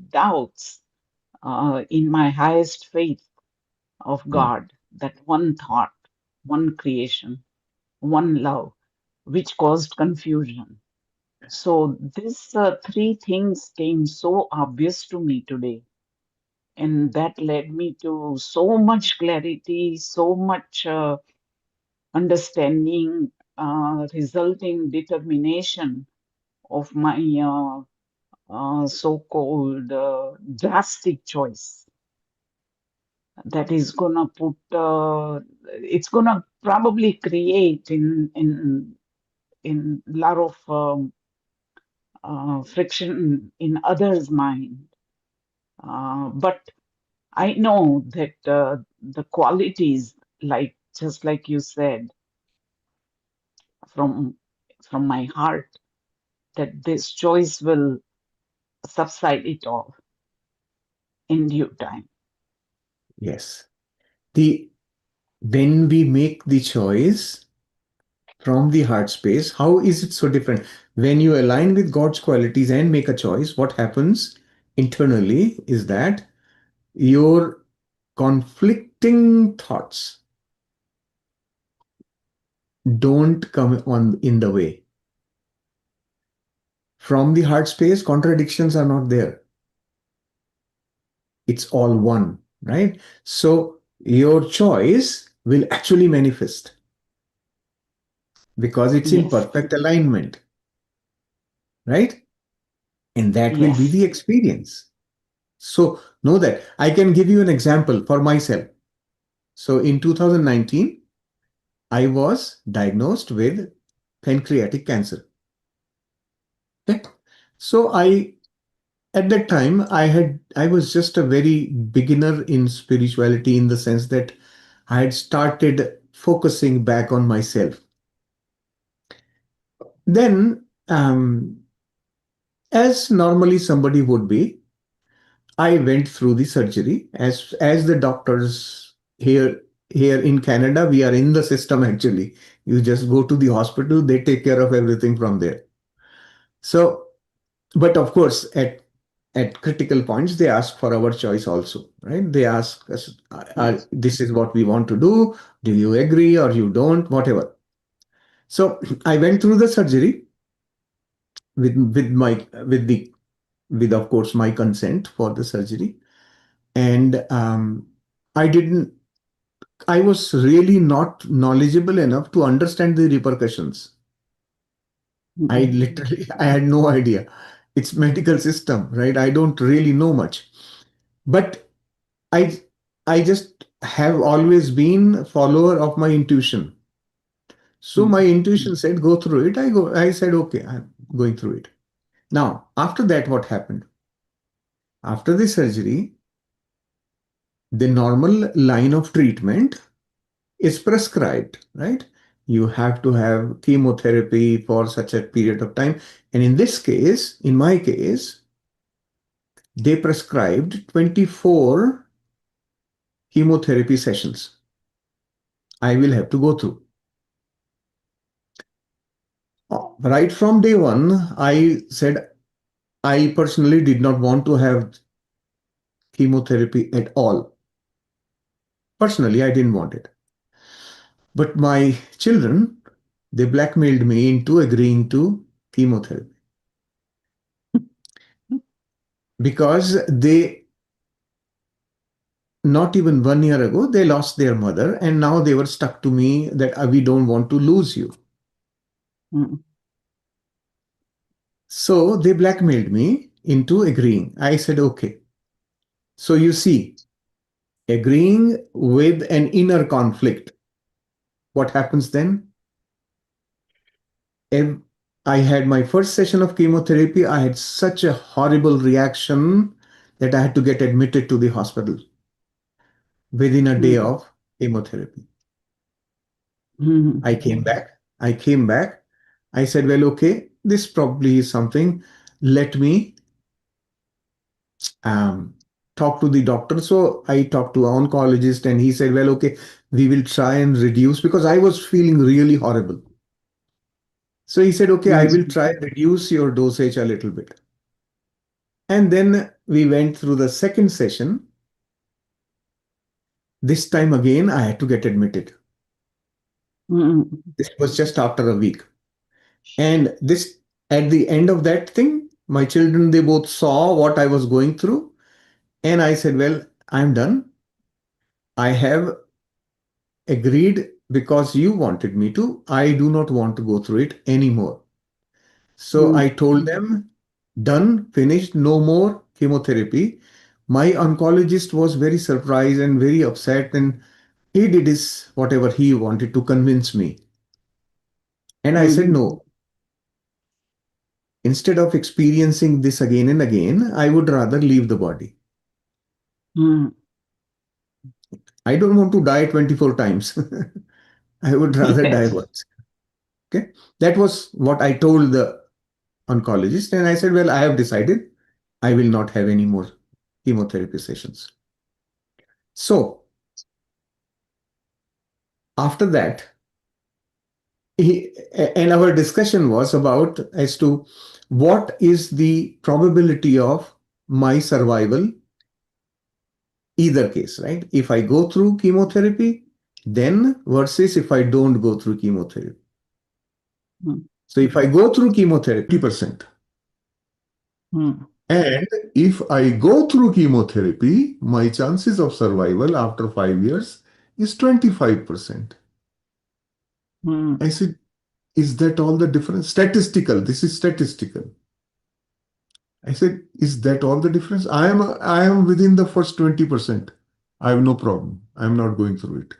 doubts in my highest faith of God, that one thought, one creation, one love, which caused confusion. So these three things came so obvious to me today, and that led me to so much clarity, so much understanding, resulting determination of my so-called drastic choice that is gonna put it's gonna probably create in lot of friction in others' mind. But I know that the qualities, like just like you said, from from my heart, that this choice will subside it all in due time. Yes. The When we make the choice from the heart space, how is it so different? When you align with God's qualities and make a choice, what happens internally is that your conflicting thoughts don't come on in the way. From the heart space, contradictions are not there. It's all one, right? So your choice will actually manifest because it's in Yes, perfect alignment, right? And that will be yes. the experience. So know that I can give you an example for myself. So in 2019, I was diagnosed with pancreatic cancer. Okay. So at that time, I was just a very beginner in spirituality in the sense that I had started focusing back on myself. Then, as normally somebody would be, I went through the surgery as the doctors here in Canada. We are in the system actually. You just go to the hospital, they take care of everything from there. So, but of course, at critical points, they ask for our choice also, right? They ask us, Yes. "This is what we want to do. Do you agree or you don't? Whatever." So I went through the surgery with my with of course my consent for the surgery, and I didn't I was really not knowledgeable enough to understand the repercussions. I Mm-mm. literally, I had no idea. It's medical system, right? I don't really know much. But I, I just have always been a follower of my intuition. So my Mm-mm. intuition said, go through it. I said, okay, I'm going through it. Now, after that, what happened? After the surgery, the normal line of treatment is prescribed, right? You have to have chemotherapy for such a period of time. And in this case, in my case, they prescribed 24 chemotherapy sessions I will have to go through. Right from day one, I said I personally did not want to have chemotherapy at all. Personally, I didn't want it. But my children, they blackmailed me into agreeing to chemotherapy because they not even 1 year ago, they lost their mother, and now they were stuck to me that we don't want to lose you. Mm-mm. So they blackmailed me into agreeing. I said, okay. So you see, agreeing with an inner conflict, what happens then? If I had my first session of chemotherapy, I had such a horrible reaction that I had to get admitted to the hospital within a day Mm-mm. of chemotherapy. Mm-mm. I came back. I said, well, okay, this probably is something. Let me um, talk to the doctor. So I talked to an oncologist and he said, well, okay, we will try and reduce because I was feeling really horrible. So he said, okay, I will Mm, try and reduce your dosage a little bit. And then we went through the second session. This time again, I had to get admitted. mm, This was just after a week. And this, at the end of that thing, my children, they both saw what I was going through. And I said, well, I'm done. I have agreed because you wanted me to. I do not want to go through it anymore. So mm, I told them, done, finished, no more chemotherapy. My oncologist was very surprised and very upset, and he did his whatever he wanted to convince me. And I said, mm, no, instead of experiencing this again and again, I would rather leave the body. mm. I don't want to die 24 times. I would rather die Yes. once. Okay. That was what I told the oncologist. And I said, well, I have decided I will not have any more chemotherapy sessions. So after that, and our discussion was about as to what is the probability of my survival, either case, right? If I go through chemotherapy, then versus if I don't go through chemotherapy. Mm, So if I go through chemotherapy, 50%. mm, And if I go through chemotherapy, my chances of survival after 5 years is 25%. mm, I said, is that all the difference? Statistical. This is statistical. I said, is that all the difference? I am within the first 20%. I have no problem. I'm not going through it.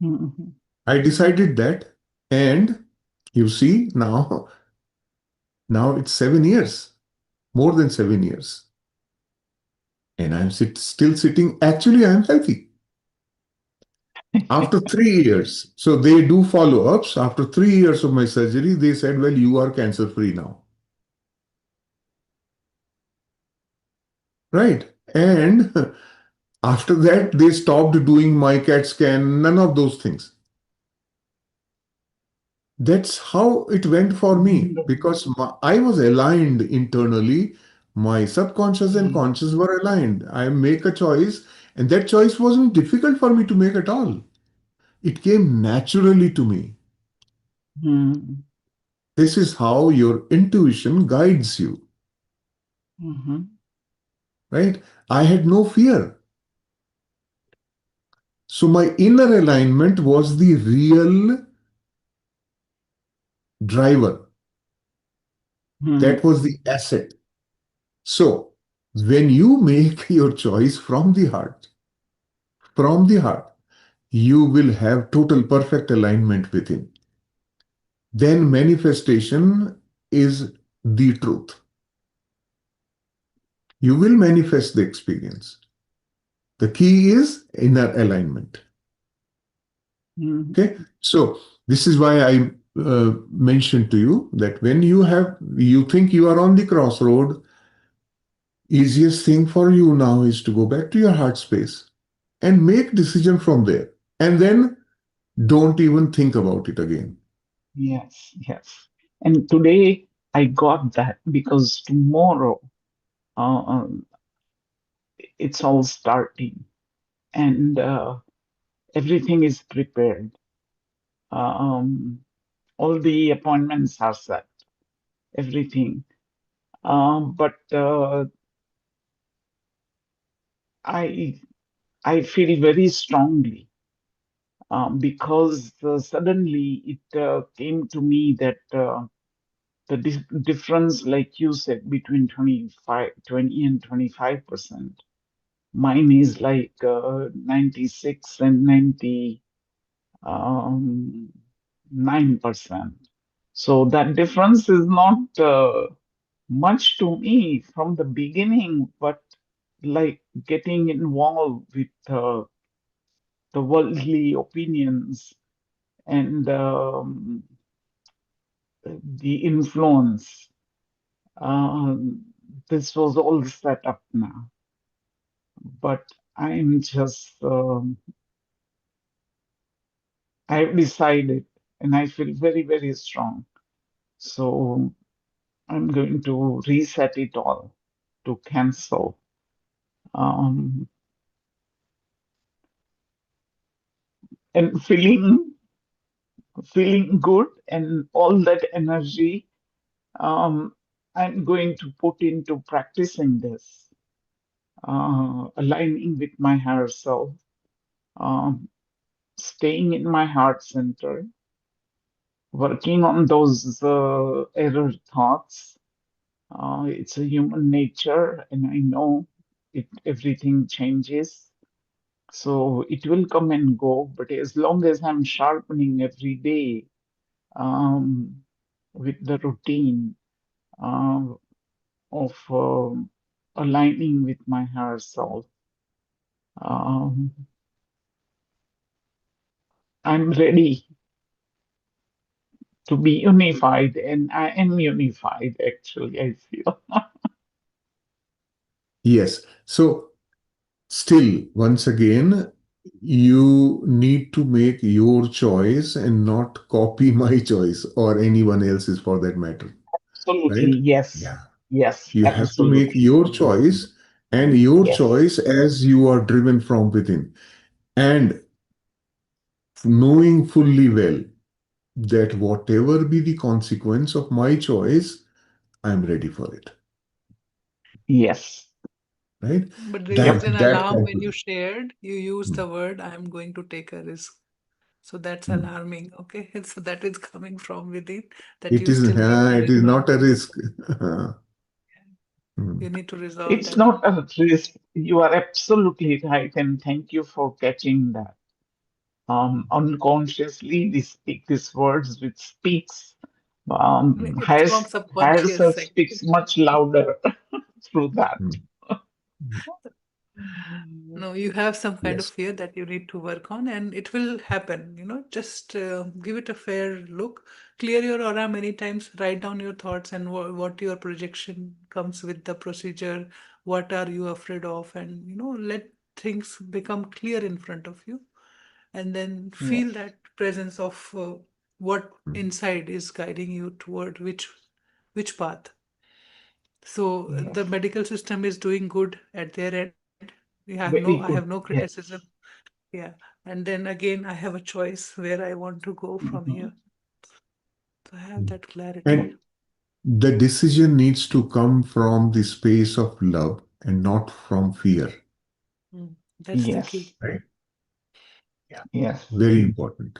mm, I decided that, and you see now it's 7 years, more than 7 years, and I'm still sitting. Actually, I'm healthy. After 3 years, so they do follow-ups. After 3 years of my surgery, they said, well, you are cancer-free now. Right? And after that, they stopped doing my CAT scan, none of those things. That's how it went for me Wonderful. because I was aligned internally. My subconscious and Mm, conscious were aligned. I make a choice, and that choice wasn't difficult for me to make at all. It came naturally to me. mm, This is how your intuition guides you, mhm, right? I had no fear. So my inner alignment was the real driver. mm, That was the asset. So when you make your choice from the heart, you will have total perfect alignment with Him. Then manifestation is the truth. You will manifest the experience. The key is inner alignment. mm. Okay, so this is why I mentioned to you that when you think you are on the crossroad, easiest thing for you now is to go back to your heart space and make decision from there, and then don't even think about it again. Yes, yes. And today I got that because tomorrow uh, um, it's all starting and everything is prepared. Um, all the appointments are set, everything. But I I feel very strongly because suddenly it came to me that the difference, like you said, between 20 and 25%. Mine is like 96 and 9%. So that difference is not much to me from the beginning, but like getting involved with the worldly opinions and the influence. This was all set up now, but I'm just, I've decided and I feel very, very strong. So I'm going to reset it all to cancel. And feeling good and all that energy I'm going to put into practicing this, aligning with my higher self, um, staying in my heart center, working on those error thoughts. It's a human nature, and I know everything changes. So it will come and go, but as long as I'm sharpening every day with the routine uh, of aligning with my higher self, um, I'm ready to be unified, and I am unified, actually, I feel. Yes. So still, once again, you need to make your choice and not copy my choice or anyone else's for that matter, Absolutely, right? yes. Yeah. Yes, You have to make absolutely. your choice and your Yes, choice as you are driven from within. And knowing fully well that whatever be the consequence of my choice, I'm ready for it, yes. right? But there Yep. is That an that alarm when you confidence. shared, you used Hmm. the word, I'm going to take a risk. So that's Hmm. alarming, okay? So that is coming from within that It you is still need to it is resolve. not a risk. Hmm. You need to resolve It's that. not a risk. You are absolutely right, and thank you for catching that. Unconsciously, we speak these words, which speaks. It's from Higher subconscious, self speaks actually. much louder through that. Hmm. No, you have some kind of Yes. fear that you need to work on, and it will happen. Just give it a fair look. Clear your aura many times. Write down your thoughts and what your projection comes with the procedure. What are you afraid of? And let things become clear in front of you, and then Yes, feel that presence of what Hmm. inside is guiding you toward which path. So yes. the medical system is doing good at their end. I have Very no good. criticism. Yes. Yeah. And then again, I have a choice where I want to go from Mhm. here. So I have Hmm. that clarity. And the decision needs to come from the space of love and not from fear, That's the Yes, key. right? Yeah. yes, Very important.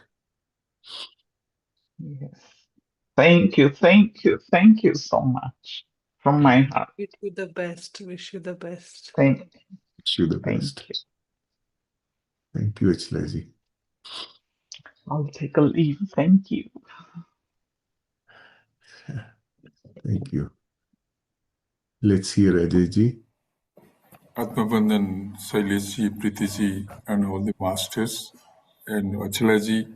yes. Thank you so much from my heart. Wish you the best. Wish you the best. Thank, Wish you the thank best. you. Thank you, HLZ. I'll take a leave. Thank you. Thank you. Let's hear Ajay ji. Atmabandan, Shailesh, Preeti, and all the masters. And Achalaji,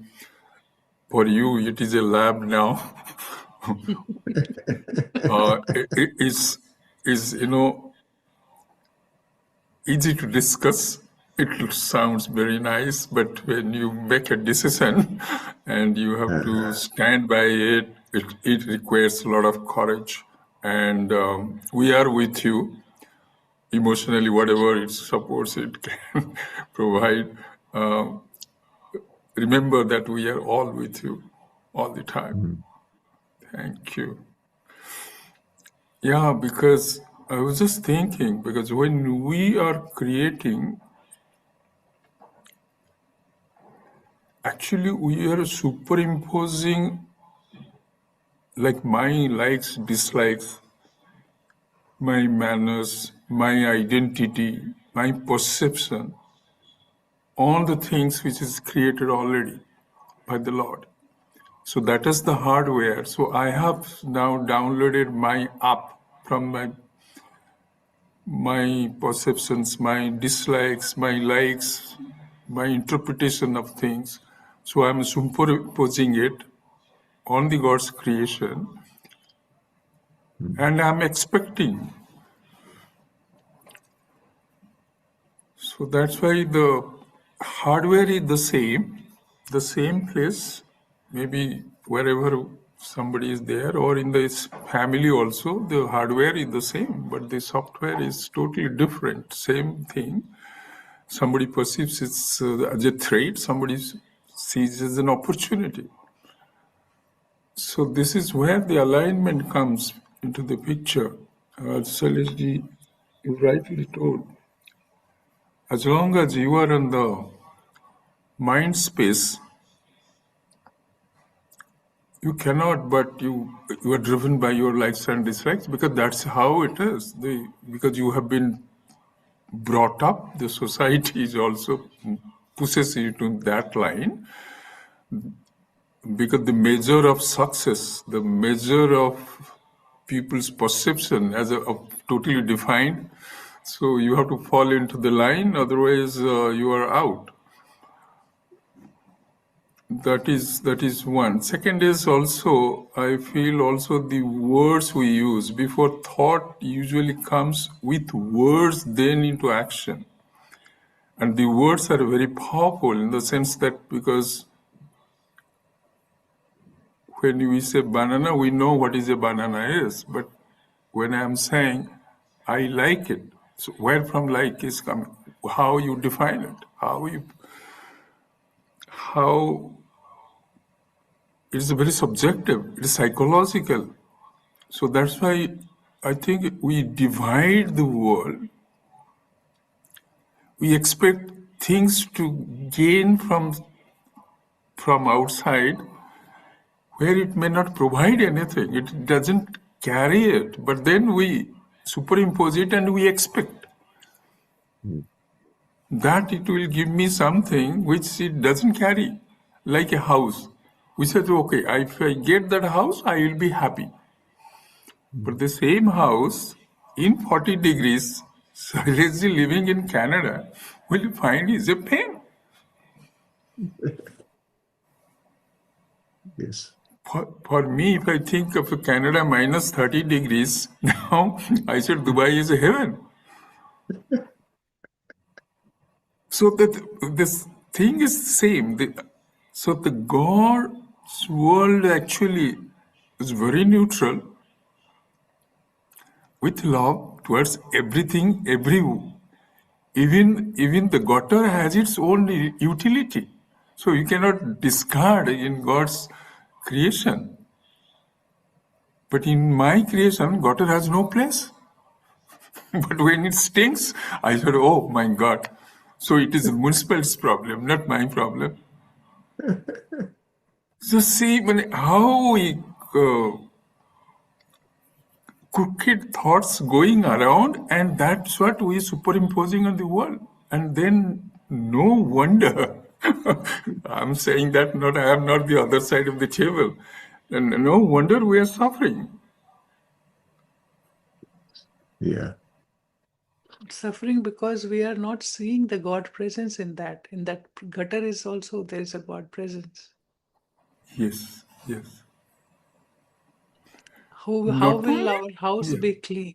for you, it is a lab now. It is easy to discuss. It sounds very nice, but when you make a decision and you have to stand by it, it requires a lot of courage. And we are with you emotionally, whatever it supports it can provide. Remember that we are all with you all the time. Hmm. Thank you. Yeah, because I was just thinking, because when we are creating, actually we are superimposing like my likes, dislikes, my manners, my identity, my perception on the things which is created already by the Lord. So that is the hardware. So I have now downloaded my app from my perceptions, my dislikes, my likes, my interpretation of things. So I'm superimposing it on the God's creation, and I'm expecting. So that's why the hardware is the same place, maybe wherever somebody is there, or in the family also, the hardware is the same, but the software is totally different. Same thing. Somebody perceives it as a threat, somebody sees it as an opportunity. So this is where the alignment comes into the picture. Salishji, you rightly told. As long as you are in the mind space, you cannot, but you are driven by your likes and dislikes, because that's how it is. Because you have been brought up, the society is also pushes you to that line. Because the measure of success, the measure of people's perception as totally defined, so you have to fall into the line, otherwise you are out. That is one. Second is also, I feel also the words we use. Before thought usually comes with words, then into action. And the words are very powerful in the sense that, because when we say banana, we know what is a banana is. But when I'm saying, I like it, so where from like is coming? How you define it? How it's very subjective, it's psychological. So that's why I think we divide the world. We expect things to gain from outside, where it may not provide anything. It doesn't carry it, but then we superimpose it and we expect that it will give me something which it doesn't carry, like a house. We said, okay, if I get that house, I will be happy. But the same house in 40 degrees, Shailesh living in Canada, will find is a pain. Yes. For me, if I think of Canada minus 30 degrees, now I said Dubai is a heaven. So that this thing is the same. So the God's world actually is very neutral, with love towards everything, even the gutter has its own utility. So you cannot discard in God's creation. But in my creation, gutter has no place. But when it stinks, I said, oh my God. So it is the municipality's problem, not my problem. So see how we crooked thoughts going around, and that's what we superimposing on the world. And then no wonder, I'm saying that I am not the other side of the table. And no wonder we are suffering. Yeah. Suffering because we are not seeing the God presence in that. In that gutter is also there is a God presence. Yes, yes. How Not will only, our house yeah. be clean?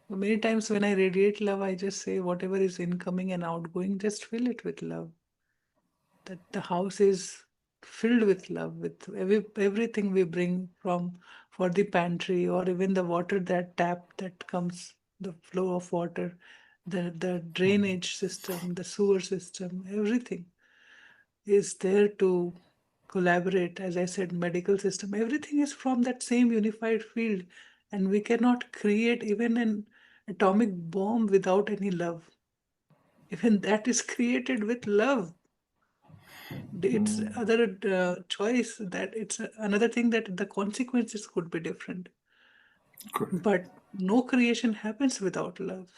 Many times when I radiate love, I just say whatever is incoming and outgoing, just fill it with love. That the house is filled with love, with everything we bring from for the pantry, or even the water, that tap that comes, the flow of water, the drainage system, the sewer system, everything is there to collaborate. As I said, medical system, everything is from that same unified field, and we cannot create even an atomic bomb without any love. Even that is created with love. It's other choice, that it's another thing that the consequences could be different, Correct. but no creation happens without love.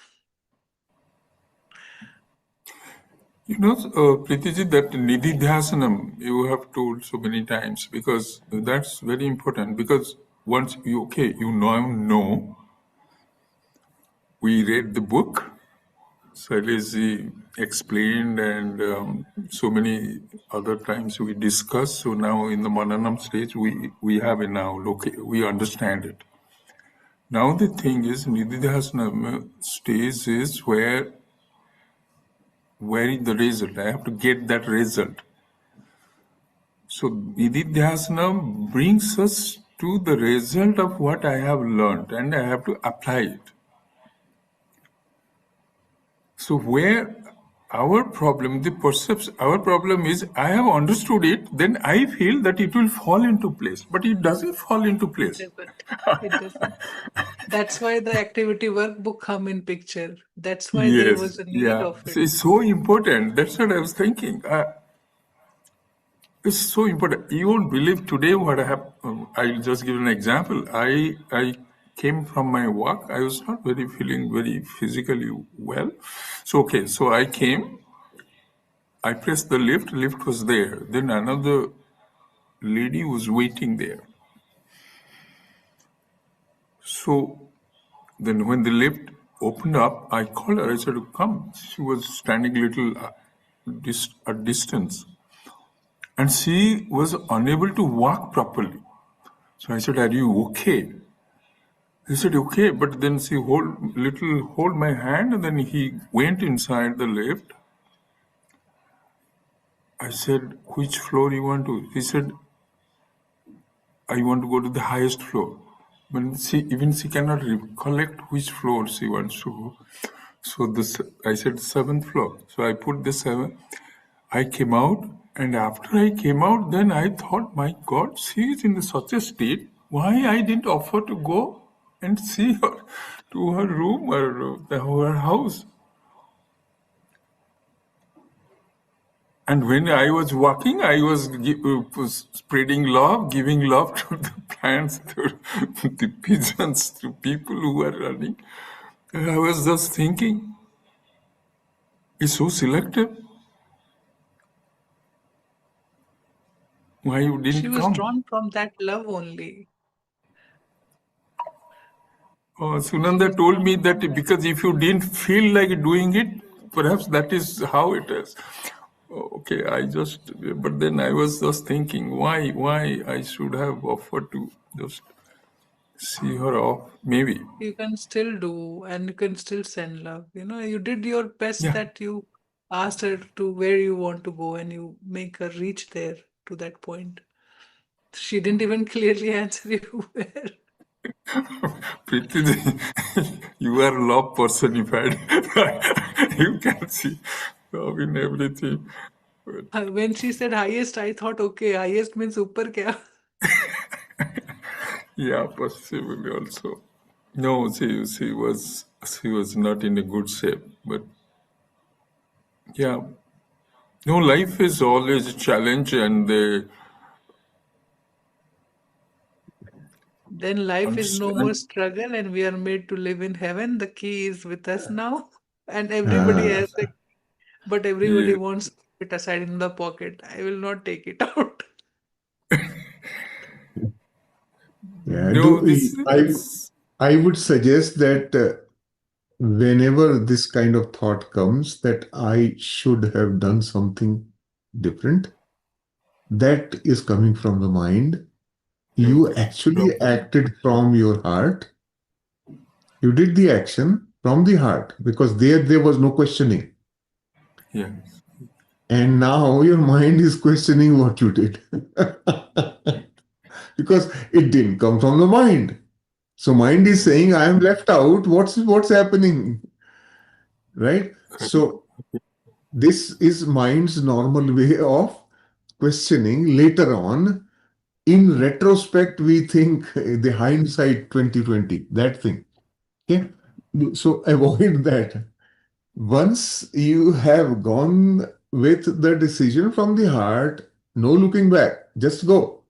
You know, Pritiji, that Nidhi Dhyasanam you have told so many times, because that's very important. Because once you now know, we read the book, Shailesh explained, and so many other times we discussed. So now in the Mananam stage, we have it now. We understand it. Now the thing is, Nididhyasana stage is where is the result? I have to get that result. So Nididhyasana brings us to the result of what I have learned, and I have to apply it. So where our problem is I have understood it, then I feel that it will fall into place, but it doesn't fall into place. It doesn't. That's why the activity workbook come in picture. That's why there was a need of it. So it's so important. That's what I was thinking. It's so important. You won't believe today what I have. I'll just give an example. I came from my work. I was not feeling very physically well. So I came. I pressed the lift. Lift was there. Then another lady was waiting there. So then when the lift opened up, I called her. I said, "Come." She was standing a little a distance, and she was unable to walk properly. So I said, "Are you okay?" He said, "Okay," but then she hold my hand, and then he went inside the lift. I said, "Which floor you want to?" He said, "I want to go to the highest floor." But she cannot recollect which floor she wants to go. So I said 7th floor. So I put the 7th. I came out, and after I came out, then I thought, my God, she is in such a state. Why I didn't offer to go and see her to her room or her house? And when I was walking, I was spreading love, giving love to the plants, to the pigeons, to people who were running. And I was just thinking, it's so selective. Why you didn't She was come? drawn from that love only. Sunanda told me that because if you didn't feel like doing it, perhaps that is how it is. Okay, but then I was just thinking, why I should have offered to just see her off, maybe. You can still do, and you can still send love. You did your best Yeah. that you asked her to where you want to go, and you make her reach there to that point. She didn't even clearly answer you where. Preeti, you are love personified. You can see love in everything. When she said highest, I thought, okay, highest means upar kya? Yeah, possibly also. No, she was not in a good shape, but yeah. No, life is always a challenge, and Then life is no more struggle, and we are made to live in heaven. The key is with us now, and everybody has the key, but everybody Yeah. wants to put it aside in the pocket. I will not take it out. Yeah, No, this is I would suggest that whenever this kind of thought comes that I should have done something different, that is coming from the mind. You actually acted from your heart. You did the action from the heart because there was no questioning. yeah. And now your mind is questioning what you did because it didn't come from the mind. So mind is saying, I am left out. What's happening? Right? So this is mind's normal way of questioning. Later on, in retrospect, we think the hindsight 2020, that thing. Okay. So avoid that. Once you have gone with the decision from the heart, no looking back, just go.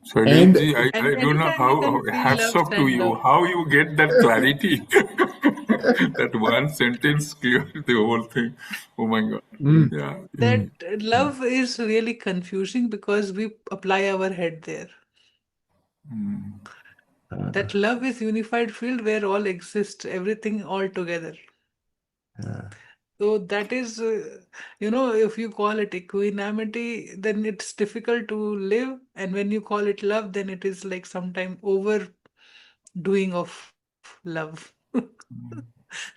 So, And Levji, I And don't know anytime you can feel hats love, off to send you, love. how you get that clarity. That one sentence cleared the whole thing. Oh my God. Yeah. That love is really confusing because we apply our head there. That love is unified field where all exists, everything all together. uh, So that is, if you call it equanimity, then it's difficult to live. And when you call it love, then it is like sometime overdoing of love.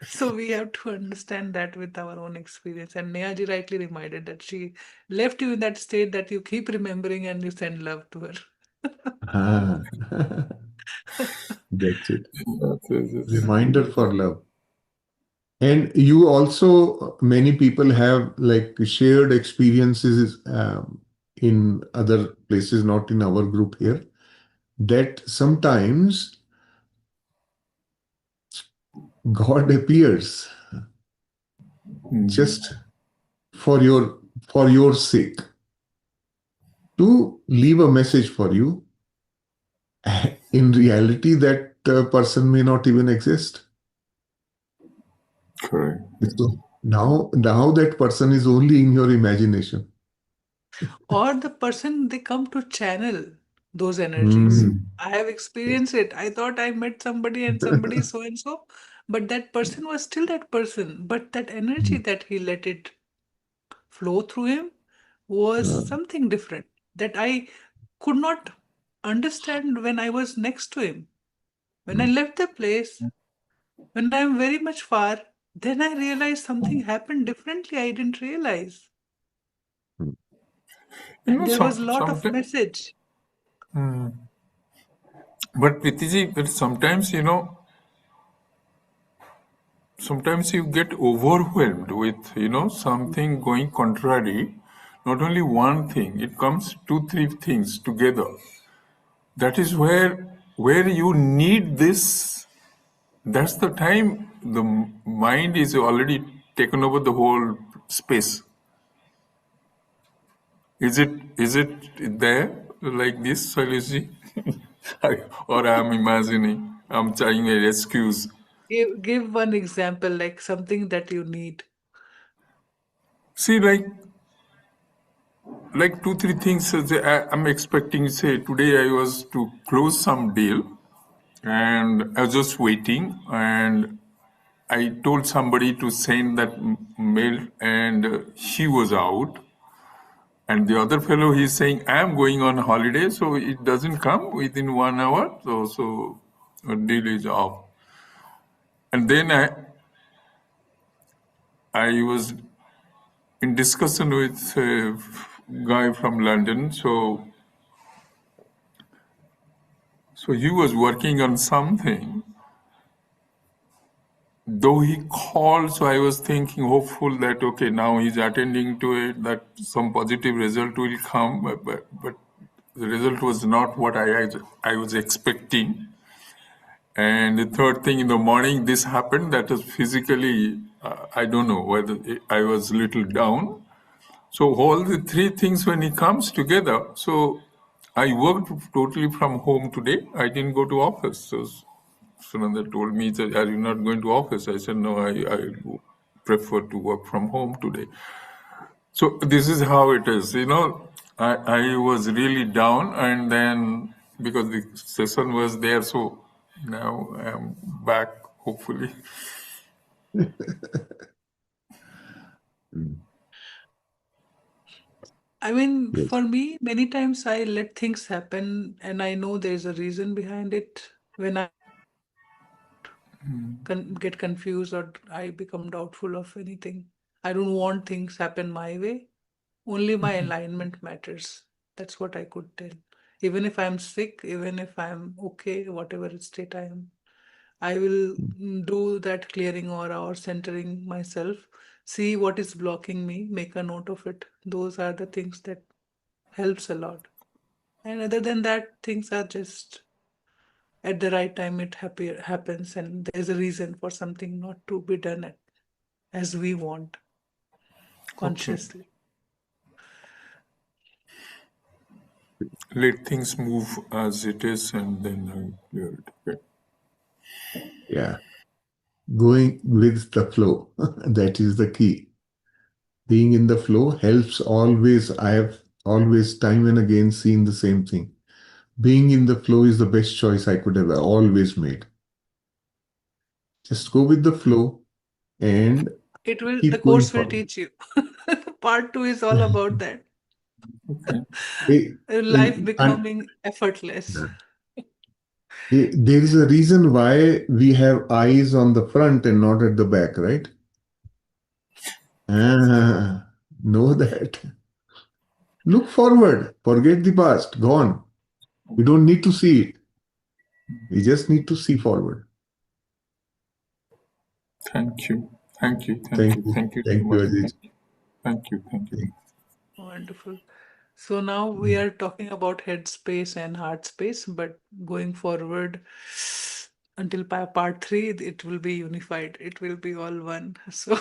So we have to understand that with our own experience. And Nehaji rightly reminded that she left you in that state that you keep remembering and you send love to her. ah. That's it. Yes. Reminder for love. And you also, many people have like shared experiences in other places, not in our group here, that sometimes God appears just for your sake to leave a message for you. In reality, that person may not even exist. Correct. So now that person is only in your imagination. Or the person they come to channel those energies. Mm. I have experienced it. I thought I met somebody and somebody so and so, but that person was still that person. But that energy that he let it flow through him was Uh, something different that I could not understand when I was next to him. When I mm, left the place, when I'm very much far, then I realized something happened differently. I didn't realize. mm. And there was a lot of Sometimes, message. but Prithiji, but sometimes, sometimes you get overwhelmed with, something going contrary. Not only one thing, it comes two, three things together. That is where you need this. That's the time the mind is already taken over the whole space. Is it there like this, Shailaji? Or I'm imagining, I'm trying an excuse. Give one example, like something that you need. See, like two, three things I'm expecting. Say today I was to close some deal, and I was just waiting, and I told somebody to send that mail, and he was out. And the other fellow, he's saying, I'm going on holiday, so it doesn't come within 1 hour. So a deal is off. And then I was in discussion with a guy from London. So he was working on something. Though he called, so I was thinking, hopeful that, okay, now he's attending to it, that some positive result will come. But the result was not what I was expecting. And the third thing in the morning, this happened. That was physically, I don't know whether I was a little down. So all the three things when it comes together. So I worked totally from home today. I didn't go to office. So Sunanda told me, that, are you not going to office? I said, no, I prefer to work from home today. So this is how it is. I was really down, and then because the session was there, so now I'm back, hopefully. Mm. I mean, Yes. for me, many times I let things happen and I know there's a reason behind it. When I get confused or I become doubtful of anything, I don't want things happen my way. Only my alignment matters. That's what I could tell. Even if I'm sick, even if I'm okay, whatever state I am, I will do that clearing aura or centering myself, see what is blocking me, make a note of it. Those are the things that helps a lot. And other than that, things are just at the right time happens, and there's a reason for something not to be done as we want Okay. consciously. Let things move as it is, and then I clear it. Okay. Yeah. Going with the flow. That is the key. Being in the flow helps always. I have always time and again seen the same thing. being in the flow is the best choice I could have always made. Just go with the flow and The keep going course will forward. teach you. Part two is all about that. Okay. Eh, Life and becoming effortless. there is a reason why we have eyes on the front and not at the back, right? Know that. Look forward. Forget the past. Gone. We don't need to see it. We just need to see forward. Thank you. Thank you. Thank Thank you. you. Thank you so Thank you, much. Ajay. Thank you. Thank you. Wonderful. So now we are talking about head space and heart space, but going forward until part three, it will be unified. It will be all one. So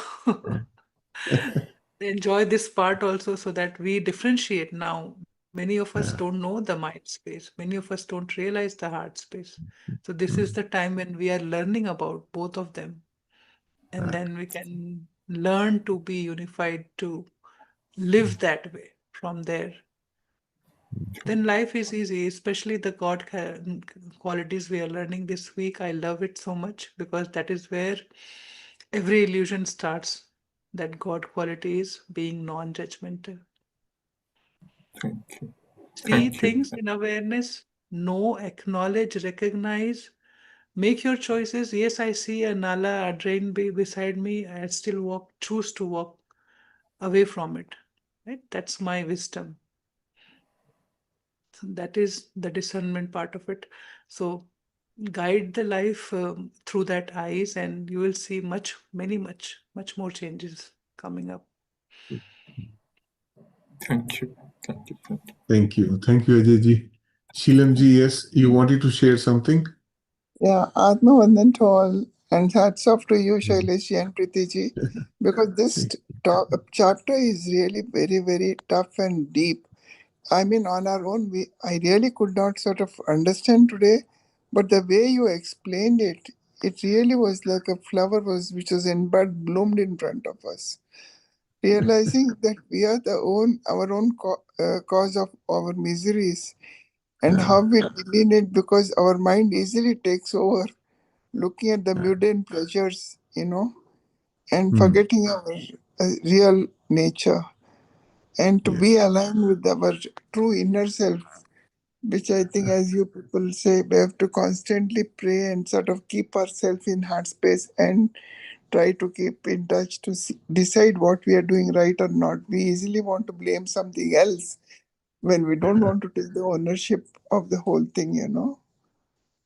enjoy this part also so that we differentiate now. Many of us Yeah. don't know the mind space. Many of us don't realize the heart space. So this is Mm. the time when we are learning about both of them. And Right. then we can learn to be unified, to live that way from there. Then life is easy, especially the qualities we are learning this week. I love it so much because that is where every illusion starts. That God quality is being non judgmental. Thank you. See Thank you. things in awareness, know, acknowledge, recognize, make your choices. Yes, I see a nala, a drain beside me. I still choose to walk away from it. Right? That's my wisdom. So that is the discernment part of it. So guide the life through that eyes, and you will see much more changes coming up. Thank you. Thank you. Thank you. Thank you. Thank you, Ajay ji. Sheelam ji, yes, you wanted to share something? Yeah, Atma Vandan to all, and hats off to you, Mm. Shailesh and Preeti ji, because this Thank chapter is really very, very tough and deep. I mean, on our own, I really could not sort of understand today, but the way you explained it, it really was like a flower which was in bud bloomed in front of us. Realizing that we are our own cause of our miseries, and Yeah. how we demean it because our mind easily takes over, looking at the Yeah. mundane pleasures, and Mm. forgetting our real nature, and to be Yes. aligned with our true inner self, which I think, as you people say, we have to constantly pray and sort of keep ourselves in heart space and try to keep in touch to decide what we are doing right or not. We easily want to blame something else when we don't want to take the ownership of the whole thing.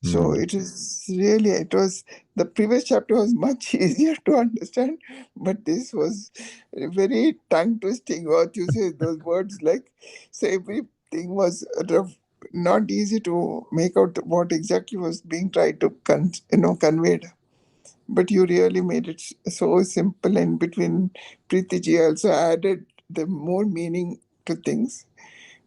So Mm. it was, the previous chapter was much easier to understand, but this was very tongue twisting. What you say, those words, like, so everything was not easy to make out what exactly was being tried to conveyed. But you really made it so simple, and between Preeti ji also added the more meaning to things,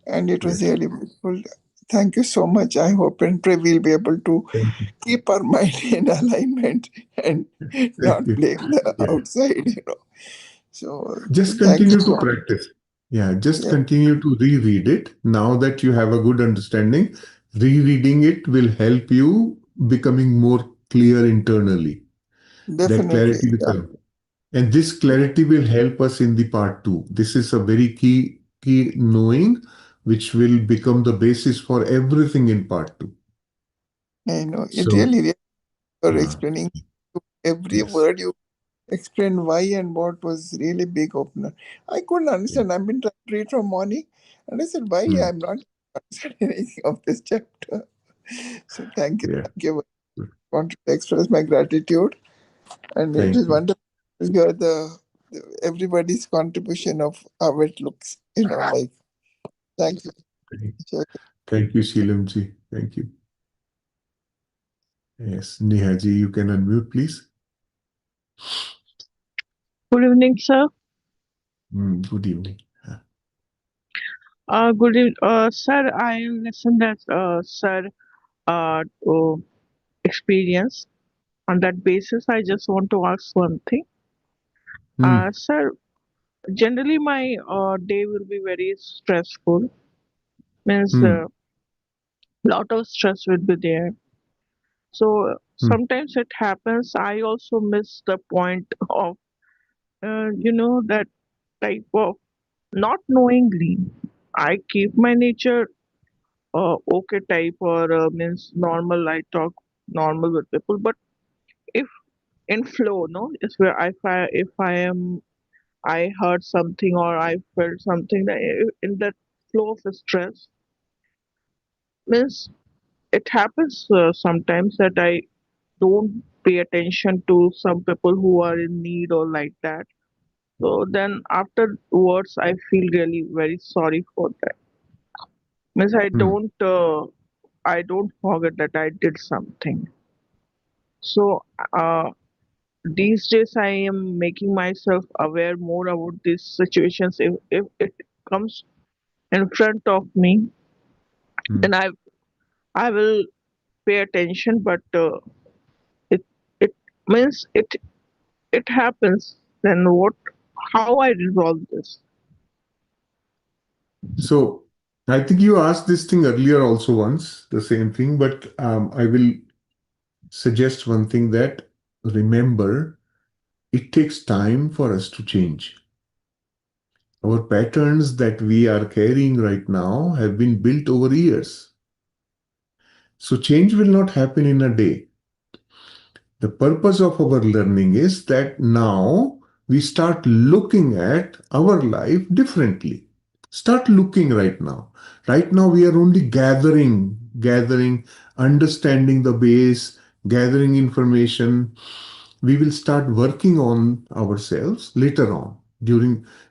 and it was Yes. really beautiful. Thank you so much. I hope and pray we'll be able to Thank you. keep our mind in alignment and Thank not you. blame the Yeah. outside. So Just thank you continue to so much. practice. Yeah. Just Yeah, continue to reread it. Now that you have a good understanding, rereading it will help you becoming more clear internally. That definitely. clarity will Yeah, come. And this clarity will help us in the part two. This is a very key knowing, which will become the basis for everything in part two. I know. It So, really, you're uh, explaining every yes. word you explained why and what was really big opener. I couldn't Yeah. understand. I've been trying to read from morning, and I said, why Mm. I'm not understanding anything of this chapter. So thank you. Yeah. Thank you. I want to express my gratitude. And it Thank is you. wonderful to hear everybody's contribution of how it looks. Like, thank you. Thank you, Sheelamji. Thank you. Yes, Nehaji, you can unmute, please. Good evening, sir. Good evening. Sir. I listened that sir experience. On that basis, I just want to ask one thing. Hmm. Sir, generally my day will be very stressful. Means Hmm. lot of stress will be there. So Hmm. sometimes it happens. I also miss the point of, that type of not knowingly. I keep my nature okay type, or means normal. I talk normal with people, but if in flow, no, it's where if I am, I heard something or I felt something that in that flow of stress, means it happens sometimes that I don't pay attention to some people who are in need or like that. So then afterwards, I feel really very sorry for that. Means Hmm. I don't forget that I did something. So uh, these days I am making myself aware more about these situations. If it comes in front of me, Hmm. then I will pay attention. But it it means it happens. Then what? How I resolve this? So I think you asked this thing earlier also once, the same thing, but I will suggest one thing that remember, it takes time for us to change. Our patterns that we are carrying right now have been built over years. So change will not happen in a day. The purpose of our learning is that now we start looking at our life differently. Start looking right now. Right now, we are only gathering, understanding the base, gathering information. We will start working on ourselves later on.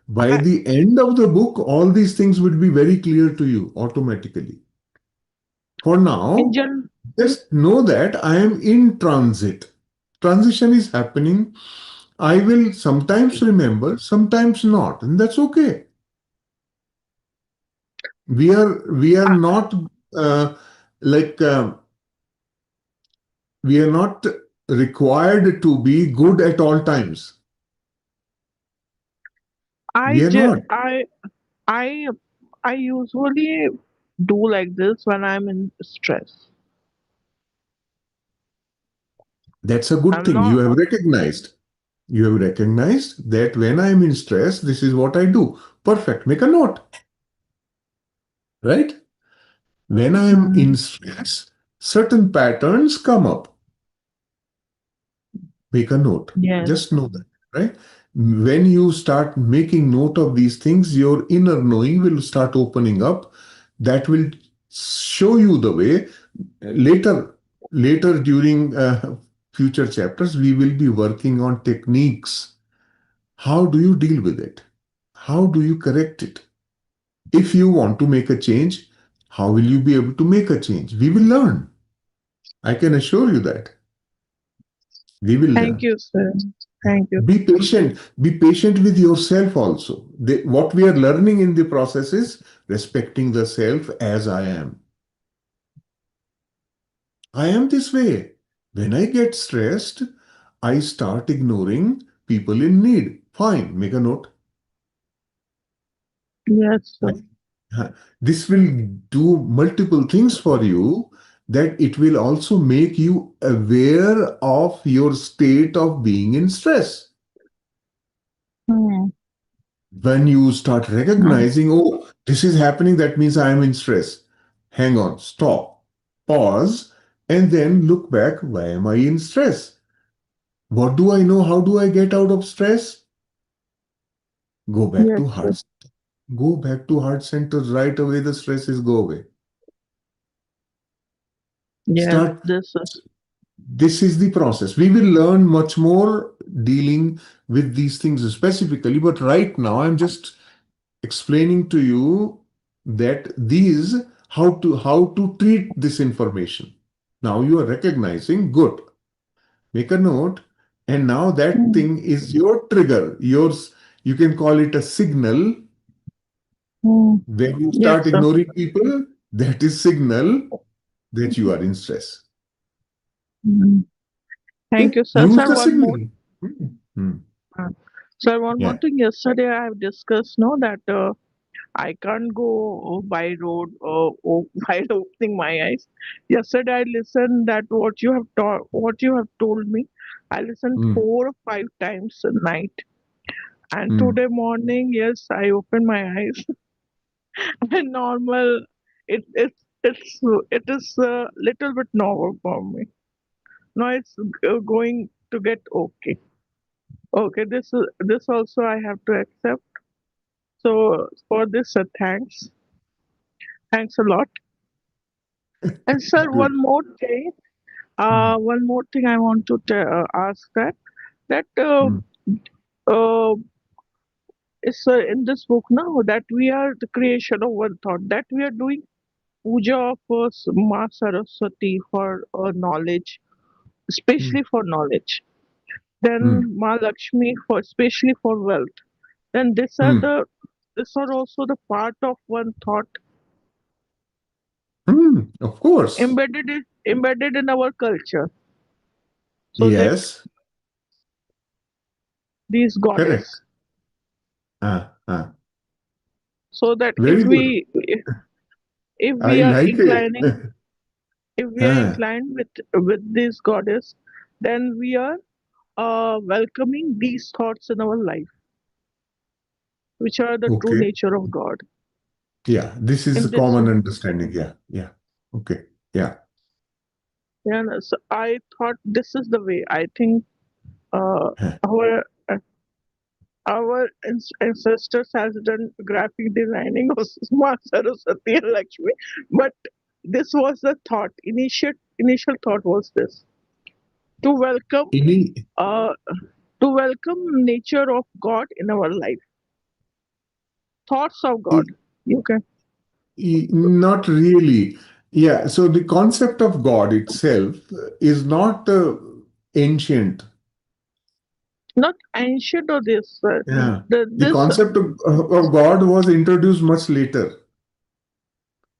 By I, the end of the book, all these things would be very clear to you automatically. For in now, general, just know that I am in transit. Transition is happening. I will sometimes remember, sometimes not, and that's okay. We are I, not uh, like we are not required to be good at all times. I, We are ge- not. I I usually do like this when I'm in stress. That's a good I'm thing. You not. have recognized. You have recognized that when I am in stress, this is what I do. Perfect. Make a note, right? When I am in Mm, stress, certain patterns come up. Make a note. yes, Just know that, right? When you start making note of these things, your inner knowing will start opening up. That will show you the way. Later during future chapters, we will be working on techniques. How do you deal with it? How do you correct it? If you want to make a change, how will you be able to make a change? We will learn. I can assure you that. We will thank learn. you, sir. Thank you. Be patient. Be patient with yourself also. What we are learning in the process is respecting the self as I am. I am this way. When I get stressed, I start ignoring people in need. Fine, make a note. Yes, sir. Right? This will do multiple things for you, that it will also make you aware of your state of being in stress. Hmm. When you start recognizing, oh, this is happening, that means I am in stress. Hang on, stop, pause, and then look back. Why am I in stress? What do I know? How do I get out of stress? Go back Yes, to sir. heart. Go back to heart center right away. The stress is go away. Yes, Start. this is. This is the process. We will learn much more dealing with these things specifically, but right now I'm just explaining to you that these how to treat this information. Now you are recognizing, good. Make a note, and now that Hmm. thing is your trigger. Yours, you can call it a signal. Hmm. When you Yes, start sir. ignoring people, that is signal that you are in stress. Hmm. Thank Okay? you, sir. Use Sir, the one more. signal. Hmm. Sir, one more Yeah. thing. Yesterday I have discussed, no, that I can't go by road while opening my eyes. Yesterday I listened that what you have told me. I listened Hmm. 4 or 5 times a night. And Hmm. today morning, yes, I opened my eyes. And normal, it's it is a little bit normal for me. Now it's going to get okay. Okay, this also I have to accept. So for this, thanks a lot. And sir, Good. Hmm. one more thing I want to ask that Hmm. uh, is in this book now that we are the creation of one thought, that we are doing puja of Ma Saraswati for knowledge, Hmm. especially for knowledge. Hmm. Then Ma Lakshmi for especially for wealth. Then Hmm. these are also the part of one thought Hmm. Of course. embedded in our culture. So that Yes. these Correct. goddess, Ah. so that Very good. if I we are like it. inclining if we are Ah. inclined with this goddess, then we are welcoming these thoughts in our life, which are the true Okay. nature of God. Yeah. This is a In this, common understanding. Yeah. Yeah. Okay. Yeah. yeah, no, so I thought this is the way. I think uh, Huh. our ancestors has done graphic designing of Ma Saraswati and Lakshmi, but this was the thought. Initial thought was this: to welcome Any, uh, to welcome nature of God in our life, thoughts of God. You can Not really. Yeah. So the concept of God itself is not ancient. not ancient or this Yeah. the The this concept of God was introduced much later.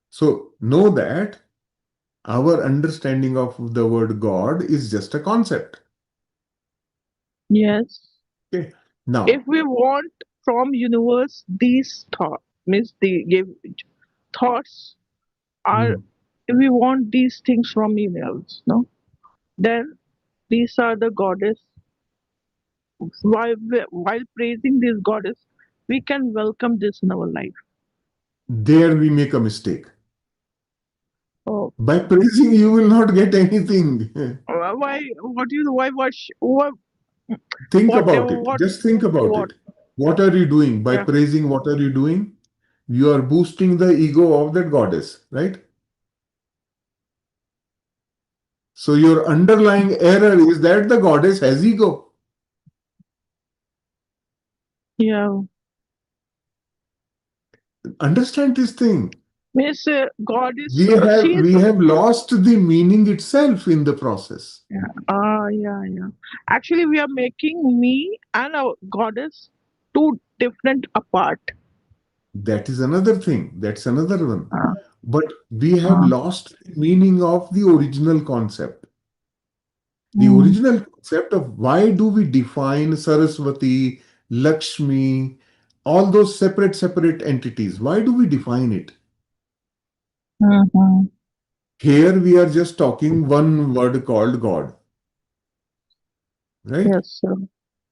So know that our understanding of the word God is just a concept. yes. Okay. If Now, we want from universe these thought means the give thoughts are hmm, if we want these things from universe, no, then these are the goddess. While praising this goddess, we can welcome this in our life. there we make a mistake. Oh, By praising, you will not get anything. why? What you? Why? Think What? about it. What? Just think about What? it. What are you doing? By Yeah. praising, what are you doing? You are boosting the ego of that goddess, right? So your underlying error is that the goddess has ego. Yeah. Understand this thing. Means God is. We She have is. we have lost the meaning itself in the process. Yeah. Yeah. Actually, we are making me and our goddess two different apart. That is another thing. That's another one. Uh, But we have uh, lost the meaning of the original concept. The mm, original concept of why do we define Saraswati, Lakshmi, all those separate entities? Why do we define it? mhm. Here we are just talking one word called God, right? Yes, sir.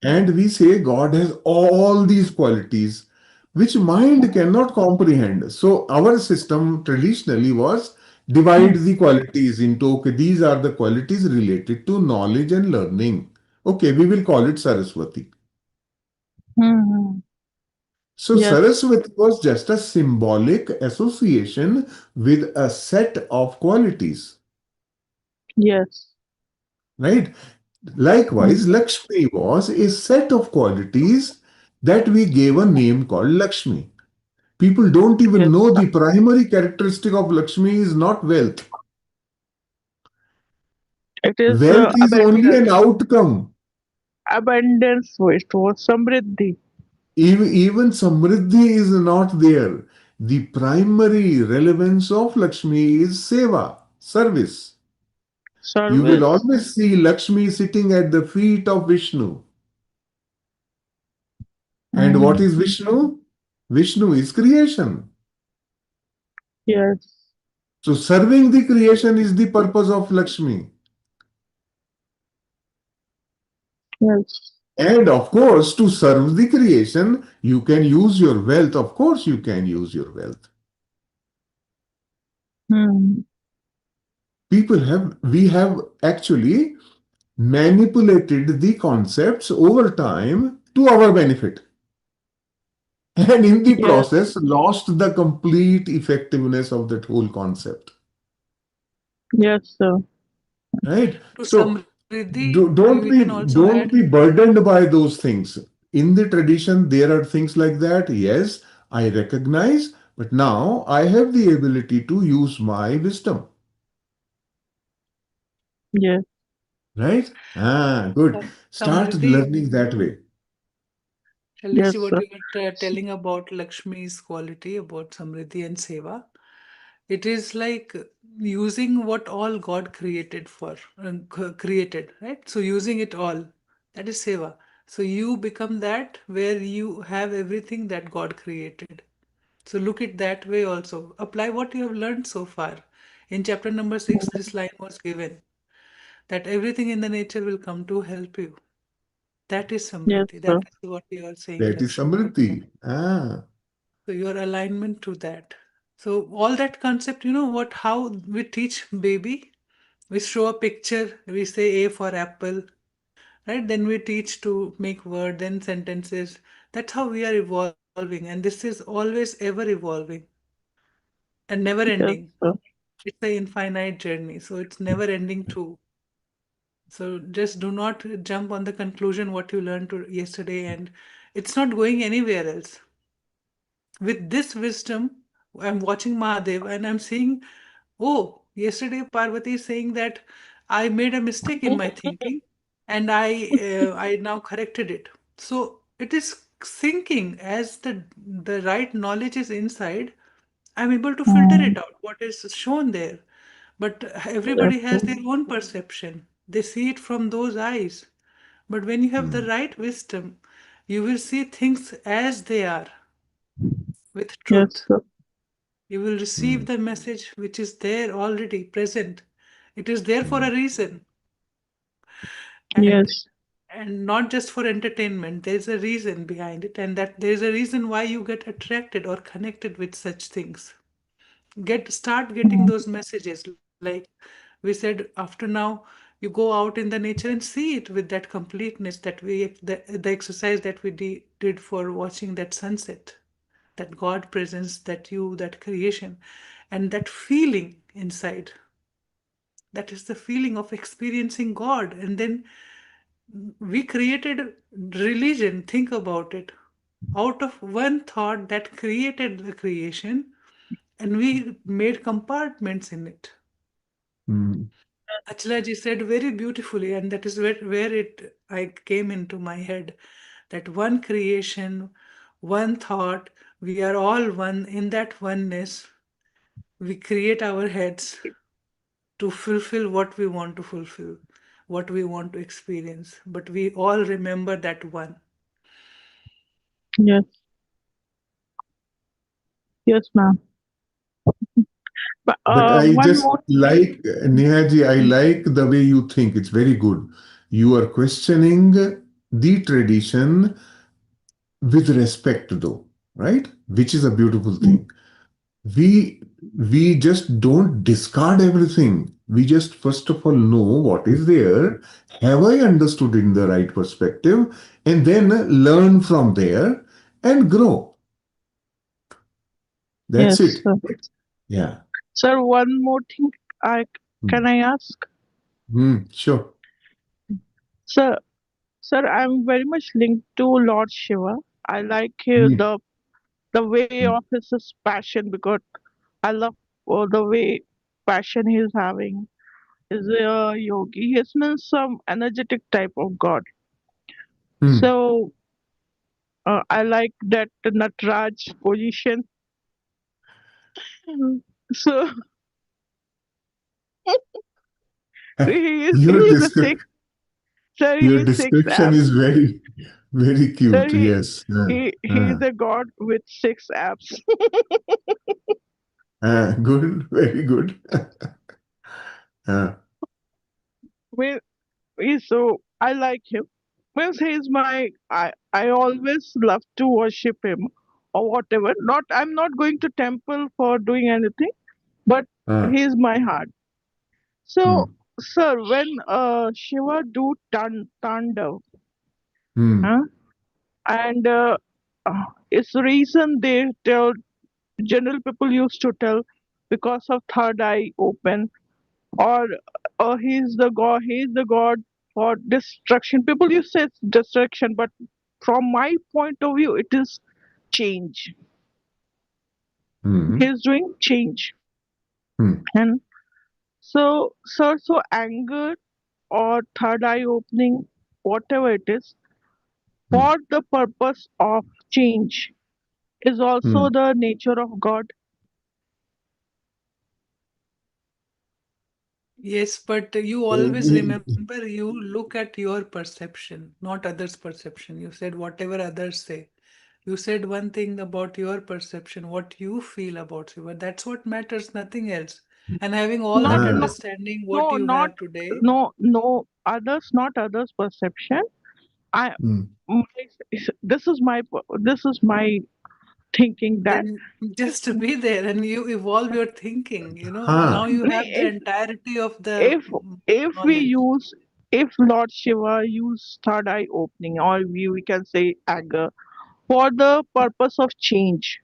And we say God has all these qualities which mind cannot comprehend. So our system traditionally was divide the qualities into, okay, these are the qualities related to knowledge and learning. Okay, we will call it Saraswati. Mhm. So Yes, Saraswati was just a symbolic association with a set of qualities, yes. right? Mm, Likewise, Lakshmi was a set of qualities that we gave a name called Lakshmi. People don't even yes. know the primary characteristic of Lakshmi is not wealth. It is Wealth is only an abundance. outcome. Abundance, it was samriddhi. Even Samriddhi is not there. The primary relevance of Lakshmi is seva, service. You will Service. always see Lakshmi sitting at the feet of Vishnu. And what Mm, is Vishnu? Vishnu is creation. Yes. So serving the creation is the purpose of Lakshmi. Yes. And of course, to serve the creation, you can use your wealth. Of course, you can use your wealth. Hmm. We have actually manipulated the concepts over time to our benefit. And in the Yes. process, lost the complete effectiveness of that whole concept. Yes, sir. Right? To So Samriddhi, we don't can be also add. don't be burdened by those things. In the tradition, there are things like that. Yes, I recognize, but now I have the ability to use my wisdom. Yes. Right? Good. Start Samriddhi, learning that way. shall I Yes, see what sir. you were telling about Lakshmi's quality, about Samriddhi and Seva? It is like using what all God created for, created, right? So using it all, that is Seva. So you become that where you have everything that God created. So look it that way also. Apply what you have learned so far. In chapter number 6, this line was given that everything in the nature will come to help you. That is Yes, Samriddhi. sir. That is what you are saying, That is Lakshmi. Samriddhi. So your alignment to that. So all that concept, how we teach baby, we show a picture, we say A for apple, right? Then we teach to make word, then sentences. That's how we are evolving, and this is always ever evolving and never Yes, ending. sir. It's an infinite journey, so it's never ending too. So just do not jump on the conclusion what you learned yesterday, and it's not going anywhere else. With this wisdom, I'm watching Mahadev and I'm seeing, oh, yesterday Parvati is saying that I made a mistake in my thinking and I now corrected it. So it is sinking as the right knowledge is inside. I'm able to filter Hmm. it out, what is shown there. But Yes, everybody sir. has their own perception. They see it from those eyes. But when you have the Mm, right wisdom, you will see things as they are with Yes, truth. sir. You will receive mm, the message which is there already present. It is there for mm, a reason, and Yes. not just for entertainment. There is a reason behind it, and that there is a reason why you get attracted or connected with such things. Start getting Hmm. those messages. Like we said, after now, you go out in the nature and see it with that completeness that the exercise that we did for watching that sunset, that God presence, that you, that creation, and that feeling inside. That is the feeling of experiencing God. And then we created religion. Think about it. Out of one thought that created the creation, and we made compartments in it. mm, Achalaji said very beautifully, and that is where it I came into my head, that one creation, one thought, we are all one. In that oneness, we create our heads to fulfill what we want to fulfill, what we want to experience. But we all remember that one. Yes. Yes, ma'am. But But I one just more thing. like, Nehaji, I like the way you think. It's very good. You are questioning the tradition with respect, though, right? Which is a beautiful thing. We we just don't discard everything. We just first of all know what is there. Have I understood in the right perspective? And then learn from there and grow. That's Yes, it. sir. Yeah. Sir, one more thing. I Hmm. can I ask? Sure. Sir, sir, I'm very much linked to Lord Shiva. I like Hmm. the way Hmm. of his passion because I love the way passion he's having. Is a yogi. He means some energetic type of god. Hmm. So I like that Natraj position. So he is Your he is a descri- six. Sir, he your is six description is very Very So cute. Yes. he is a god with 6 apps. Good. Very good. Uh, Well, so I like him. Means he's my I always love to worship him or whatever. Not I'm not going to temple for doing anything, but uh, he's my heart. So, hmm, sir, when Shiva do Tandav, hmm, huh? And it's reason they tell general people used to tell because of third eye open, or he's the god for destruction. People used to say it's destruction, but from my point of view, it is change. hmm, He's doing change, hmm, and so sir, so anger or third eye opening, whatever it is, hmm, for the purpose of change is also hmm. the nature of God. Yes, but you always remember you look at your perception, not others' perception. You said whatever others say. You said one thing about your perception, what you feel about Shiva. That's what matters, nothing else. And having all Not that Ah, no understanding, what no you not have today, no others, not others perception. I hmm. my, this is my thinking that then just to be there and you evolve your thinking, now Ah, you have the if entirety of the if if we knowledge. use if Lord Shiva use third eye opening, or we can say anger, for the purpose of change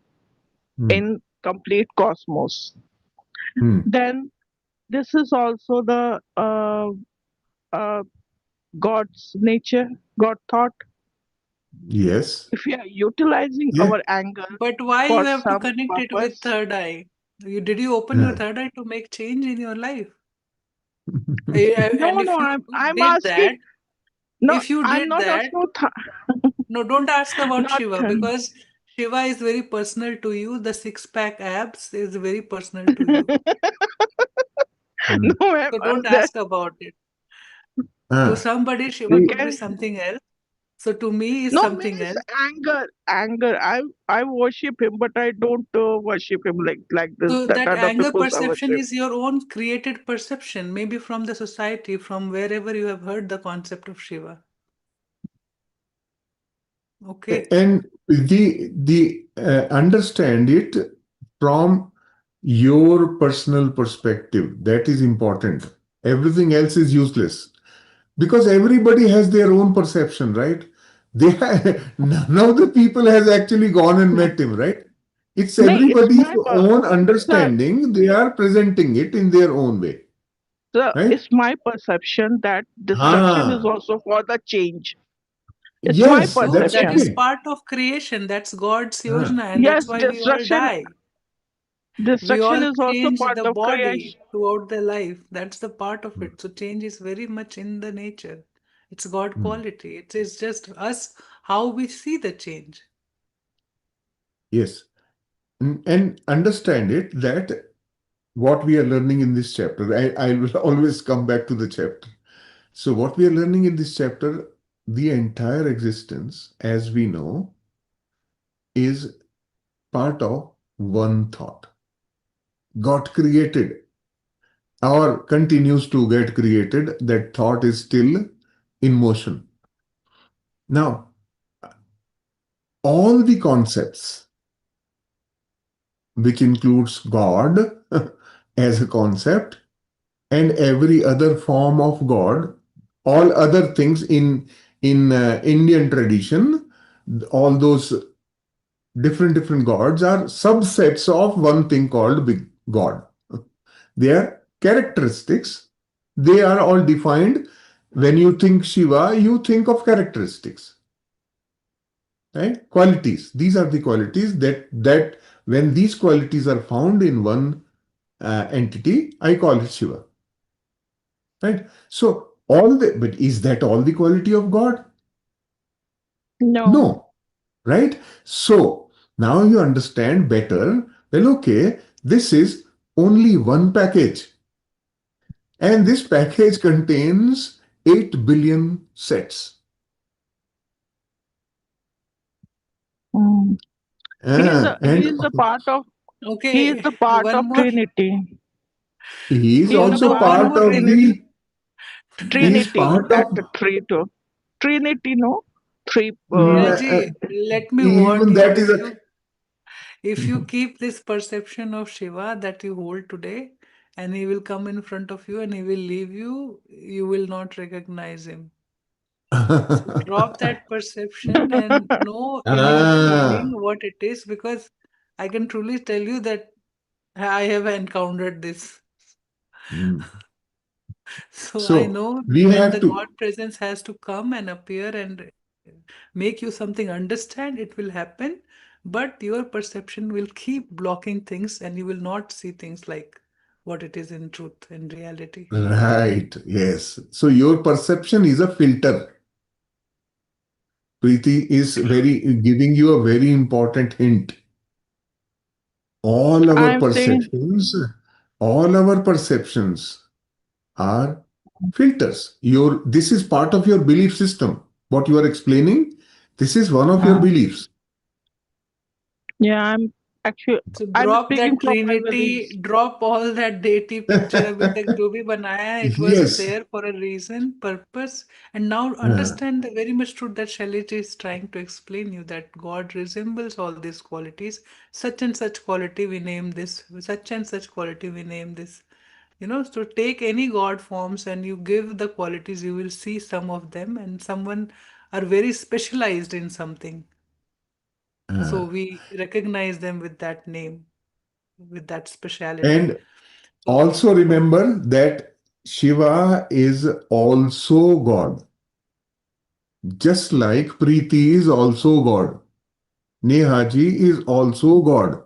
hmm, in complete cosmos, hmm. then this is also the uh, God's nature, God thought. Yes. If we are utilizing Yeah. our anger But why you for have to some connect it with purpose, third eye? Did you open your Yeah. third eye to make change in your life? no, And no, if you I'm did asking. that, No, if you I'm did not that, asking. no, don't ask about Not Shiva because Shiva is very personal to you. The six-pack abs is very personal to you. Hmm. no, ma'am. So don't That ask about it. To Ah, somebody, Shiva could be see, okay. something else. So to me, is No, something means else. anger, anger. I worship him, but I don't worship him like this. So That that other anger people perception worship. is your own created perception, maybe from the society, from wherever you have heard the concept of Shiva. Okay. and the understand it from your personal perspective. That is important. Everything else is useless because everybody has their own perception, right? None of the people has actually gone and met him, right? It's No, it's everybody's my own sir. understanding. They are presenting it in their own way, Sir, right? it's my perception that destruction is Ah, also for the change. It's my yes, No, that's that is perception. okay. part of creation. That's God's Ah, yojana, and that's Yes, why we all destruction. die. We Destruction all is also change part the of body creation. throughout the life. That's the part of it. So change is very much in the nature. It's God hmm, quality. It's just us how we see the change. yes. And understand it that what we are learning in this chapter, I will always come back to the chapter. So, what we are learning in this chapter, the entire existence, as we know, is part of one thought. Got created or continues to get created. That thought is still in motion. Now, all the concepts, which includes God as a concept, and every other form of God, all other things in Indian tradition, all those different gods are subsets of one thing called big God. They are characteristics. They are all defined. When you think Shiva, you think of characteristics, right? Qualities. These are the qualities that when these qualities are found in one entity, I call it Shiva. Right? So but is that all the quality of God? No, No, right? So now you understand better. Well, okay, this is only one package, and this package contains 8 billion sets. Mm. He And is a part of he is Okay, the part of one more. Trinity. he is He is One the also more. part One of part more of Trinity. the, reality. he is Trinity, part of, that three too. Trinity, no, three. mm, Nehaji, let me warn even you. that is a, If you keep this perception of Shiva that you hold today, and he will come in front of you and he will leave you, you will not recognize him. So drop that perception and know in your feeling ah, what it is, because I can truly tell you that I have encountered this. mm. So I So know we when have the God to, presence has to come and appear and make you something understand, it will happen. But your perception will keep blocking things and you will not see things like what it is in truth and reality. right, yes. So your perception is a filter. Preeti is very giving you a very important hint. All our I'm saying, perceptions, all our perceptions are filters. Your this is part of your belief system. What you are explaining, this is one of your uh, beliefs. yeah, I'm actually So I'm drop speaking that from my Trinity, beliefs. drop all that deity picture अभी तक जो भी बनाया है, it was Yes. there for a reason, purpose, and now Uh, understand the very much truth that Shailaja is trying to explain you, that God resembles all these qualities. Such and such quality we name this, such and such quality we name this. So take any God forms and you give the qualities, you will see some of them, and someone are very specialized in something. So uh, we recognize them with that name, with that speciality. and So, also remember that Shiva is also God. Just like Preeti is also God. Nehaji is also God.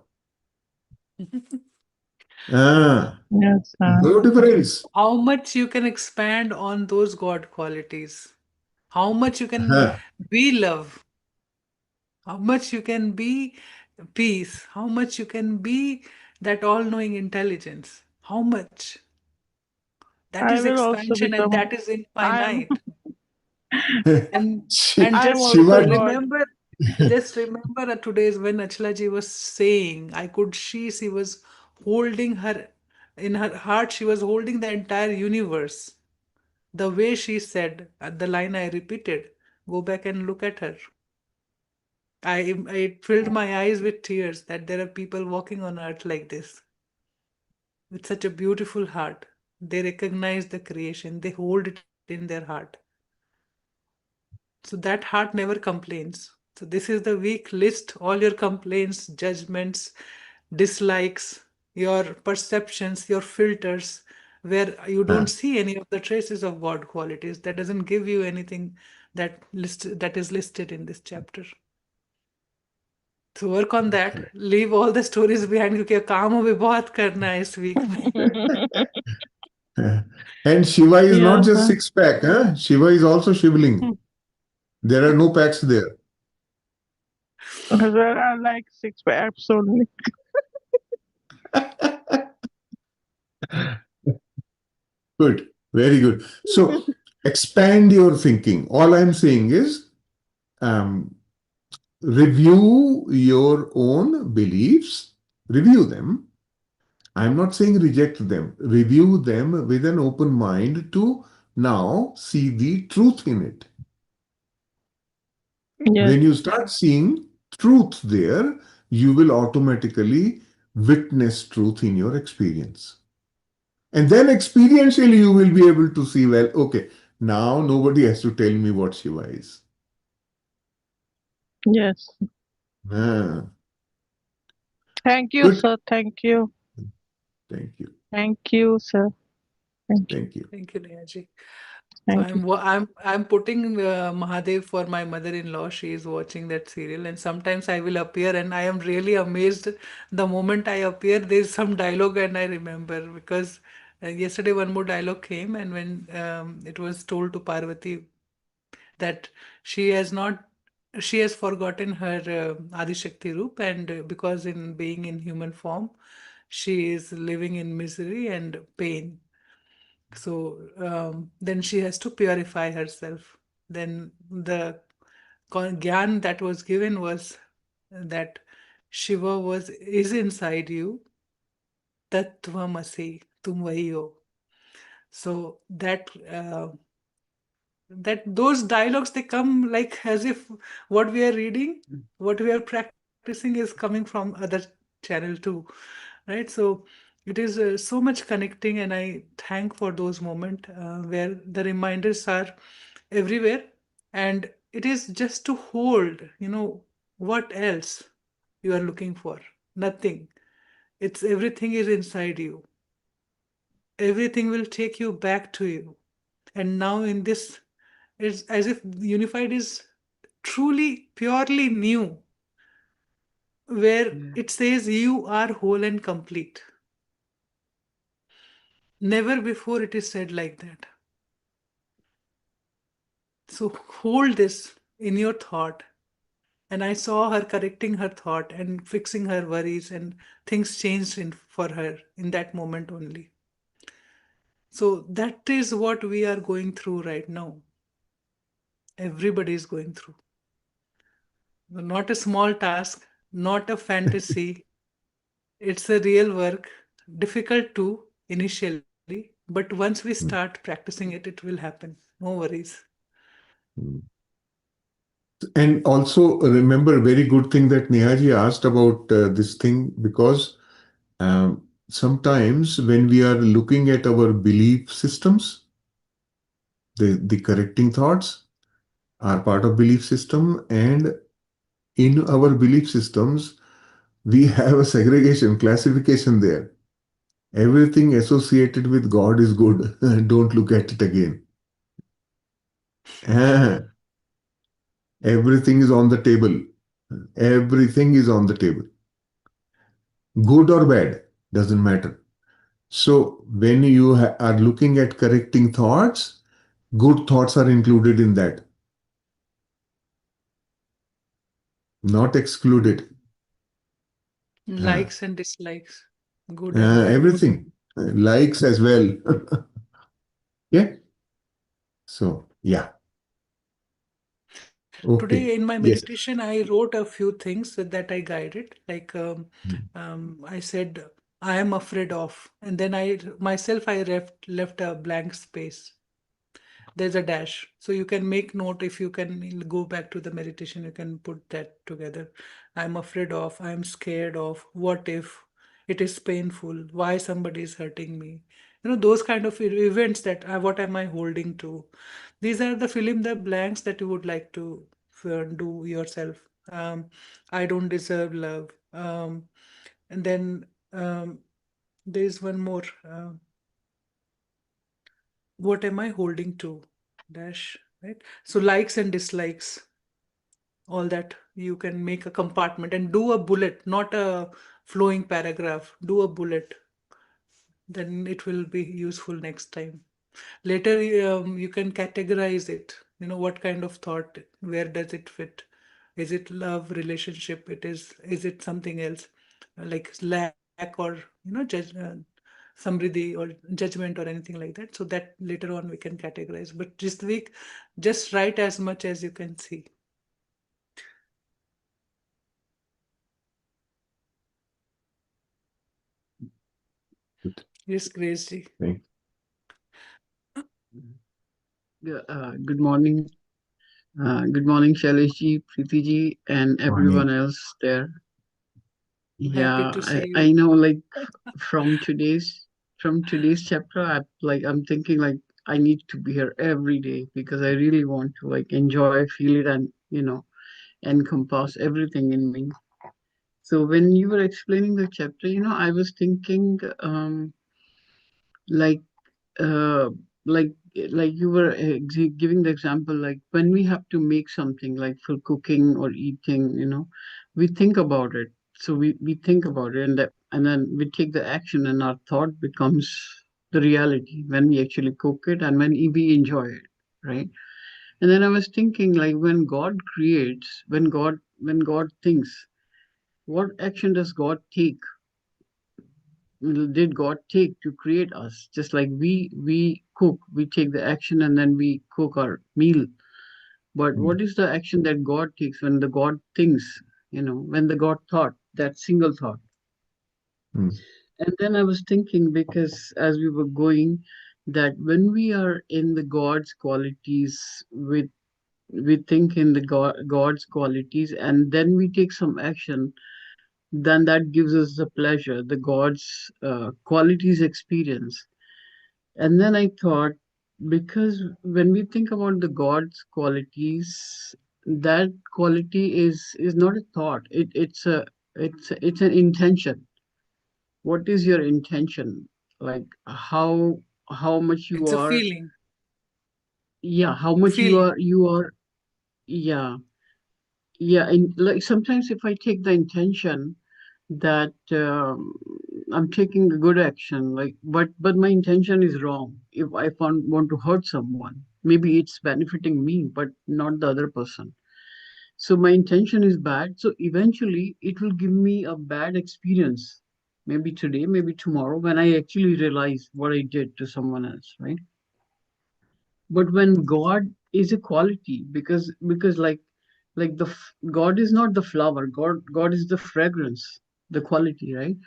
Ah, Yes, no difference. how much you can expand on those God qualities? How much you can Huh. be love? How much you can be peace? How much you can be that all knowing intelligence? How much? That I is will also expansion and become. that is I'm infinite. And Shi- and I'm just also Shiva, God. remember, today's when Achalaji was saying, I could see she was holding her in her heart, she was holding the entire universe. The way she said, the line I repeated, go back and look at her. It filled my eyes with tears that there are people walking on earth like this, with such a beautiful heart. They recognize the creation, they hold it in their heart. So that heart never complains. So this is the week list all your complaints, judgments, dislikes, your perceptions, your filters, where you don't uh, see any of the traces of God qualities. That doesn't give you anything that is listed in this chapter. So work on that. Leave all the stories behind क्योंकि काम अभी बहुत करना है इस week में. and Shiva is not Yes, just six pack, huh? Shiva is also shivling. There are no packs there. there are like six apps only. Good, very good. So expand your thinking. All I'm saying is um, review your own beliefs, review them. I'm not saying reject them, review them with an open mind to now see the truth in it. Yes, When you start seeing truth there, you will automatically witness truth in your experience. And then experientially, you will be able to see, well, okay, now nobody has to tell me what Shiva is. yes. Ah, Thank you, good. sir. Thank you. Thank you. Thank you, sir. Thank you. Thank you. Thank you, Nehaji. So Thank you. I'm putting Mahadev for my mother-in-law. She is watching that serial, and sometimes I will appear, and I am really amazed. The moment I appear, there's some dialogue, and I remember because yesterday one more dialogue came, and when it was told to Parvati that she has not, she has forgotten her Adi Shakti roop, and because in being in human form, she is living in misery and pain. So then she has to purify herself. Then the gyan that was given was that Shiva is inside you, Tattvamasi, tum wahi ho. So that those dialogues, they come like as if what we are reading, what we are practicing is coming from other channel too, right? So it is so much connecting, and I thank for those moments where the reminders are everywhere, and it is just to hold, what else you are looking for. Nothing. It's everything is inside you. Everything will take you back to you. And now in this, it's as if unified is truly purely new, where Yeah. it says you are whole and complete. Never before it is said like that. So hold this in your thought. And I saw her correcting her thought and fixing her worries, and things changed for her in that moment only. So that is what we are going through right now. Everybody is going through. Not a small task, not a fantasy. It's a real work, difficult too initially, but once we start practicing it, it will happen. No worries. And also remember, very good thing that Nehaji asked about this thing, because sometimes when we are looking at our belief systems, the correcting thoughts are part of belief system, and in our belief systems we have a segregation, classification there. Everything associated with God is good. Don't look at it again. Ah, everything is on the table. Everything is on the table. Good or bad, doesn't matter. So when you are looking at correcting thoughts, good thoughts are included in that, not excluded. Likes and dislikes, good and bad. Everything, likes as well. Yeah. So yeah. Today Okay. in my Yes. meditation, I wrote a few things that I guided. Like I said, I am afraid of, and then I left a blank space. There's a dash, so you can make note. If you can go back to the meditation, you can put that together. I'm afraid of, I'm scared of, what if it is painful, why somebody is hurting me, those kind of events that what am I holding to. These are the fill in the blanks that you would like to do yourself. I don't deserve love. And then there is one more. What am I holding to? Dash, right? So likes and dislikes, all that you can make a compartment and do a bullet, not a flowing paragraph. Do a bullet, then it will be useful next time. Later, you can categorize it. What kind of thought, where does it fit? Is it love, relationship? Is it something else, like lack or samriddhi or judgment or anything like that? So that later on we can categorize. But this week, just write as much as you can see. Good. Yes, Grace ji. Thank Yeah, good morning, Shailesh ji, Preeti ji, and everyone Morning. else there. Happy Yeah, to see I you. know. Like from today's chapter, I'm thinking like I need to be here every day because I really want to like enjoy, feel it, and encompass everything in me. So when you were explaining the chapter, I was thinking, like uh, like like you were giving the example, like when we have to make something like for cooking or eating, we think about it. So we think about it, and then we take the action, and our thought becomes the reality when we actually cook it and when we enjoy it, right? And then I was thinking, like when God creates, when God thinks, what action does God take, did God take to create us? Just like we cook, we take the action and then we cook our meal. But Mm. what is the action that God takes when the God thinks? when the God thought, that single thought. Mm. And then I was thinking, because as we were going, that when we are in the God's qualities, we think in the God's qualities, and then we take some action, then that gives us the pleasure, the God's qualities experience. And then I thought, because when we think about the God's qualities, that quality is not a thought. It's an intention. What is your intention? Like how much you It's a are, feeling, yeah, how much feeling. you are, yeah, yeah. And like sometimes if I take the intention that I'm taking a good action, like, but my intention is wrong. If I want to hurt someone, maybe it's benefiting me, but not the other person. So my intention is bad. So eventually it will give me a bad experience. Maybe today, maybe tomorrow, when I actually realize what I did to someone else, right? But when God is a quality, because like God is not the flower. God is the fragrance, the quality, right?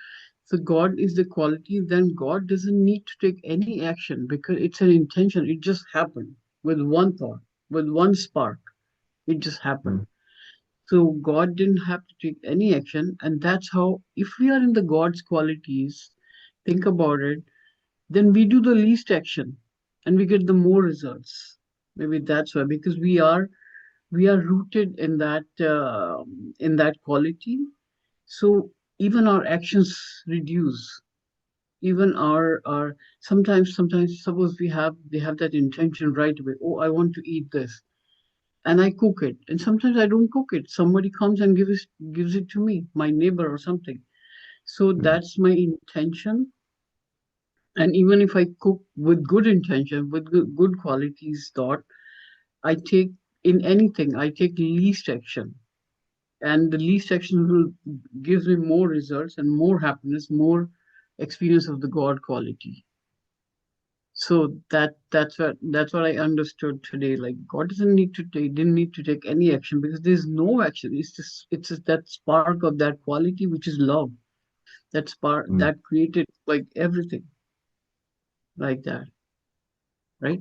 So God is the quality, then God doesn't need to take any action because it's an intention. It just happened with one thought, with one spark. It just happened. Mm. So God didn't have to take any action. And that's how, if we are in the God's qualities, think about it, then we do the least action and we get the more results. Maybe that's why, because we are rooted in that quality. So even our actions reduce. Even our sometimes suppose they have that intention right away. Oh, I want to eat this, and I cook it. And sometimes I don't cook it. Somebody comes and gives it to me, my neighbor or something. So Mm. that's my intention. And even if I cook with good intention, with good qualities thought, I take in anything, I take least action. And the least action will gives me more results and more happiness, more experience of the God quality. So that's what I understood today. Like God didn't need to take any action because there's no action. It's just that spark of that quality which is love. That spark Mm. that created like everything like that, right?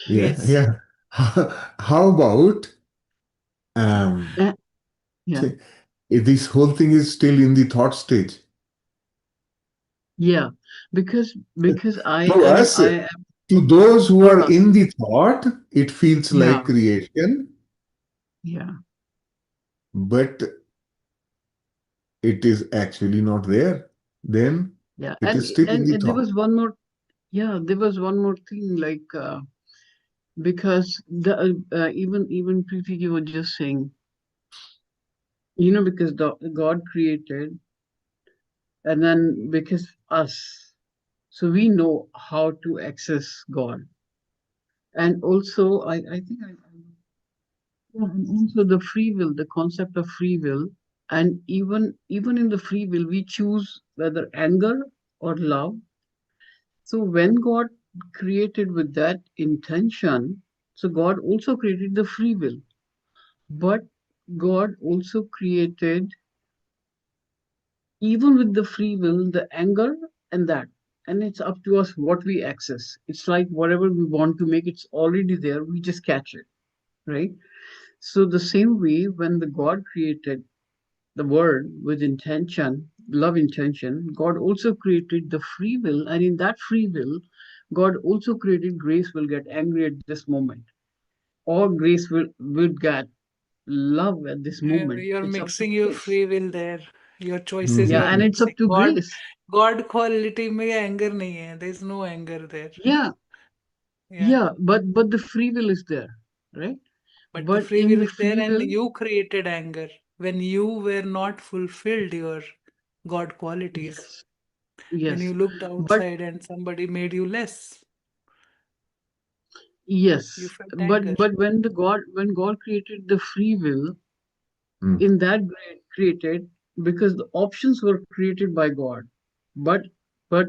Yeah, Yes. yeah. How about um, Eh, yeah, this whole thing is still in the thought stage? yeah. Because To us, I am to those who not are us. in the thought, it feels like Yeah, creation, yeah, but it is actually not there. Then yeah. it is still in the There thought. was one more. Yeah, there was one more thing. Like because the even Preeti you were just saying, because God created, and then because us, so we know how to access God. And also I think yeah, and also the free will, the concept of free will. And even in the free will we choose whether anger or love. So when God created with that intention, so God also created the free will, but God also created, even with the free will, the anger and that. And it's up to us what we access. It's like whatever we want to make, it's already there. We just catch it, right? So the same way, when the God created the world with intention, love intention, God also created the free will. And in that free will, God also created grace will get angry at this moment, or grace will get love at this moment. You're It's up to mixing your grace. free will there. Your choices Yeah, you are and Mhm. it's mixing. up to grace. God quality में anger नहीं है. There is no anger there. Yeah, Yeah. yeah, but the free will is there, right? But the But free in will the is there free and will, you created anger when you were not fulfilled your God qualities. yes, When yes, you looked but outside and somebody made you less, you yes, felt anger. but when God created the free will, Mm. in that created, because the options were created by God, but but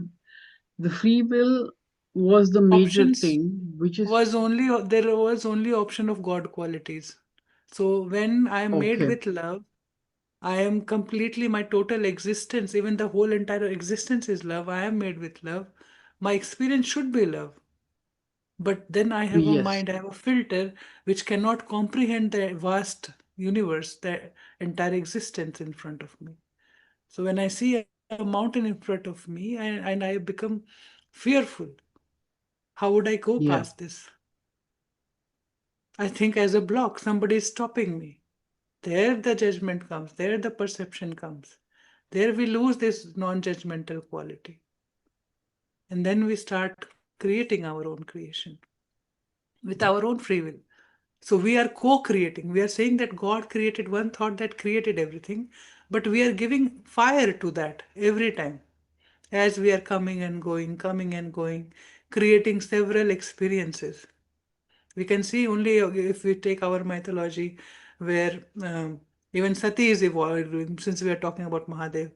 the free will was the major Options thing, which is was only there was only option of God qualities. So when I made okay. with love, I am completely, my total existence, even the whole entire existence is love. I am made with love. My experience should be love. But then I have a Yes. mind, I have a filter which cannot comprehend the vast universe, the entire existence in front of me. So when I see a mountain in front of me and I become fearful, how would I go Yeah. past this? I think as a block, somebody is stopping me. There the judgment comes, there the perception comes. There we lose this non judgmental quality. And then we start creating our own creation with our own free will. So we are co creating. We are saying that God created one thought that created everything, but we are giving fire to that every time as we are coming and going, creating several experiences. We can see only if we take our mythology, where even Sati is evolved, since we are talking about Mahadev.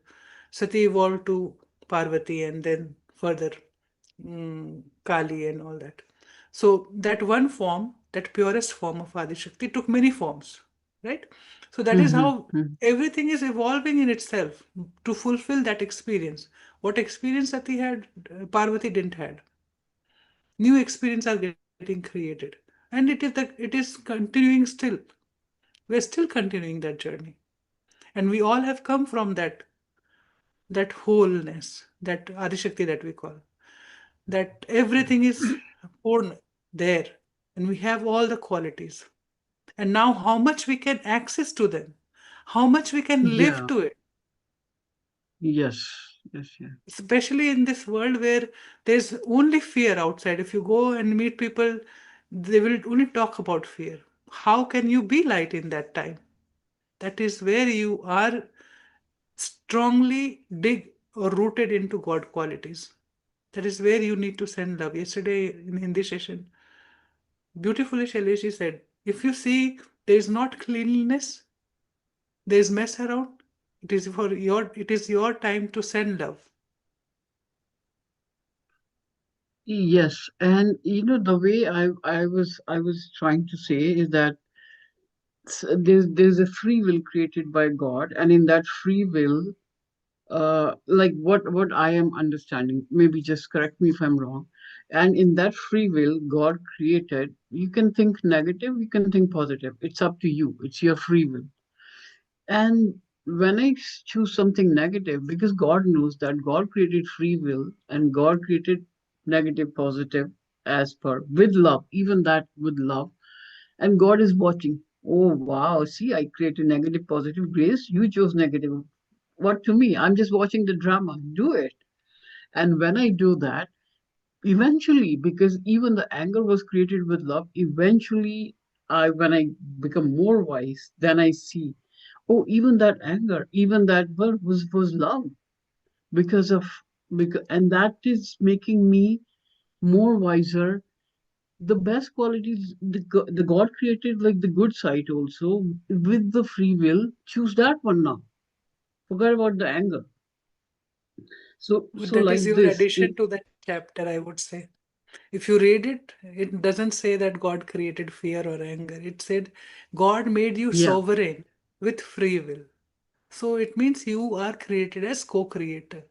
Sati evolved to Parvati and then further Kali and all that. So that one form, that purest form of Adishakti took many forms, right? So that is Mm-hmm. how everything is evolving in itself to fulfill that experience. What experience Sati had, Parvati didn't had. New experiences are getting created, and it is continuing still. We're still continuing that journey, and we all have come from that wholeness, that Adishakti that we call, that everything is born there, and we have all the qualities. And now, how much we can access to them, how much we can live Yeah. to it, Yes. Yes. Yeah. especially in this world where there's only fear outside. If you go and meet people, they will only talk about fear. How can you be light in that time? That is where you are strongly dig or rooted into God qualities. That is where you need to send love. Yesterday in Hindi session, beautifully Shaileshi said, if you see there is not cleanliness, there is mess around, it is your time to send love. Yes. And the way I was trying to say is that there's a free will created by God, and in that free will, like what I am understanding, maybe just correct me if I'm wrong. And in that free will God created, you can think negative, you can think positive. It's up to you. It's your free will. And when I choose something negative, because God knows that God created free will and God created negative, positive, as per with love, even that with love, and God is watching. Oh wow, see, I created negative, positive. Grace, you chose negative. What to me? I'm just watching the drama. Do it. And when I do that, eventually, because even the anger was created with love, eventually when I become more wise, then I see, oh, even that anger, even that word was love, because of because and that is making me more wiser. The best qualities the God created, like the good side also, with the free will, choose that one now. Forget about the anger. So That like is your this. addition to that chapter, I would say. If you read it, it doesn't say that God created fear or anger. It said God made you Yeah. sovereign with free will. So it means you are created as co creator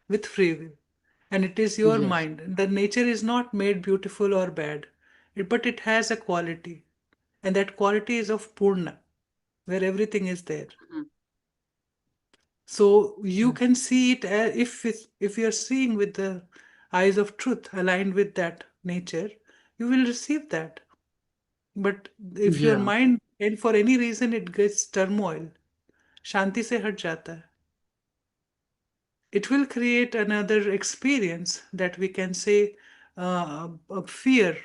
with free will. And it is your Yes. mind. The nature is not made beautiful or bad, but it has a quality. And that quality is of Purna, where everything is there. Mhm. So you Yes. can see it if you're seeing with the eyes of truth aligned with that nature, you will receive that. But if your Yeah. mind and for any reason it gets turmoil, shanti se hat jata hai, it will create another experience that we can say a fear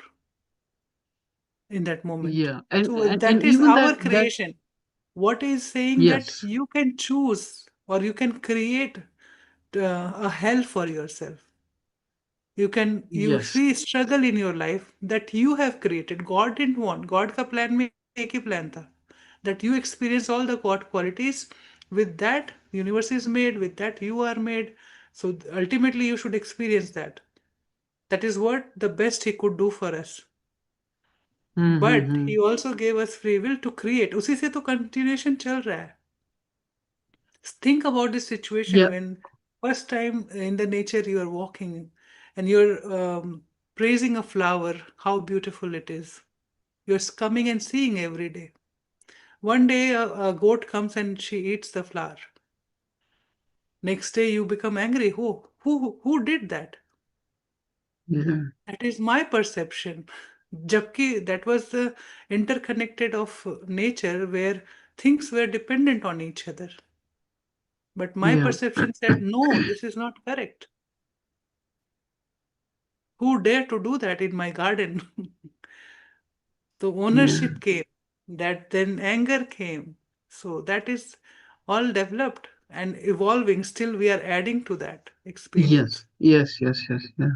in that moment. Yeah. And So and and that is even our that creation. What is saying that yes. you can choose or you can create a hell for yourself. You Yes. see struggle in your life that you have created. God didn't want. God का plan में एक ही plan था that you experience all the God qualities. With that, universe is made. With that, you are made. So ultimately, you should experience that. That is what the best He could do for us. But Mm-hmm. He also gave us free will to create. उसी से तो continuation चल रहा है. Think about this situation Yeah. when first time in the nature you are walking and you're praising a flower, how beautiful it is. You're coming and seeing every day. One day a goat comes and she eats the flower. Next day you become angry. Who did that? Yeah. That is my perception. Jabki that was the interconnected of nature where things were dependent on each other. But my Yeah. perception said, no, this is not correct. Who dare to do that in my garden? The Yeah. ownership came, that then anger came. So that is all developed and evolving. Still, we are adding to that Yes. experience. Yes. Yes. Yes. Yeah.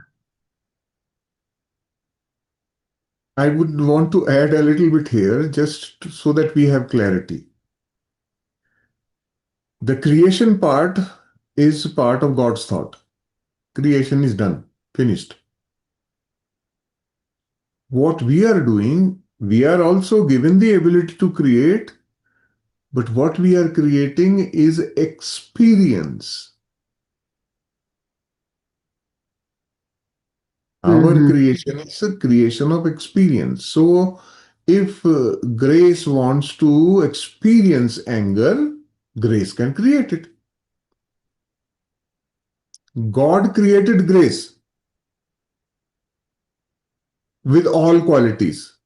I would want to add a little bit here so that we have clarity. The creation part is part of God's thought. Creation is done, finished. What we are doing, we are also given the ability to create, but what we are creating is experience. Our Mm-hmm. creation is a creation of experience. So, if Grace wants to experience anger, Grace can create it. God created Grace with all qualities,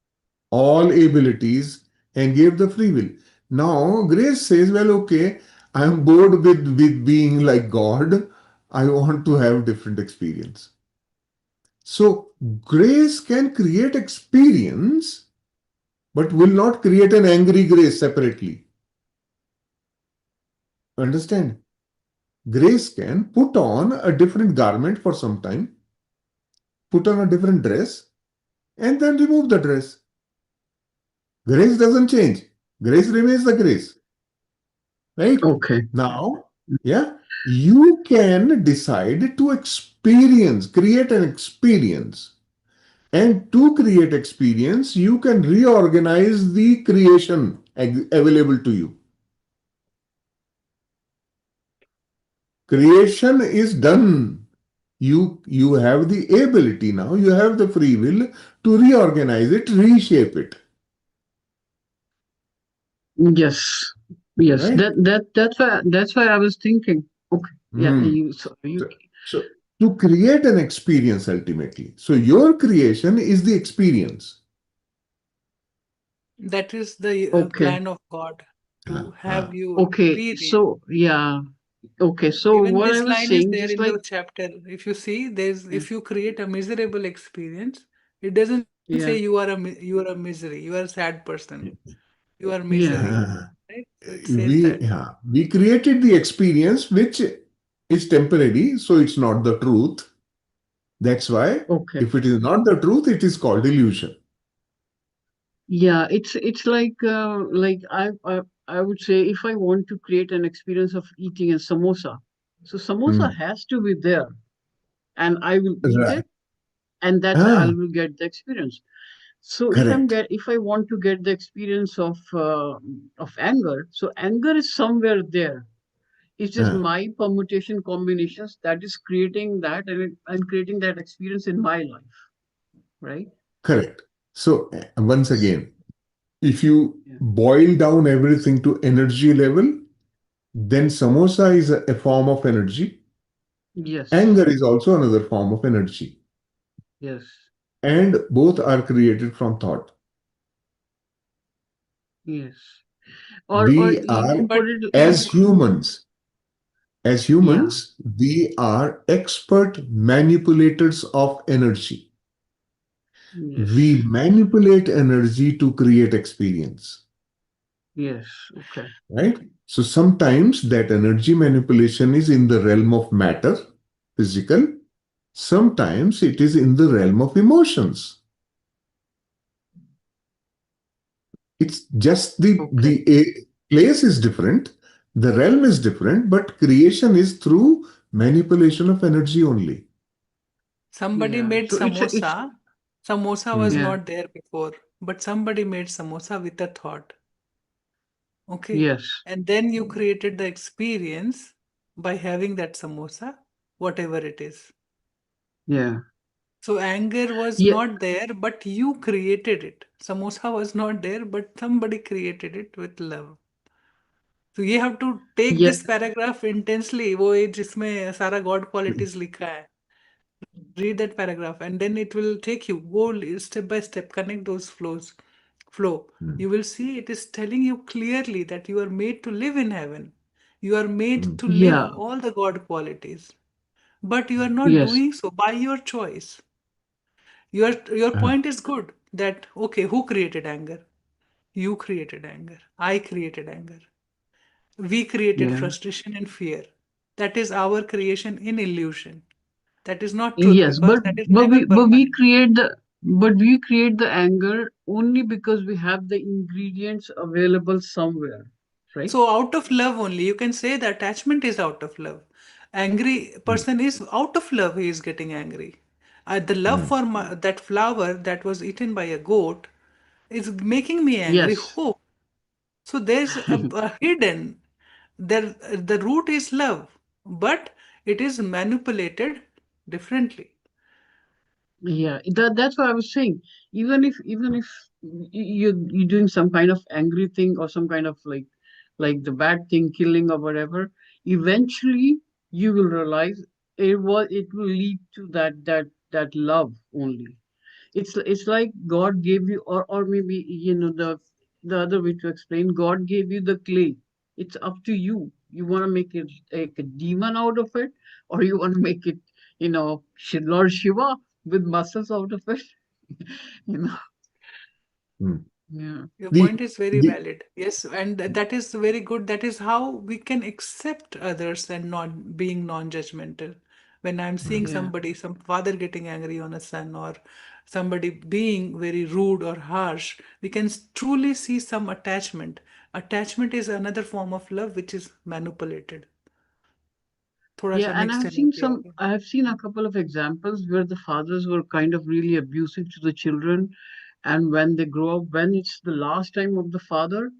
all abilities, and gave the free will. Now, Grace says, well, okay, I'm bored with being like God. I want to have different experience. So, Grace can create experience, but will not create an angry Grace separately. Understand? Grace can put on a different garment for some time, put on a different dress, and then remove the dress. Grace doesn't change. Grace remains the grace. Right? Okay. Now, yeah, you can decide to experience, create an experience. And to create experience, you can reorganize the creation available to you. Creation is done. You have the ability now, you have the free will to reorganize it, reshape it. Yes. Yes. Right? That's why I was thinking. Okay. Yeah. Hmm. You. So to create an experience ultimately. So your creation is the experience. That is the Okay. plan of God to Ah, have ah. you Okay. experience. So yeah. Okay. So Even what I this was line is saying, there just in like the chapter. If you see, yeah. if you create a miserable experience, it doesn't say Yeah. you are a misery, you are a sad person, you are Yeah. misery, Ah, right? So it says that. we created the experience which is temporary, so it's not the truth. That's why Okay. if it is not the truth, it is called illusion. Yeah. It's like I would say if I want to create an experience of eating a samosa, so samosa Hmm. has to be there, and I will eat Right. it, and that's I Ah, will get the experience. So correct. if I want to get the experience of anger, so anger is somewhere there. It's just Ah, my permutation combinations that is creating that and creating that experience in my life, right? correct. So once again, if you Yeah. boil down everything to energy level, then samosa is a form of energy. Yes. Anger is also another form of energy. Yes. And both are created from thought. Yes. Or We you are, But put it as you humans, yeah. we are expert manipulators of energy. We Yes. manipulate energy to create experience, Yes. Okay. right? So sometimes that energy manipulation is in the realm of matter, physical. Sometimes it is in the realm of emotions. It's just Okay. place is different, the realm is different, but creation is through manipulation of energy only. somebody Yeah. made So it's samosa. Samosa was Hmm. yeah. not there before, but somebody made samosa with a thought. Okay. Yes. And then you created the experience by having that samosa, whatever it is. Yeah. So anger was Yeah. not there, but you created it. Samosa was not there, but somebody created it with love. So you have to take Yeah. this paragraph intensely. वो है जिसमें सारा God qualities लिखा है. Read that paragraph, and then it will take you. Go step by step. Connect those flow. mm, You will see it is telling you clearly that you are made to live in heaven. You are made mm, to live Yeah. all the God qualities, but you are not Yes. doing so by your choice. Your ah, point is good that okay, who created anger? You created anger. I created anger. We created Yeah. frustration and fear. That is our creation in illusion. That is not truth Yes, because that is never but we permanent. create the anger only because we have the ingredients available somewhere, right? So out of love only, you can say the attachment is out of love. Angry mm, person is out of love, he is getting angry. The love mm, for that flower that was eaten by a goat is making me angry. Yes. Oh, so there's a hidden, there, the root is love, but it is manipulated differently. Yeah, that's what I was saying. Even if you're doing some kind of angry thing or some kind of like the bad thing, killing or whatever, eventually you will realize it will lead to that love only. It's like God gave you, or maybe the other way to explain, God gave you the clay. It's up to you. You want to make it like a demon out of it, or you want to make it, Lord Shiva with muscles out of it. you know. mm. Yeah. Your The point is very the valid. Yes, and that is very good. That is how we can accept others and not being non-judgmental. When I'm seeing mm, Yeah. somebody, some father getting angry on a son, or somebody being very rude or harsh, we can truly see some attachment. Attachment is another form of love which is manipulated. थोड़ा Yeah, सा and mixed energy आ गया. I have seen a couple of examples where the fathers were kind of really abusive to the children, and when they grow up, when it's the last time of the father,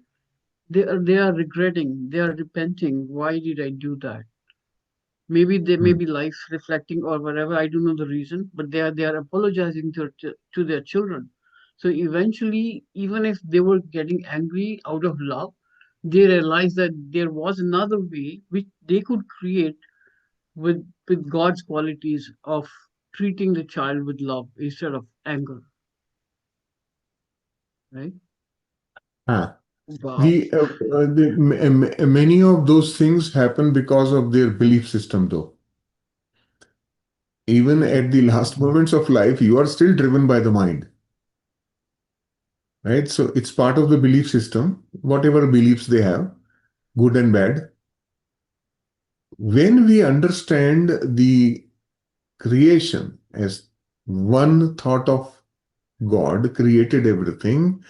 they are regretting, they are repenting. Why did I do that? Maybe they may mm, be life reflecting or whatever. I don't know the reason, but they are apologizing to their children. So eventually, even if they were getting angry out of love, they realized that there was another way which they could create with God's qualities of treating the child with love instead of anger. Right? ah. Wow. Many of those things happen because of their belief system, though. Even Yeah. at the last moments of life, you are still driven by the mind, right? So it's part of the belief system, whatever beliefs they have, good and bad. When we understand the creation as one thought of God created everything,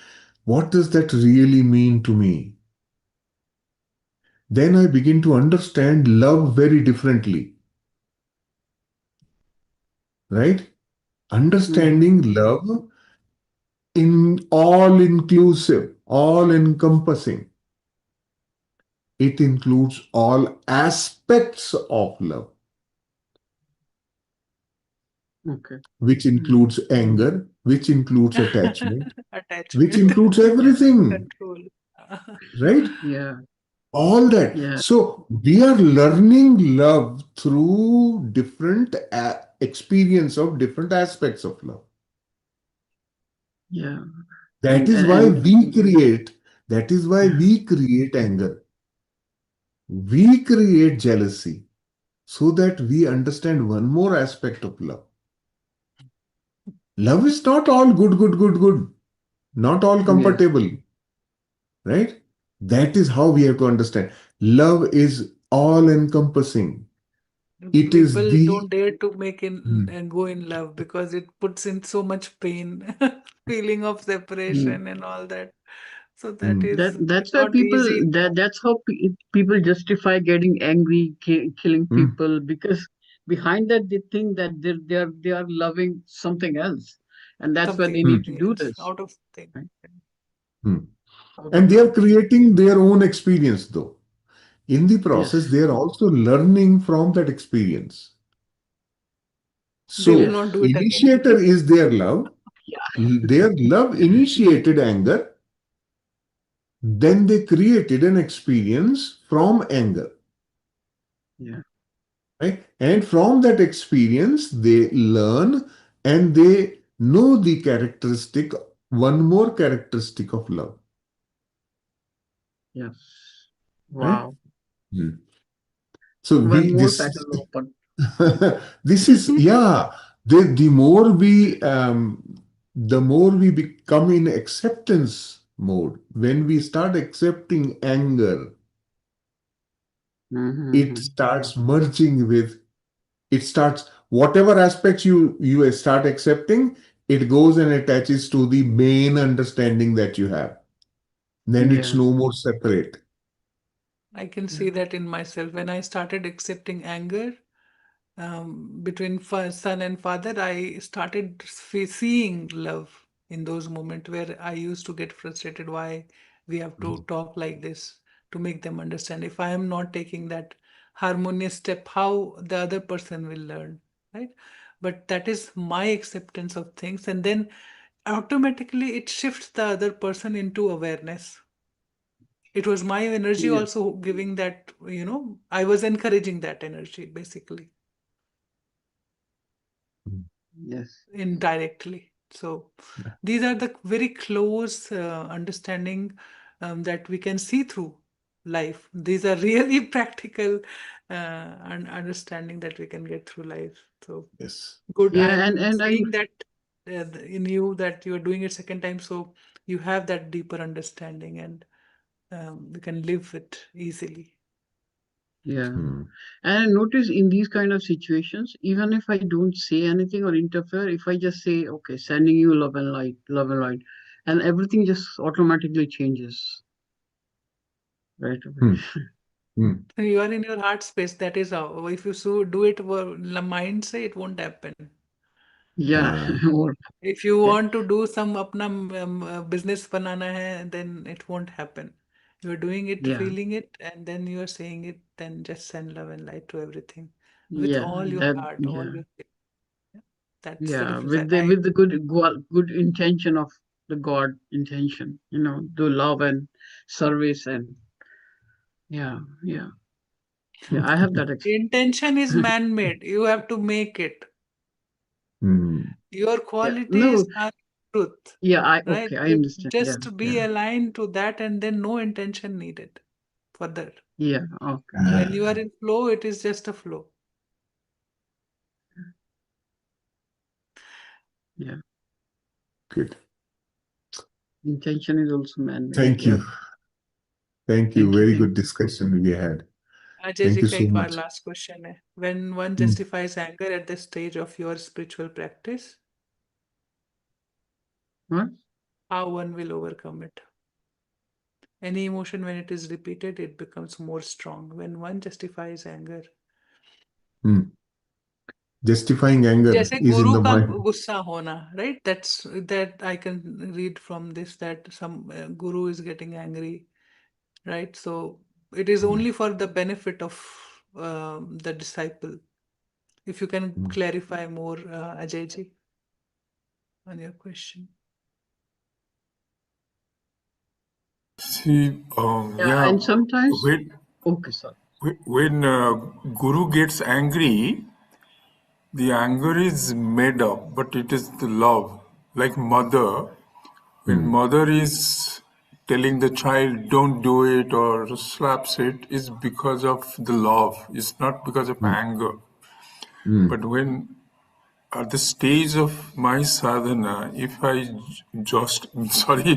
what does that really mean to me? Then I begin to understand love very differently, right? Mm. Understanding love in all inclusive, all encompassing. It includes all aspects of love, Okay. which Mm. includes anger, which includes attachment, which Attachment, includes everything, control. right? Yeah. All that. Yeah. So we are learning love through different experience of different aspects of love. Yeah. That And is and, why and we create, that is why yeah. we create anger. We create jealousy so that we understand one more aspect of love. Love is not all good, good, good, good, not all Yes. comfortable, right? That is how we have to understand. Love is all encompassing. It is People the don't dare to make in Hmm, and go in love because it puts in so much pain, feeling of Mm. separation and all that. So that hmm, is That's why not people easy. that's how people justify getting angry, killing hmm, people, because behind that they think that they are loving something else, and that's why they Something, need hmm, to do yes, this. out of thing. Right? hmm. And they are creating their own experience, though. In the process, Yes. they are also learning from that experience. They will So, not do it again. initiator is their love. Their love initiated anger. Then they created an experience from anger. Yeah. Right? And from that experience, they learn and they know the characteristic, one more characteristic of love. Yes. Right? Wow. So One we more this petal open. this is, yeah, the more we become in acceptance mode, when we start accepting anger, it starts merging with, it starts, whatever aspects you start accepting, it goes and attaches to the main understanding that you have. Then it's Yeah. no more separate. I can see that in myself. When I started accepting anger between son and father, I started seeing love in those moments where I used to get frustrated why we have to talk like this to make them understand. If I am not taking that harmonious step, how the other person will learn, right? But that is my acceptance of things. And then automatically it shifts the other person into awareness. It was my energy Yeah. also giving that, I was encouraging that energy basically Yes. indirectly. So these are the very close understanding that we can see through life. These are really practical understanding that we can get through life. So Yes. good. Yeah. I'm And seeing that in you, that you are doing it second time. So you have that deeper understanding, and we can live it easily. yeah. Hmm. And I notice in these kind of situations, even if I don't say anything or interfere, if I just say, okay, sending you love and light, and everything just automatically changes right away. Hmm. Hmm. You are in your heart space. That is how. If you so do it, the mind say it won't happen. Yeah. Or If you yeah. want to do some अपना business बनाना है, then it won't happen. You are doing it, Yeah. feeling it, and then you are saying it. Then just send love and light to everything with Yeah. all your That. heart, all Yeah. your. Yeah. That's the Yeah. difference. And I With the good intention of the God intention, the love and service and yeah. Yeah. Yeah. I have that the experience. intention is man-made. You have to make it. Hmm. Your Yeah. qualities No. are truth, Yeah. right? I You understand. Yeah. just be Yeah. aligned to that, and then no intention needed for that. Yeah. Okay. When Ah, you are in flow, it is just a flow. Yeah. good. Intention is also man-made. Thank Yeah. you. Thank you. Thank you. Very Thank good you. discussion we had. Ajay Thank ji you का so एक बार much. last question है. When one Hmm. justifies anger at the stage of your spiritual practice, What? how one will overcome it? Any emotion, when it is repeated, it becomes more strong. When one justifies anger, Hmm. Justifying anger जैसे is in Guru the का mind. गुस्सा होना, right? That I can read from this, that some guru is getting angry, right? So it is only for the benefit of the disciple. If you can Hmm. clarify more, Ajay ji, on your question. See, Yeah. yeah, And sometimes. when Okay, sorry. when Guru gets angry, the anger is made up, but it is the love. Like mother, when Hmm. mother is telling the child don't do it or slaps it, is because of the love. It's not because of Hmm. anger. Hmm. But when at the stage of my sadhana, if I just, sorry,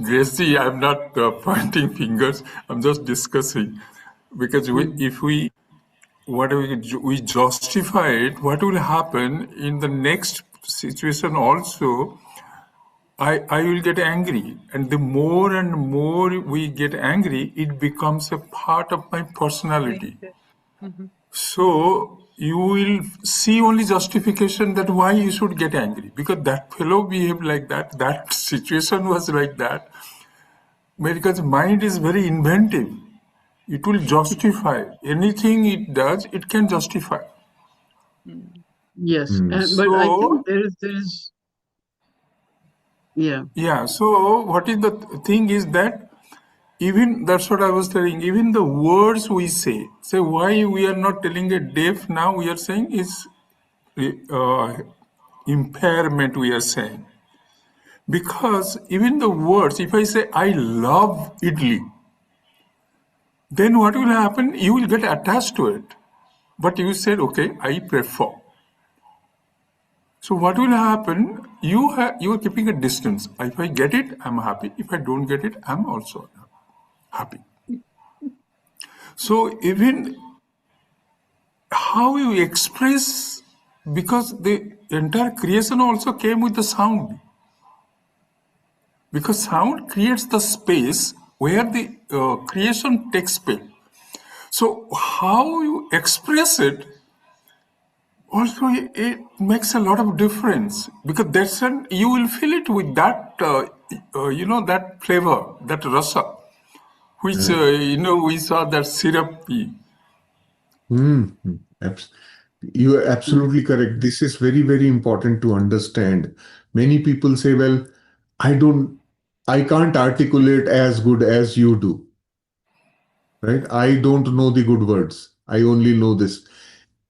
Gracie, I'm not pointing fingers, I'm just discussing. Because Mm. if we justify it, what will happen in the next situation also, I will get angry. And the more and more we get angry, it becomes a part of my personality. Nature. Mhm. So you will see only justification that why you should get angry, because that fellow behaved like that, that situation was like that. because mind is very inventive. It will justify anything it does. It can justify. Yes, Mm. but I think So there is yeah. yeah. So what is the thing is that even that's what I was telling. Even the words we say why we are not telling a deaf now. We are saying is uh, impairment. We are saying because even the words. If I say I love idli, then what will happen? You will get attached to it. But you said, okay, I prefer. So what will happen? You are keeping a distance. If I get it, I'm happy. If I don't get it, I'm also happy. So even how you express, because the entire creation also came with the sound. Because sound creates the space where the creation takes place. So how you express it also it makes a lot of difference because that's an you will feel it with that that flavor, that rasa, which we saw that syrupy. Mm. Abs- You are absolutely correct. This is very, very important to understand. Many people say, well, I can't articulate as good as you do, right? I don't know the good words. I only know this.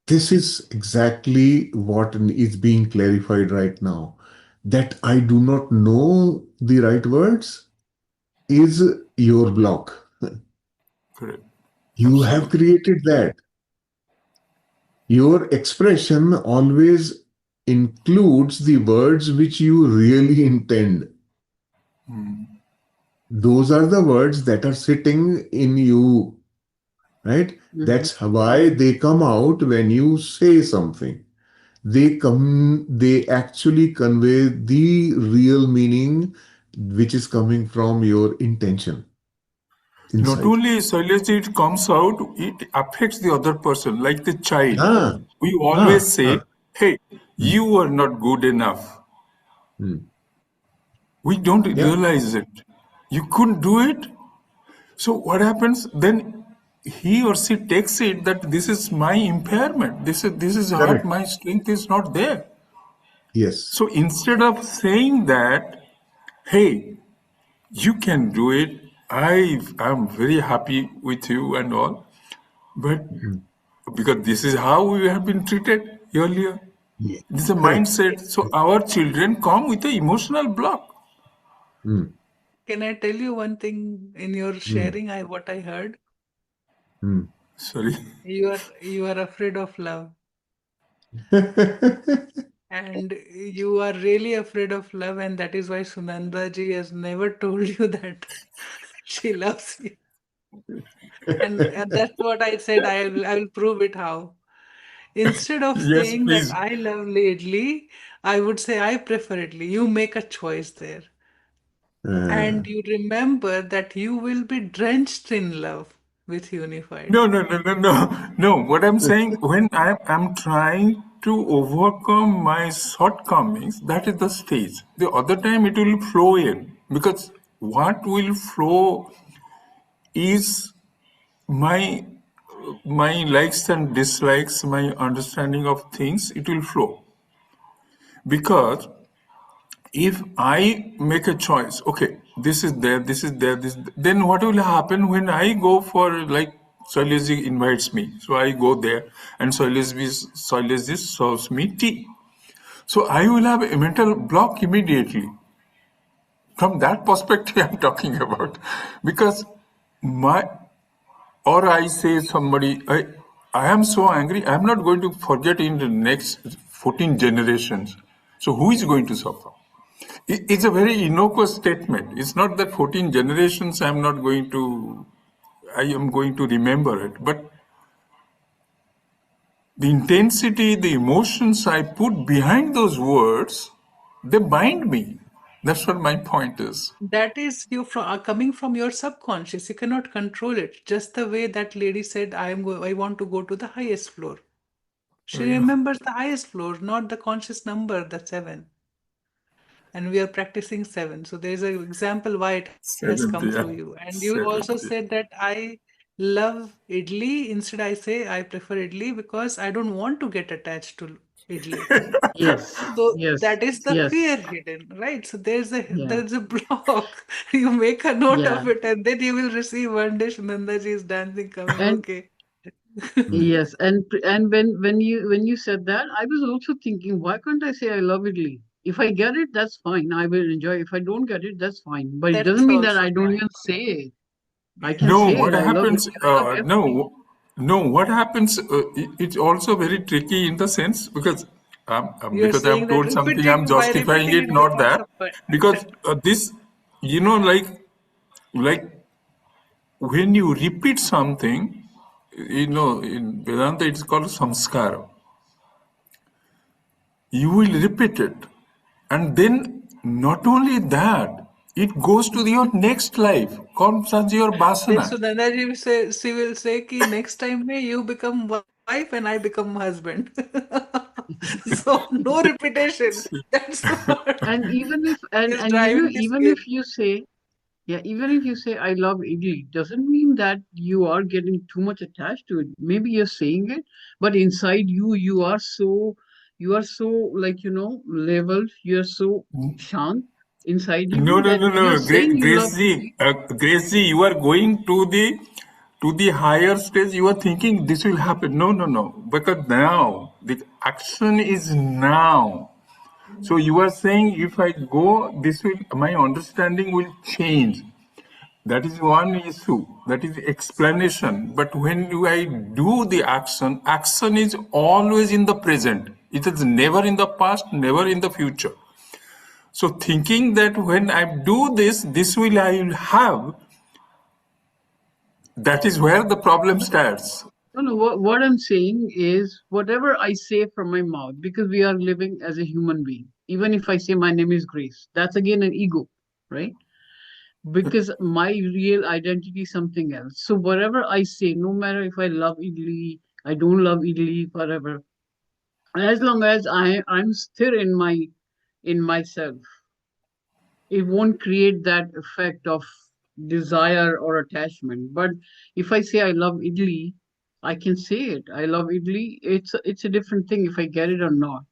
This is exactly what is being clarified right now. That I do not know the right words is your block. Correct. You have Absolutely. created that. Your expression always includes the words which you really intend. Those are the words that are sitting in you, right? Mhm. That's why they come out when you say something. They actually convey the real meaning which is coming from your intention Not inside. only Shailaji, it comes out, it affects the other person, like the child. Ah, We ah, always say, ah. hey, Mm, you are not good enough. mm. We don't Yeah, realize it. You couldn't do it. So what happens then? He or she takes it that this is my impairment. This is what correct. my strength is not there. Yes. So instead of saying that, hey, you can do it. I'm very happy with you and all, but Mm. because this is how we have been treated earlier. Yeah. This is a Correct. mindset. So our children come with an emotional block. Mm, Can I tell you one thing in your mm, sharing? What I heard. mm. Sorry. You are afraid of love, and you are really afraid of love, and that is why Sunanda ji has never told you that she loves you. And that's what I said. I will prove it how. Instead of Yes, saying that please. I love idli, I would say I prefer idli. You make a choice there. Uh, And you remember that you will be drenched in love with Unified. No, no, no, no, no. No, what I'm saying, when I'm trying to overcome my shortcomings, that is the stage. The other time it will flow in. Because what will flow is my my likes and dislikes, my understanding of things, it will flow. Because if I make a choice, okay, this is there, then what will happen when I go for like Shailaji invites me, so I go there and Shailaji serves me tea. So I will have a mental block immediately. From that perspective, I'm talking about because my or I say somebody, I am so angry, I'm not going to forget in the next 14 generations. So who is going to suffer? It's a very innocuous statement. It's not that 14 generations I am going to remember it, but the intensity, the emotions I put behind those words, they bind me. That's what my point is. That is coming from your subconscious. You cannot control it. Just the way that lady said, I want to go to the highest floor. She Oh, yeah. remembers the highest floor, not the conscious number, the 7. and we are practicing 7. So there is an example why it has come Seventh, through yeah. you. And you also Seventh, said that I love idli. Instead, I say I prefer idli because I don't want to get attached to idli. Yes, So yes, that is the yes, fear hidden, right? So yeah, there's a block. You make a note yeah. of it, and then you will receive one dish. Nandaji is dancing, coming. And Okay. yes, and when you said that, I was also thinking, why can't I say I love Italy? If I get it, that's fine. I will enjoy. If I don't get it, that's fine. But it That's doesn't mean that also I don't fine. even say it. I can Yes, No, say what it. yes. I love happens? Italy. I love everything. No, what happens? It's also very tricky in the sense You're because saying I've that told something, I'm by justifying repeating it, it not becomes that, a because pattern. this, you know, like when you repeat something, you know, in Vedanta it's called samskara. You will repeat it, and then not only that, it goes to your next life, comes as your Then vasana. Sunanda will say, she will say कि next time may you become wife and I become husband. So no repetition. That's what And even if is and you know, driving his even game. if you say, yeah, even if you say I love Italy, doesn't mean that you are getting too much attached to it. Maybe you're saying it, but inside you, you are so, like, leveled. You're so shant inside No, you no, that no, you're no. saying you love Grace ji, Italy. you are going to the higher stage. You are thinking this will happen. No, no, no. Because now the action is now. So you are saying if I go, this will my understanding will change. That is one issue. That is explanation. But when I do the action, action is always in the present. It is never in the past, never in the future. So thinking that when I do this, I will have, that is where the problem starts. No, no. What I'm saying is whatever I say from my mouth, because we are living as a human being. Even if I say my name is Grace, that's again an ego, right? Because my real identity is something else. So whatever I say, no matter if I love Italy, I don't love Italy, whatever, as long as I'm still in myself, it won't create that effect of desire or attachment. But if I say I love Italy, I can say it. I love Italy. It's a different thing if I get it or not.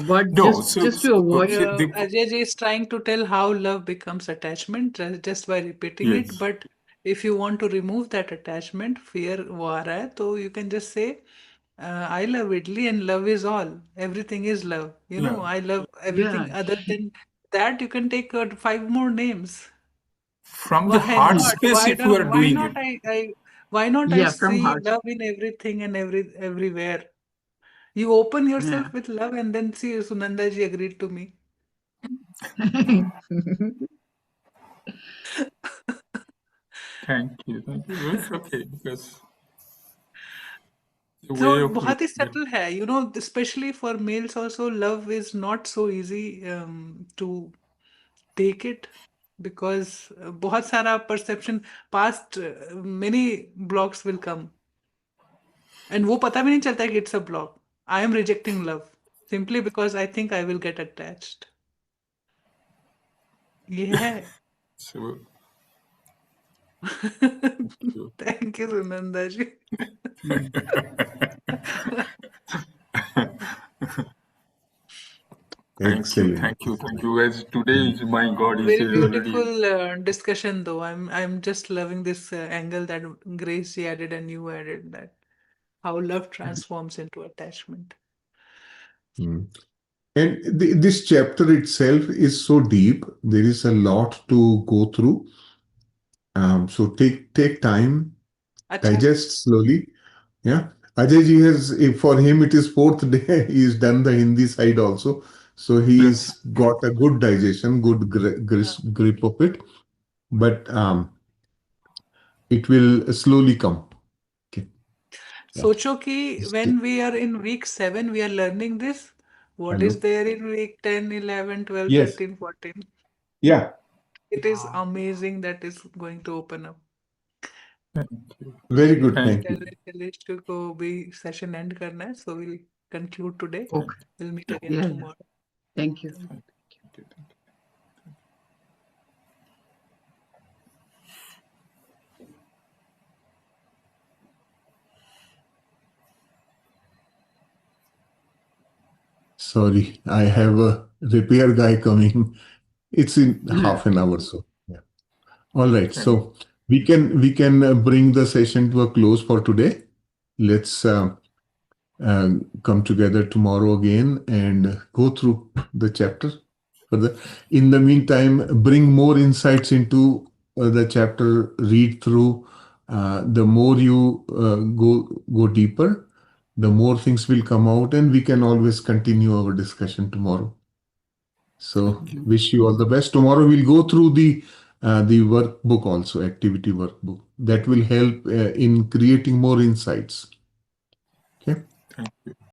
But No, just to avoid. Ajay ji is trying to tell how love becomes attachment just by repeating it. yes, But if you want to remove that attachment, fear वो आ रहा है, तो you can just say, I love Italy and love is all. Everything is love. You know, yeah. I love Yeah, everything. Other than that, you can take 5 more names. From the Why heart yeah, not? space, if you are Why doing not? it. Why not I yeah, from see heart. love in everything and everywhere? You open Yeah. yourself with love and then see Sunanda ji agreed to me. Thank you. Thank you. It's okay because the So way of बहुत ही looking at subtle है, you know, especially for males also, love is not so easy to take it because बहुत सारा perception past many blocks will come and वो पता भी नहीं चलता कि it's a block. I am rejecting love simply because I think I will get attached. ये है. so Thank you, Sunanda ji. Mm. Excellent. thank you, thank you. As today is my God, he Very says already. beautiful discussion though. I'm just loving this angle that Grace added and you added, that how love transforms into attachment. Mm. And this chapter itself is so deep. There is a lot to go through. So take time, अच्छा, digest slowly. Yeah. Ajay ji has, for him, it is fourth day. He's done the Hindi side also. So Yes. he's got a good digestion, good हाँ. grip of it. But it will slowly come. Okay. Yeah. सोचो कि when we are in week 7 we are learning this. What is Hello. there in week 10, 11, 12, Yes. 13, 14? Yeah. It is amazing that is going to open up. Thank you. Very good. Thank Thank you. चलिए इसको को भी session end करना है, so we'll conclude today. Okay. We'll meet again Yeah, yeah. tomorrow. Thank you. you. Sorry, I have a repair guy coming. It's in half an hour, so yeah. All right, so we can bring the session to a close for today. Let's come together tomorrow again and go through the chapter further. In the meantime, bring more insights into the chapter. Read through. The more you go deeper, the more things will come out, and we can always continue our discussion tomorrow. So wish you all the best. Tomorrow we'll go through the workbook also, activity workbook. That will help in creating more insights. Okay. Thank you.